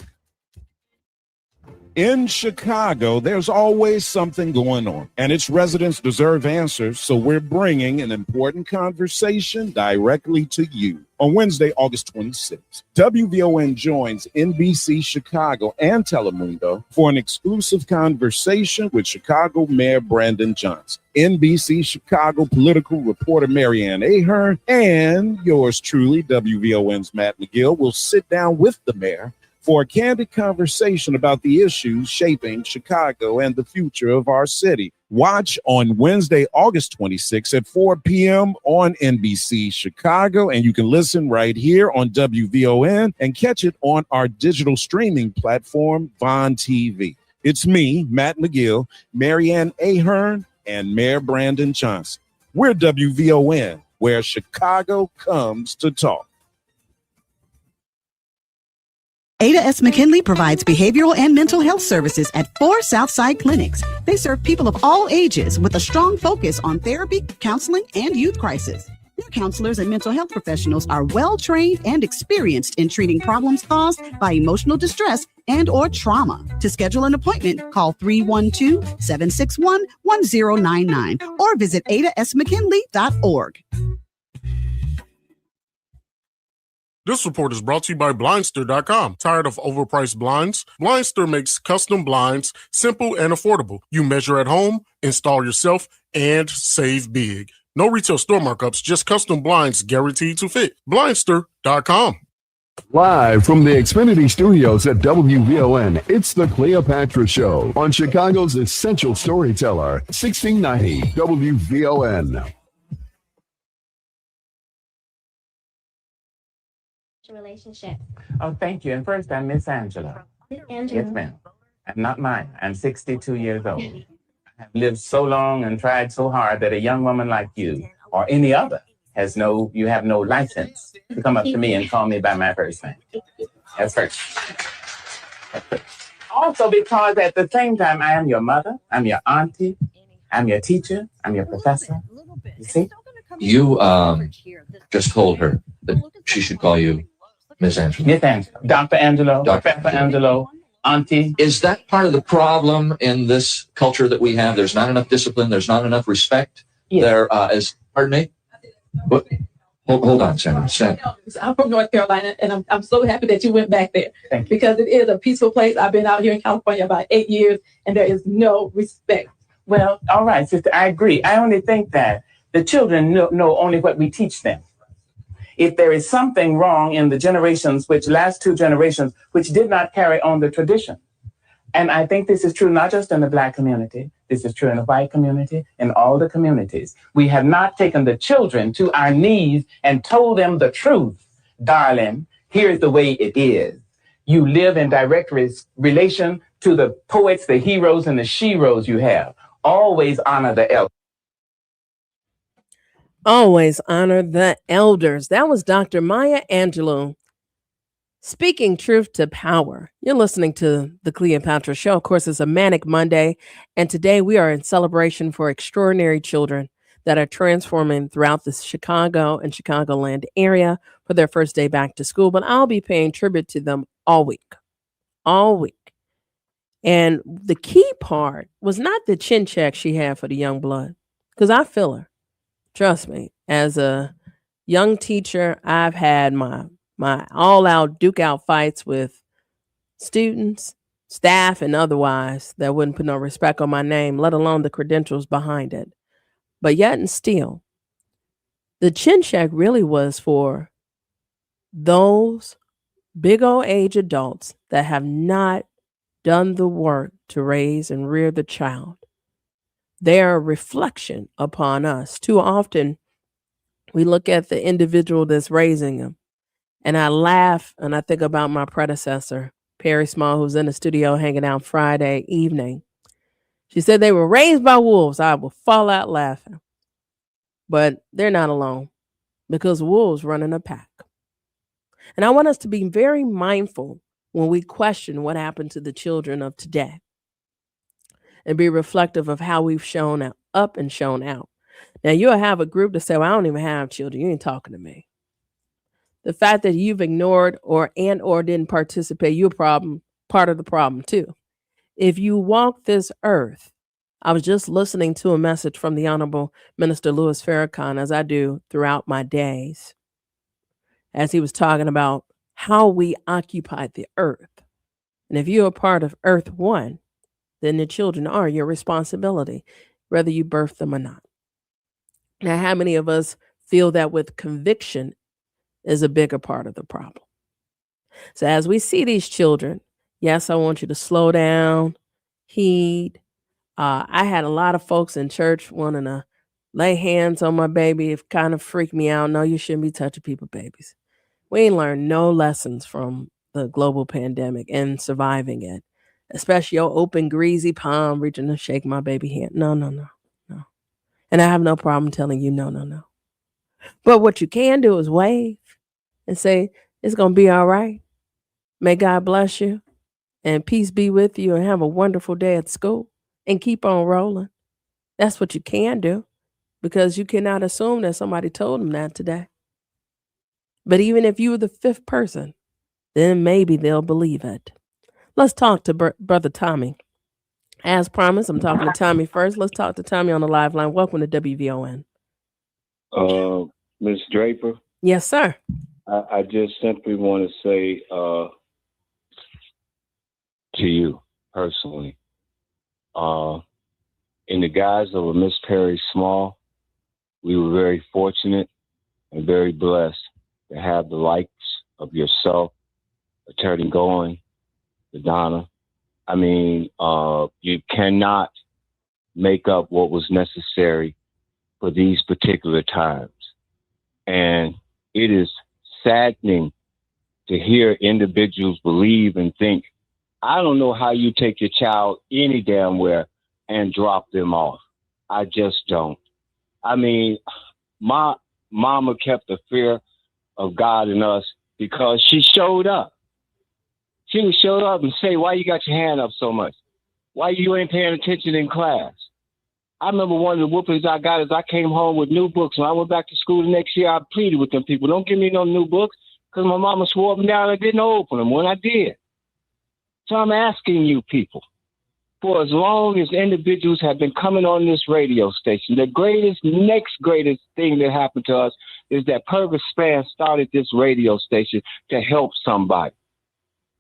S20: In Chicago, there's always something going on, and its residents deserve answers, so we're bringing an important conversation directly to you. On Wednesday, August 26th, WVON joins NBC Chicago and Telemundo for an exclusive conversation with Chicago Mayor Brandon Johnson, NBC Chicago political reporter Marianne Ahern, and yours truly, WVON's Matt McGill, will sit down with the mayor for a candid conversation about the issues shaping Chicago and the future of our city. Watch on Wednesday, August 26th at 4 p.m. on NBC Chicago, and you can listen right here on WVON and catch it on our digital streaming platform, Vaughn TV. It's me, Matt McGill, Marianne Ahern, and Mayor Brandon Johnson. We're WVON, where Chicago comes to talk.
S26: Ada S. McKinley provides behavioral and mental health services at 4 Southside clinics. They serve people of all ages with a strong focus on therapy, counseling, and youth crisis. Their counselors and mental health professionals are well trained and experienced in treating problems caused by emotional distress and or trauma. To schedule an appointment, call 312-761-1099 or visit adasmckinley.org.
S10: This report is brought to you by Blindster.com. Tired of overpriced blinds? Blindster makes custom blinds simple and affordable. You measure at home, install yourself, and save big. No retail store markups, just custom blinds guaranteed to fit. Blindster.com.
S2: Live from the Xfinity Studios at WVON, it's the Cleopatra Show on Chicago's essential storyteller, 1690 WVON.
S3: Relationship.
S11: Oh, thank you. And first, I'm Miss Angela.
S3: Angela.
S11: Yes, ma'am. I'm not mine. I'm 62 years old. I have lived so long and tried so hard that a young woman like you or any other you have no license to come up to me and call me by my first name. That's first. Also, because at the same time, I am your mother, I'm your auntie, I'm your teacher, I'm your professor. You see?
S13: You just told her that she should call you Miss Angelo.
S11: Miss Angelo. Dr. Angelo, Professor Angelo, auntie.
S13: Is that part of the problem in this culture that we have? There's not enough discipline. There's not enough respect. Yes. Pardon me? What? Hold on, Senator.
S14: I'm from North Carolina, and I'm so happy that you went back there because it is a peaceful place. I've been out here in California about 8 years, and there is no respect.
S11: Well, all right, sister, I agree. I only think that the children know only what we teach them. If there is something wrong in the last two generations, which did not carry on the tradition. And I think this is true not just in the Black community, this is true in the white community, in all the communities. We have not taken the children to our knees and told them the truth. Darling, here's the way it is. You live in direct relation to the poets, the heroes, and the sheroes you have. Always honor the elders.
S1: Always honor the elders. That was Dr. Maya Angelou speaking truth to power. You're listening to the Cleopatra Show. Of course, it's a Manic Monday, and today we are in celebration for extraordinary children that are transforming throughout the Chicago and Chicagoland area for their first day back to school. But I'll be paying tribute to them all week. And the key part was not the chin check she had for the young blood, because I feel her. Trust me, as a young teacher, I've had my all-out duke-out fights with students, staff, and otherwise that wouldn't put no respect on my name, let alone the credentials behind it. But yet and still, the chin check really was for those big old age adults that have not done the work to raise and rear the child. They're a reflection upon us. Too often, we look at the individual that's raising them. And I laugh and I think about my predecessor, Perry Small, who's in the studio hanging out Friday evening. She said they were raised by wolves. I will fall out laughing. But they're not alone because wolves run in a pack. And I want us to be very mindful when we question what happened to the children of today and be reflective of how we've shown up and shown out. Now, you'll have a group that say, well, I don't even have children. You ain't talking to me. The fact that you've ignored or didn't participate, you're part of the problem too. If you walk this earth, I was just listening to a message from the Honorable Minister Louis Farrakhan, as I do throughout my days, as he was talking about how we occupied the earth. And if you're a part of Earth One, then the children are your responsibility, whether you birth them or not. Now, how many of us feel that with conviction is a bigger part of the problem? So as we see these children, yes, I want you to slow down, heed. I had a lot of folks in church wanting to lay hands on my baby. It kind of freaked me out. No, you shouldn't be touching people's babies. We ain't learned no lessons from the global pandemic and surviving it, especially your open, greasy palm reaching to shake my baby hand. No. And I have no problem telling you no. But what you can do is wave and say, it's going to be all right. May God bless you and peace be with you and have a wonderful day at school and keep on rolling. That's what you can do. because you cannot assume that somebody told them that today. But even if you were the fifth person, then maybe they'll believe it. Let's talk to Brother Tommy. As promised, I'm talking to Tommy first. Let's talk to Tommy on the live line. Welcome to WVON.
S15: Ms. Draper?
S1: Yes, sir.
S15: I just simply want to say to you personally, in the guise of a Miss Perry Small, we were very fortunate and very blessed to have the likes of yourself, Attorney Goin, Donna. I mean, you cannot make up what was necessary for these particular times. And it is saddening to hear individuals believe and think, I don't know how you take your child any damn where and drop them off. I just don't. I mean, my mama kept the fear of God in us because she showed up. She would show up and say, why you got your hand up so much? Why you ain't paying attention in class? I remember one of the whoopings I got is I came home with new books. When I went back to school the next year, I pleaded with them people, don't give me no new books, because my mama swore up and down I didn't open them when I did. So I'm asking you people, for as long as individuals have been coming on this radio station, the next greatest thing that happened to us is that Purvis Span started this radio station to help somebody,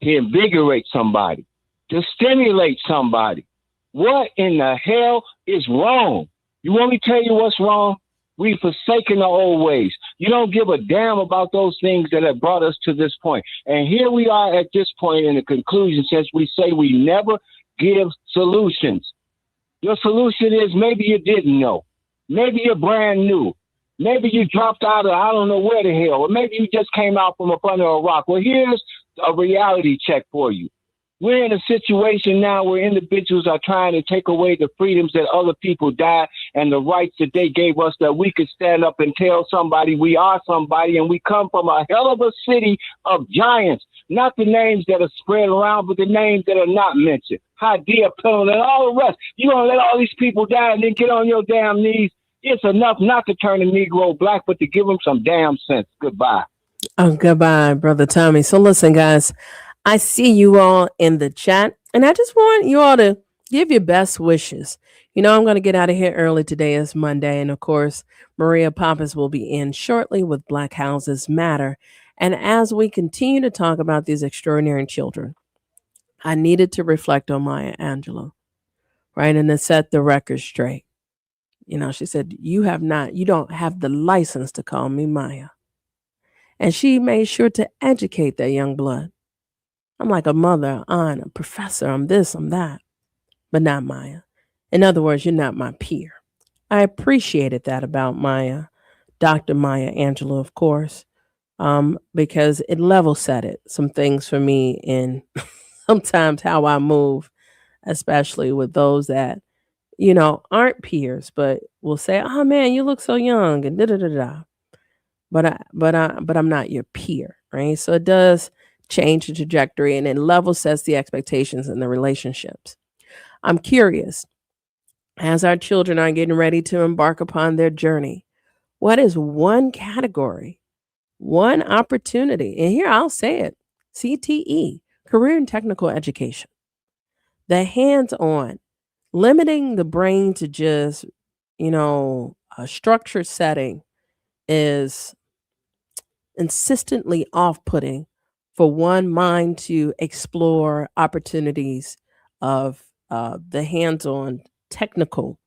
S15: to invigorate somebody, to stimulate somebody. What in the hell is wrong? You want me to tell you what's wrong? We've forsaken the old ways. You don't give a damn about those things that have brought us to this point. And here we are at this point in the conclusion, since we say we never give solutions. Your solution is maybe you didn't know. Maybe you're brand new. Maybe you dropped out of I don't know where the hell. Or maybe you just came out from up under a rock. Well, here's a reality check for you. We're in a situation now where individuals are trying to take away the freedoms that other people died and the rights that they gave us, that we could stand up and tell somebody we are somebody and we come from a hell of a city of giants. Not the names that are spread around, but the names that are not mentioned. Hadia Pillow and all the rest. You're going to let all these people die and then get on your damn knees. It's enough not to turn a Negro black, but to give them some damn sense. Goodbye.
S1: Oh, goodbye, Brother Tommy. So listen, guys, I see you all in the chat, and I just want you all to give your best wishes. You know, I'm going to get out of here early today. It's Monday, and of course, Maria Pappas will be in shortly with Black Houses Matter. And as we continue to talk about these extraordinary children, I needed to reflect on Maya Angelou, right, and to set the record straight. You know, she said, you don't have the license to call me Maya. And she made sure to educate that young blood. I'm like a mother, aunt, a professor, I'm this, I'm that, but not Maya. In other words, you're not my peer. I appreciated that about Maya, Dr. Maya Angelou, of course, because it level set it some things for me in sometimes how I move, especially with those that, you know, aren't peers, but will say, oh man, you look so young and da-da-da-da. But I'm not your peer, right? So it does change the trajectory and it level sets the expectations in the relationships. I'm curious, as our children are getting ready to embark upon their journey, what is one category, one opportunity? And here I'll say it, CTE, career and technical education, the hands-on, limiting the brain to just, you know, a structured setting is insistently off-putting for one mind to explore opportunities of the hands-on technical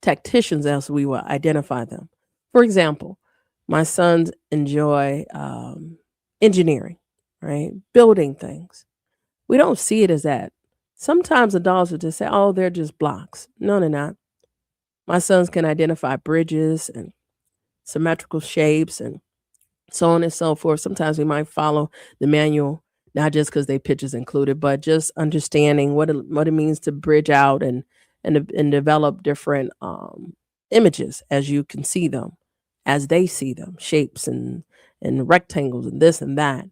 S1: tacticians, as we will identify them. For example, my sons enjoy engineering, right? Building things. We don't see it as that. Sometimes adults will just say, oh, they're just blocks. No, they're not. My sons can identify bridges and symmetrical shapes and so on and so forth. Sometimes we might follow the manual, not just because they pictures included, but just understanding what it means to bridge out and develop different images as you can see them, as they see them, shapes and rectangles and this and that.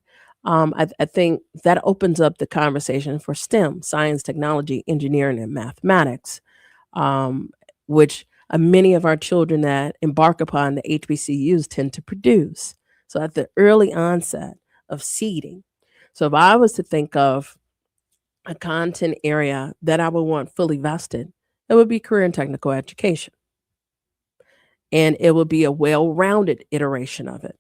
S1: I think that opens up the conversation for STEM, science, technology, engineering, and mathematics, which many of our children that embark upon the HBCUs tend to produce. So at the early onset of seeding. So if I was to think of a content area that I would want fully vested, it would be career and technical education. And it would be a well-rounded iteration of it.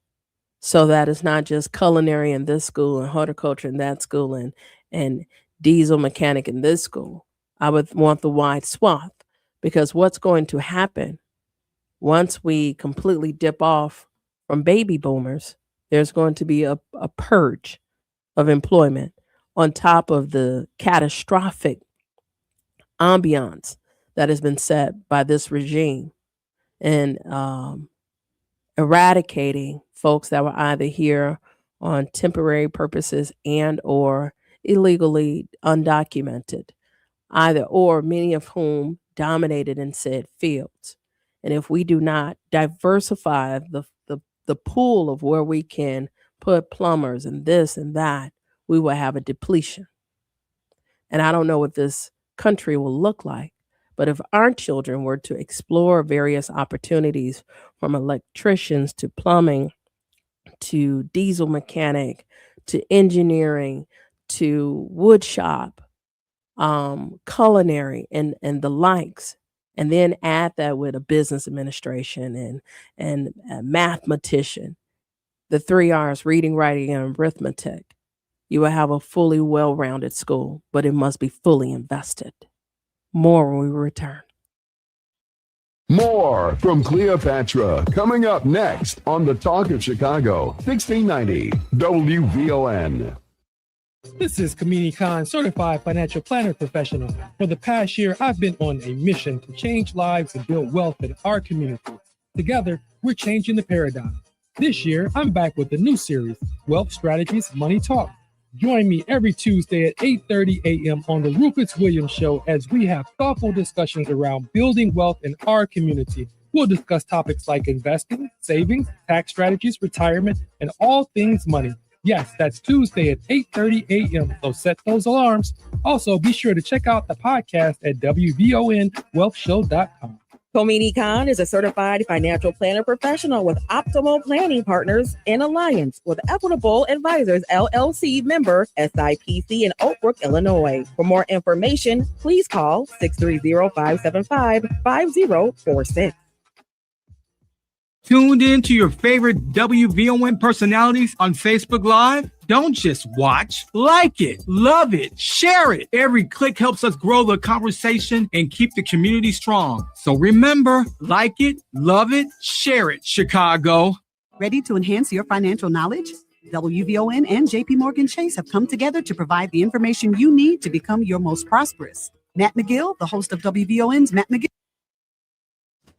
S1: So that it's not just culinary in this school and horticulture in that school and diesel mechanic in this school. I would want the wide swath, because what's going to happen once we completely dip off from baby boomers, there's going to be a purge of employment on top of the catastrophic ambiance that has been set by this regime and eradicating folks that were either here on temporary purposes and or illegally undocumented, either or, many of whom dominated in said fields. And if we do not diversify the pool of where we can put plumbers and this and that, we will have a depletion. And I don't know what this country will look like, but if our children were to explore various opportunities from electricians to plumbing to diesel mechanic to engineering to wood shop, culinary and the likes, and then add that with a business administration and a mathematician, the 3 R's, reading, writing, and arithmetic, you will have a fully well-rounded school, but it must be fully invested. More when we return.
S2: More from Cleopatra coming up next on the Talk of Chicago, 1690 WVON.
S17: This is Kamini Khan, certified financial planner professional. For the past year, I've been on a mission to change lives and build wealth in our community. Together, we're changing the paradigm. This year, I'm back with a new series, Wealth Strategies, Money Talk. Join me every Tuesday at 8:30 a.m. on the Rufus Williams Show as we have thoughtful discussions around building wealth in our community. We'll discuss topics like investing, savings, tax strategies, retirement, and all things money. Yes, that's Tuesday at 8:30 a.m., so set those alarms. Also, be sure to check out the podcast at WVONwealthshow.com.
S19: Komini Khan is a certified financial planner professional with Optimal Planning Partners in alliance with Equitable Advisors, LLC member SIPC in Oak Brook, Illinois. For more information, please call 630-575-5046.
S21: Tuned in to your favorite WVON personalities on Facebook Live? Don't just watch, like it, love it, share it. Every click helps us grow the conversation and keep the community strong. So remember, like it, love it, share it, Chicago.
S26: Ready to enhance your financial knowledge? WVON and JP Morgan Chase have come together to provide the information you need to become your most prosperous. Matt McGill, the host of WVON's Matt McGill.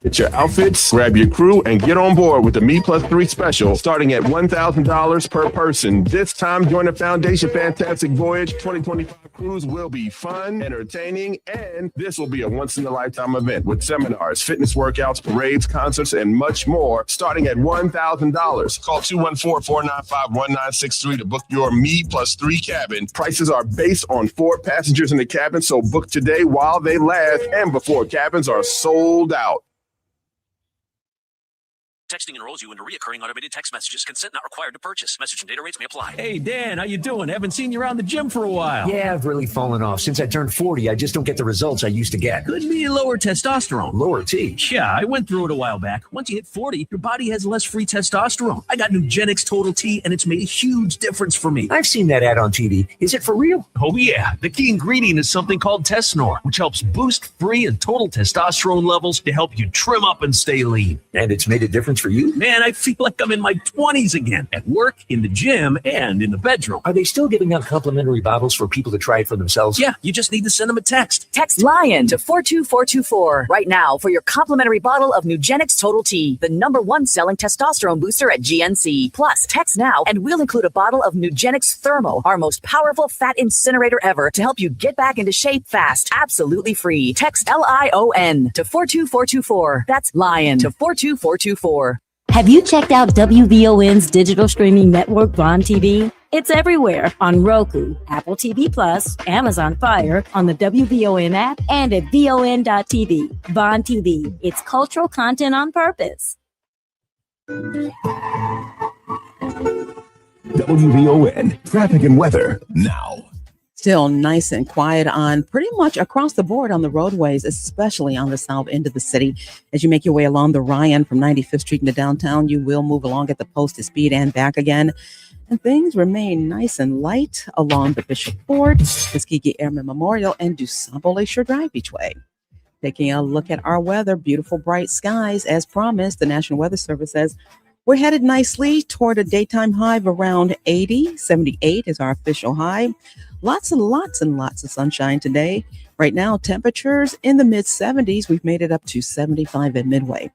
S22: Get your outfits, grab your crew, and get on board with the Me Plus 3 special starting at $1,000 per person. This time, join the Foundation Fantastic Voyage 2025 cruise will be fun, entertaining, and this will be a once-in-a-lifetime event with seminars, fitness workouts, parades, concerts, and much more starting at $1,000. Call 214-495-1963 to book your Me Plus 3 cabin. Prices are based on 4 passengers in the cabin, so book today while they last and before cabins are sold out.
S24: Texting enrolls you into recurring automated text messages. Consent not required to purchase. Message and data rates may apply.
S25: Hey, Dan, how you doing? Haven't seen you around the gym for a while.
S27: Yeah, I've really fallen off. Since I turned 40, I just don't get the results I used to get.
S25: Could be lower testosterone.
S27: Lower T?
S25: Yeah, I went through it a while back. Once you hit 40, your body has less free testosterone. I got Nugenix Total T, and it's made a huge difference for me.
S27: I've seen that ad on TV. Is it for real?
S25: Oh, yeah. The key ingredient is something called Tesnor, which helps boost free and total testosterone levels to help you trim up and stay lean.
S27: And it's made a difference for you?
S25: Man, I feel like I'm in my 20s again, at work, in the gym, and in the bedroom.
S27: Are they still giving out complimentary bottles for people to try it for themselves?
S25: Yeah, you just need to send them a text.
S23: Text LION to 42424 right now for your complimentary bottle of Nugenix Total T, the #1 selling testosterone booster at GNC. Plus, text now and we'll include a bottle of Nugenix Thermo, our most powerful fat incinerator ever, to help you get back into shape fast, absolutely free. Text LION to 42424. That's LION to 42424.
S28: Have you checked out WVON's digital streaming network, Bond TV?
S4: It's everywhere on Roku, Apple TV Plus, Amazon Fire, on the WVON app, and at VON.TV. Vaughn TV. It's cultural content on purpose.
S5: WVON traffic and weather now.
S6: Still nice and quiet on pretty much across the board on the roadways, especially on the south end of the city. As you make your way along the Ryan from 95th Street into downtown, you will move along at the posted speed and back again. And things remain nice and light along the Bishop Ford, Tuskegee Airmen Memorial, and DuSable Lakeshore Drive each way. Taking a look at our weather, beautiful bright skies. As promised, the National Weather Service says we're headed nicely toward a daytime high of around 80. 78 is our official high. Lots and lots and lots of sunshine today. Right now, temperatures in the mid-70s. We've made it up to 75 at Midway.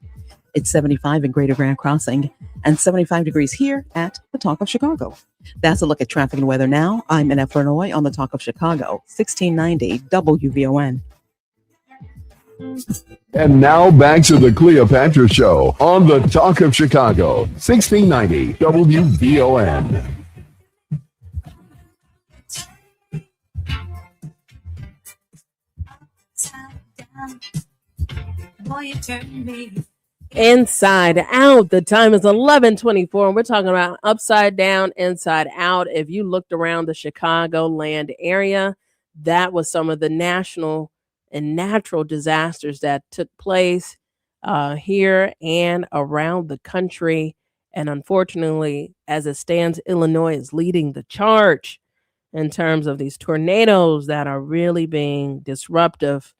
S6: It's 75 in Greater Grand Crossing and 75 degrees here at the Talk of Chicago. That's a look at traffic and weather now. I'm Annette Vernoy on the Talk of Chicago, 1690 WVON.
S2: And now back to the Cleopatra Show on the Talk of Chicago, 1690 WVON.
S4: Boy, you turn me.
S1: Inside Out. The time is 11:24, and we're talking about upside down, inside out. If you looked around the Chicagoland area, that was some of the national and natural disasters that took place here and around the country. And unfortunately, as it stands, Illinois is leading the charge in terms of these tornadoes that are really being disruptive.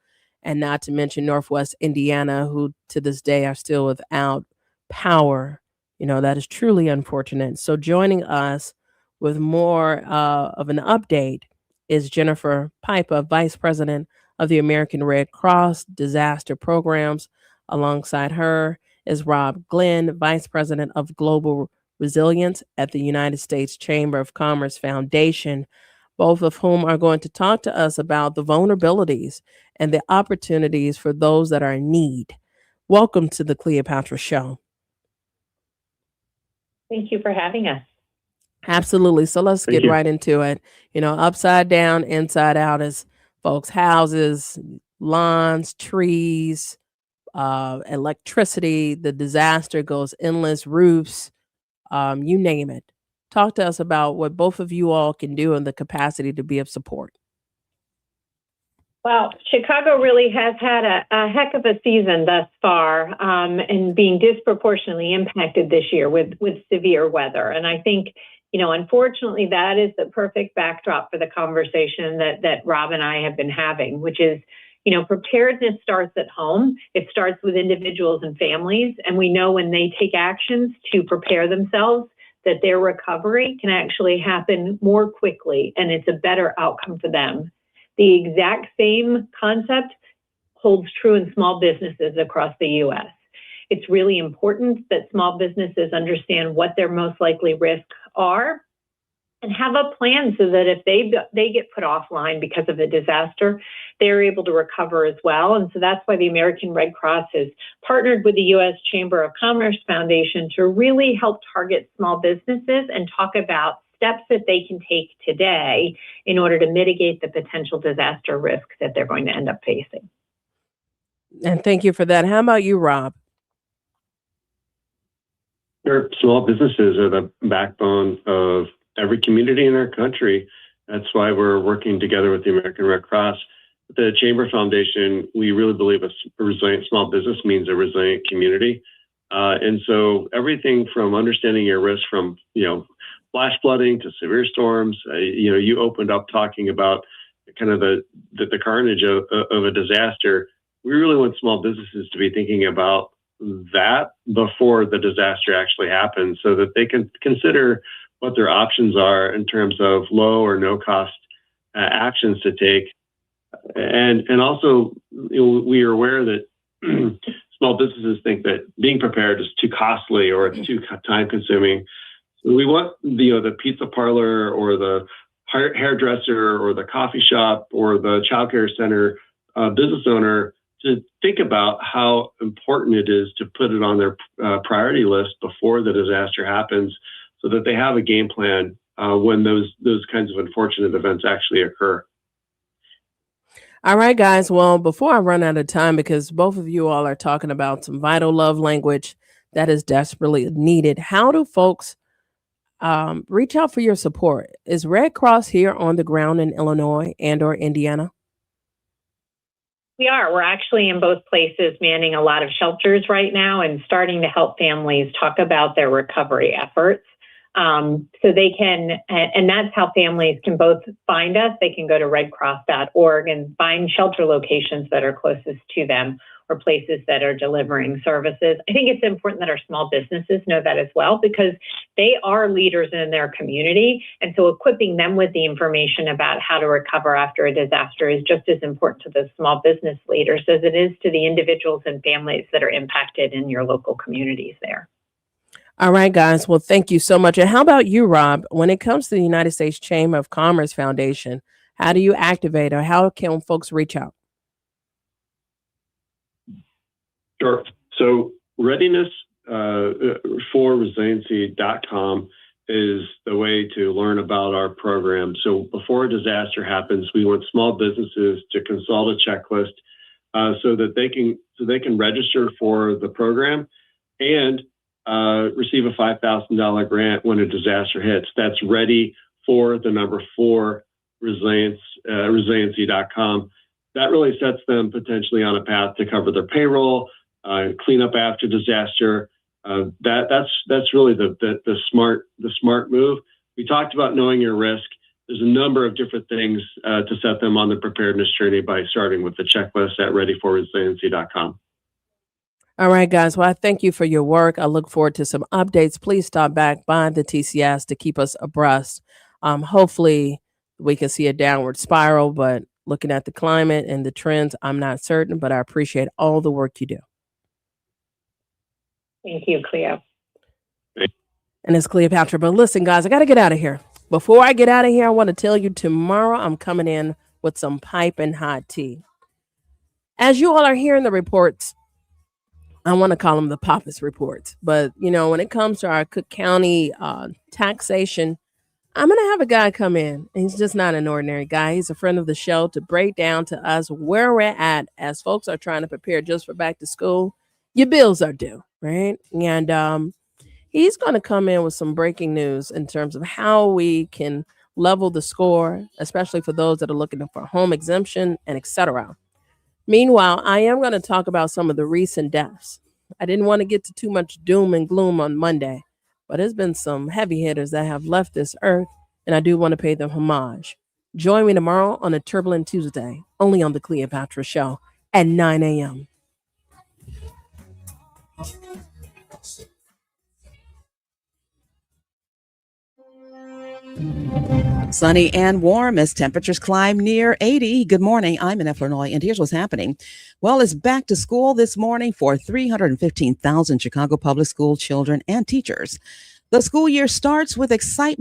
S1: And not to mention Northwest Indiana, who to this day are still without power. You know, that is truly unfortunate. So joining us with more of an update is Jennifer Pipa, Vice President of the American Red Cross Disaster Programs. Alongside her is Rob Glenn, Vice President of Global Resilience at the United States Chamber of Commerce Foundation, both of whom are going to talk to us about the vulnerabilities and the opportunities for those that are in need. Welcome to the Cleopatra Show.
S7: Thank you for having us.
S1: Absolutely. So let's get right into it. You know, upside down, inside out is folks' houses, lawns, trees, electricity. The disaster goes endless, roofs, you name it. Talk to us about what both of you all can do and the capacity to be of support.
S7: Well, Chicago really has had a heck of a season thus far, and being disproportionately impacted this year with severe weather. And I think, you know, unfortunately, that is the perfect backdrop for the conversation that Rob and I have been having, which is, you know, preparedness starts at home. It starts with individuals and families. And we know when they take actions to prepare themselves, that their recovery can actually happen more quickly, and it's a better outcome for them. The exact same concept holds true in small businesses across the U.S. It's really important that small businesses understand what their most likely risks are and have a plan so that if they get put offline because of the disaster, they're able to recover as well. And so that's why the American Red Cross has partnered with the U.S. Chamber of Commerce Foundation to really help target small businesses and talk about steps that they can take today in order to mitigate the potential disaster risk that they're going to end up facing.
S1: And thank you for that. How about you, Rob?
S8: Sure. Small businesses are the backbone of every community in our country. That's why we're working together with the American Red Cross. The Chamber Foundation, we really believe a resilient small business means a resilient community. And so everything from understanding your risk from, you know, flash flooding to severe storms, you know, you opened up talking about kind of the carnage of a disaster. We really want small businesses to be thinking about that before the disaster actually happens so that they can consider what their options are in terms of low or no cost actions to take. And also, you know, we are aware that small businesses think that being prepared is too costly or it's too time consuming. So we want the pizza parlor or the hairdresser or the coffee shop or the childcare center business owner to think about how important it is to put it on their priority list before the disaster happens, so that they have a game plan when those kinds of unfortunate events actually occur.
S1: All right, guys. Well, before I run out of time, because both of you all are talking about some vital love language that is desperately needed, how do folks reach out for your support? Is Red Cross here on the ground in Illinois and or Indiana?
S7: We are. We're actually in both places manning a lot of shelters right now and starting to help families talk about their recovery efforts. So they can, and that's how families can both find us. They can go to redcross.org and find shelter locations that are closest to them or places that are delivering services. I think it's important that our small businesses know that as well, because they are leaders in their community. And so equipping them with the information about how to recover after a disaster is just as important to the small business leaders as it is to the individuals and families that are impacted in your local communities there.
S1: All right, guys. Well, thank you so much. And how about you, Rob? When it comes to the United States Chamber of Commerce Foundation, how do you activate or how can folks reach out?
S8: Sure. So readiness for resiliency.com is the way to learn about our program. So before a disaster happens, we want small businesses to consult a checklist so that they can register for the program and receive a $5,000 grant when a disaster hits. That's ready for the number 4 resiliency.com. That really sets them potentially on a path to cover their payroll, clean up after disaster. That's really the smart move. We talked about knowing your risk. There's a number of different things to set them on the preparedness journey by starting with the checklist at readyforresiliency.com.
S1: All right, guys. Well, I thank you for your work. I look forward to some updates. Please stop back by the TCS to keep us abreast. Hopefully we can see a downward spiral, but looking at the climate and the trends, I'm not certain, but I appreciate all the work you do.
S7: Thank you, Cleo.
S1: And it's Cleopatra. But listen, guys, I got to get out of here. Before I get out of here, I want to tell you tomorrow I'm coming in with some piping hot tea. As you all are hearing the reports, I want to call them the Pappas reports. But, you know, when it comes to our Cook County taxation, I'm going to have a guy come in. He's just not an ordinary guy. He's a friend of the show to break down to us where we're at as folks are trying to prepare just for back to school. Your bills are due, right? And he's going to come in with some breaking news in terms of how we can level the score, especially for those that are looking for home exemption and etc. Meanwhile, I am going to talk about some of the recent deaths. I didn't want to get to too much doom and gloom on Monday, but there's been some heavy hitters that have left this earth, and I do want to pay them homage. Join me tomorrow on a Turbulent Tuesday, only on the Cleopatra Show at 9 a.m.
S6: Sunny and warm as temperatures climb near 80. Good morning. I'm in Illinois, and here's what's happening. Well, it's back to school this morning for 315,000 Chicago public school children and teachers. The school year starts with excitement